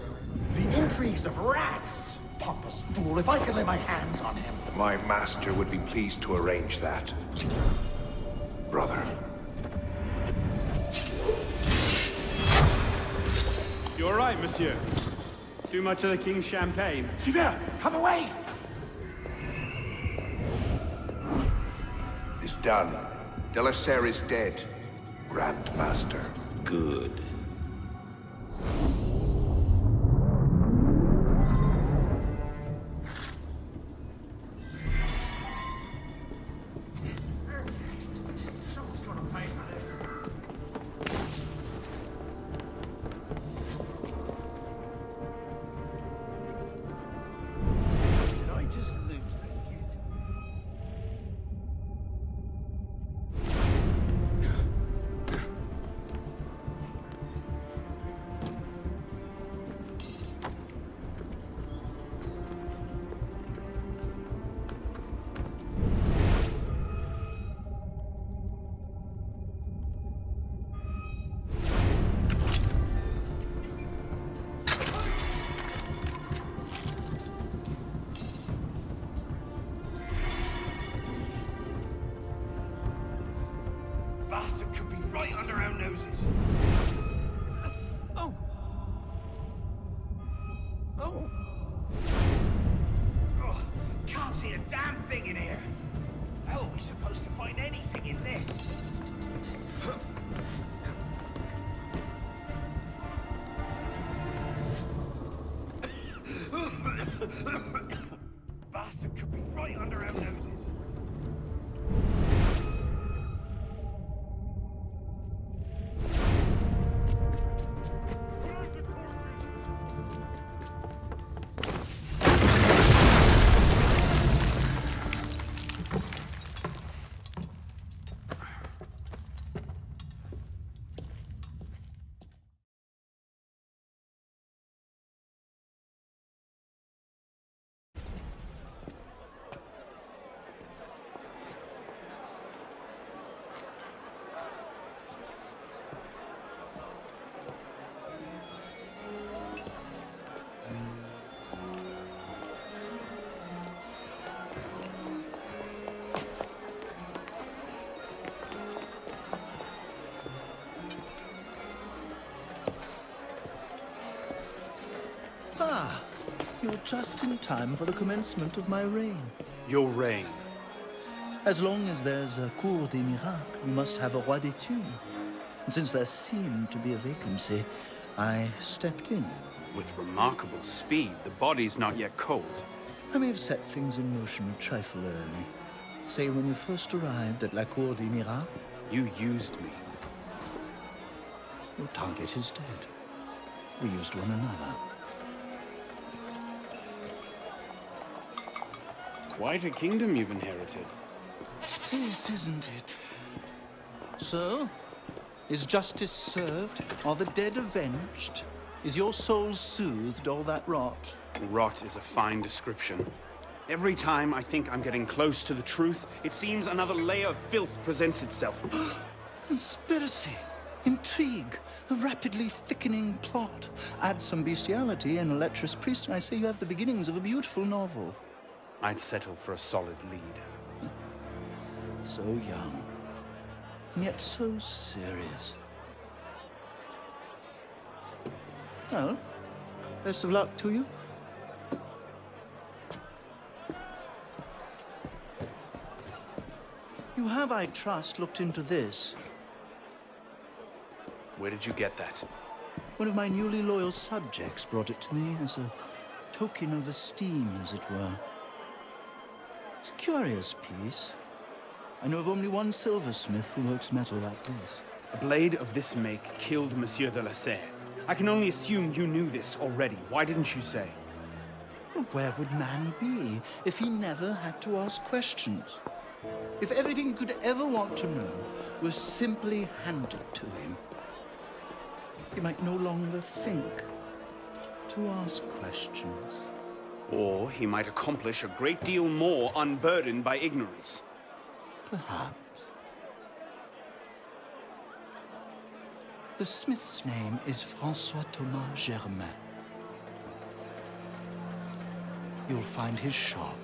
The intrigues of rats? Pompous fool, if I could lay my hands on him. My master would be pleased to arrange that. Brother. You all right, monsieur? Too much of the king's champagne? Cité, come away! It's done. Delacer is dead. Grand Master. Good. Someone's gonna pay for this. Did I just lose that kid? Bastard could be right under our noses. Oh. Oh. Oh. Can't see a damn thing in here. How are we supposed to find anything in this? Bastard could be right under our noses. Ah, you're just in time for the commencement of my reign. Your reign? As long as there's a Cour des Miracles, we must have a Roi des Tunes. And since there seemed to be a vacancy, I stepped in. With remarkable speed, the body's not yet cold. I may have set things in motion a trifle early. Say, when you first arrived at la Cour des Miracles, you used me. Your target is dead. We used one another. Quite a kingdom you've inherited. It is, isn't it? So, is justice served? Are the dead avenged? Is your soul soothed, all that rot? Rot is a fine description. Every time I think I'm getting close to the truth, it seems another layer of filth presents itself. Conspiracy, intrigue, a rapidly thickening plot. Add some bestiality and a lecherous priest, and I say you have the beginnings of a beautiful novel. I'd settle for a solid lead. So young, and yet so serious. Well, best of luck to you. You have, I trust, looked into this. Where did you get that? One of my newly loyal subjects brought it to me as a token of esteem, as it were. It's a curious piece. I know of only one silversmith who works metal like this. A blade of this make killed Monsieur de la Serre. I can only assume you knew this already. Why didn't you say? Well, where would man be if he never had to ask questions? If everything he could ever want to know was simply handed to him, he might no longer think to ask questions. Or he might accomplish a great deal more unburdened by ignorance. Perhaps. The smith's name is François Thomas Germain. You'll find his shop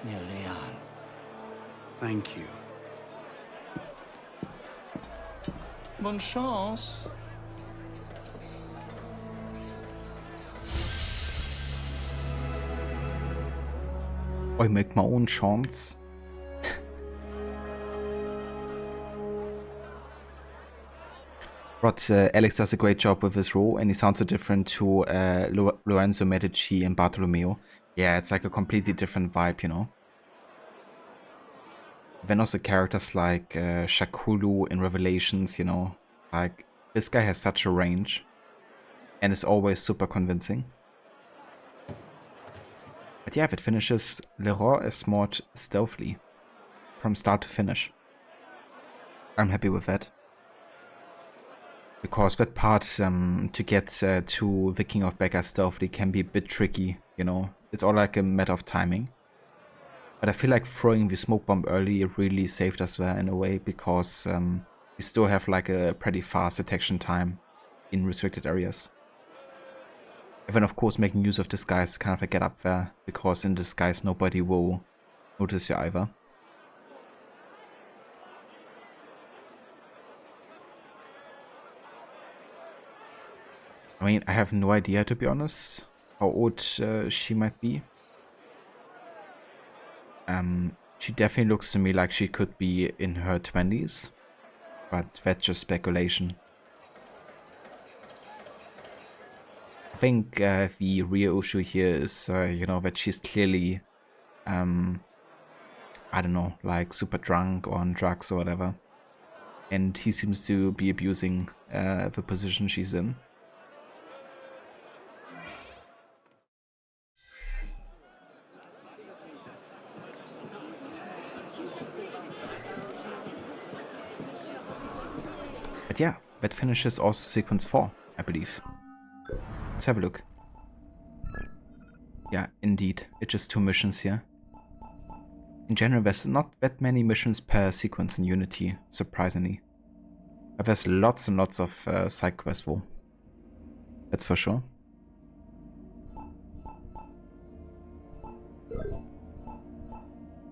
near Léal. Thank you. Bonne chance. I make my own chance. But Alex does a great job with his role, and he sounds so different to Lorenzo Medici and Bartolomeo. Yeah, it's like a completely different vibe, you know. Then also characters like Shakulu in Revelations, you know. Like, this guy has such a range, and is always super convincing. But yeah, if it finishes, Leroy is more stealthily from start to finish. I'm happy with that. Because that part to get to the King of Beggars stealthily can be a bit tricky, you know. It's all like a matter of timing. But I feel like throwing the smoke bomb early really saved us there in a way, because we still have like a pretty fast detection time in restricted areas. And then of course making use of disguise to kind of like get up there, because in disguise nobody will notice you either. I mean, I have no idea, to be honest, how old she might be. She definitely looks to me like she could be in her 20s, but that's just speculation. I think the real issue here is, you know, that she's clearly, I don't know, like super drunk or on drugs or whatever. And he seems to be abusing the position she's in. But yeah, that finishes also sequence 4, I believe. Let's have a look. Yeah, indeed, it's just 2 missions here. In general, there's not that many missions per sequence in Unity, surprisingly. But there's lots and lots of side quests though. That's for sure.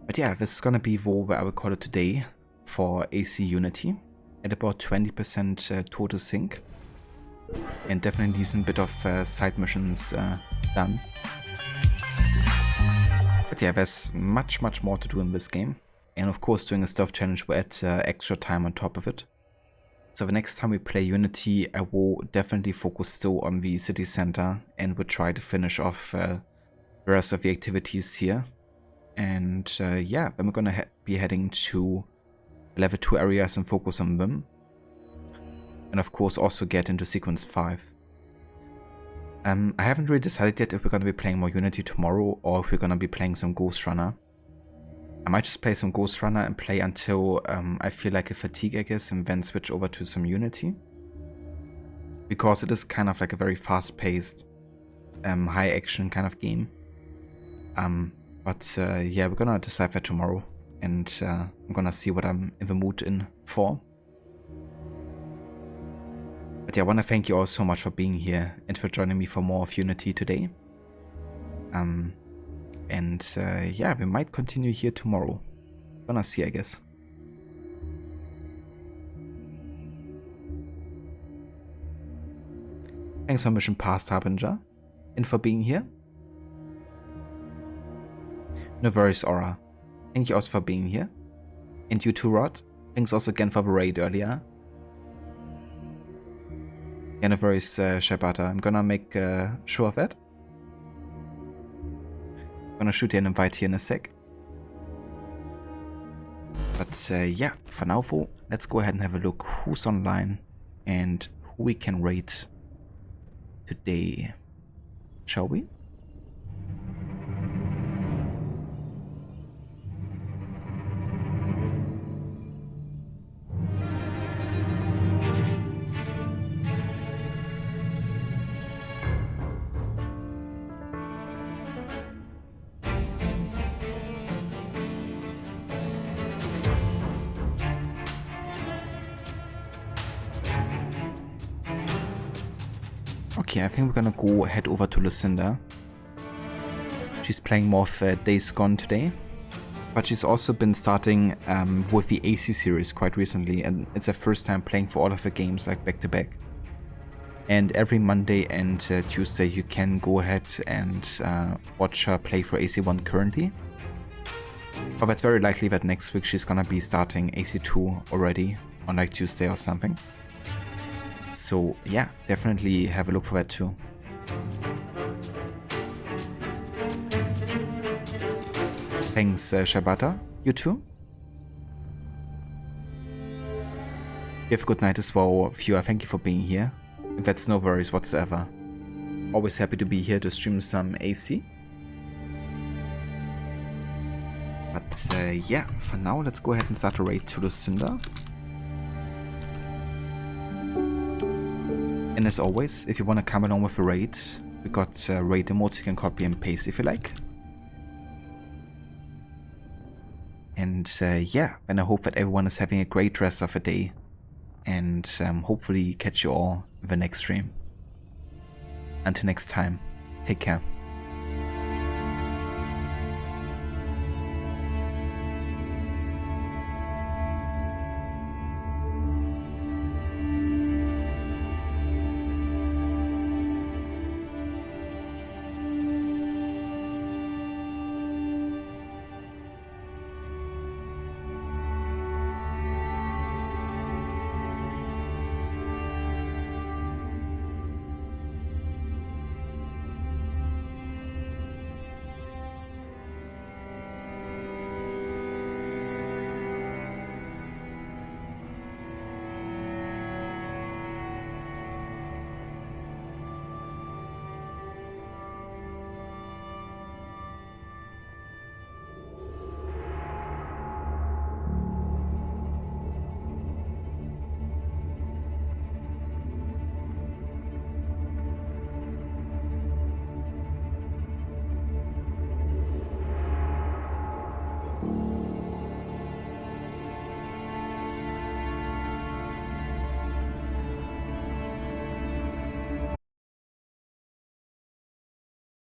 But yeah, this is gonna be where I will call it today for AC Unity. At about 20% total sync, and definitely a decent bit of side missions done. But yeah, there's much more to do in this game, and of course doing a stealth challenge will add extra time on top of it. So the next time we play Unity, I will definitely focus still on the city center, and will try to finish off the rest of the activities here. And yeah, then we're gonna be heading to level 2 areas and focus on them. And of course also get into sequence 5. I haven't really decided yet if we're going to be playing more Unity tomorrow, or if we're going to be playing some Ghost Runner. I might just play some Ghost Runner and play until I feel like a fatigue, I guess, and then switch over to some Unity. Because it is kind of like a very fast-paced, high action kind of game. But yeah, we're gonna decide that tomorrow. And I'm gonna see what I'm in the mood for. But yeah, I want to thank you all so much for being here and for joining me for more of Unity today. And yeah, we might continue here tomorrow. Gonna see, I guess. Thanks for Mission Past Harbinger and for being here. No worries, Aura. Thank you also for being here. And you too, Rod. Thanks also again for the raid earlier. Yeah, no worries, Shabata. I'm gonna make sure of that. I'm gonna shoot you an invite here in a sec. But yeah, for now, let's go ahead and have a look who's online and who we can rate today. Shall we? Okay, I think we're gonna go head over to Lucinda. She's playing more of Days Gone today, but she's also been starting with the AC series quite recently, and it's her first time playing for all of the games like back to back. And every Monday and Tuesday you can go ahead and watch her play for AC1 currently. But it's very likely that next week she's gonna be starting AC2 already on like Tuesday or something. So yeah, definitely have a look for that too. Thanks, Shabata. You too. You have a good night as well, viewer. Thank you for being here. That's no worries whatsoever. Always happy to be here to stream some AC. But yeah, for now, let's go ahead and start a raid to Lucinda. And as always, if you want to come along with a raid, we got raid emotes you can copy and paste if you like. And yeah, and I hope that everyone is having a great rest of the day. And hopefully catch you all in the next stream. Until next time, take care.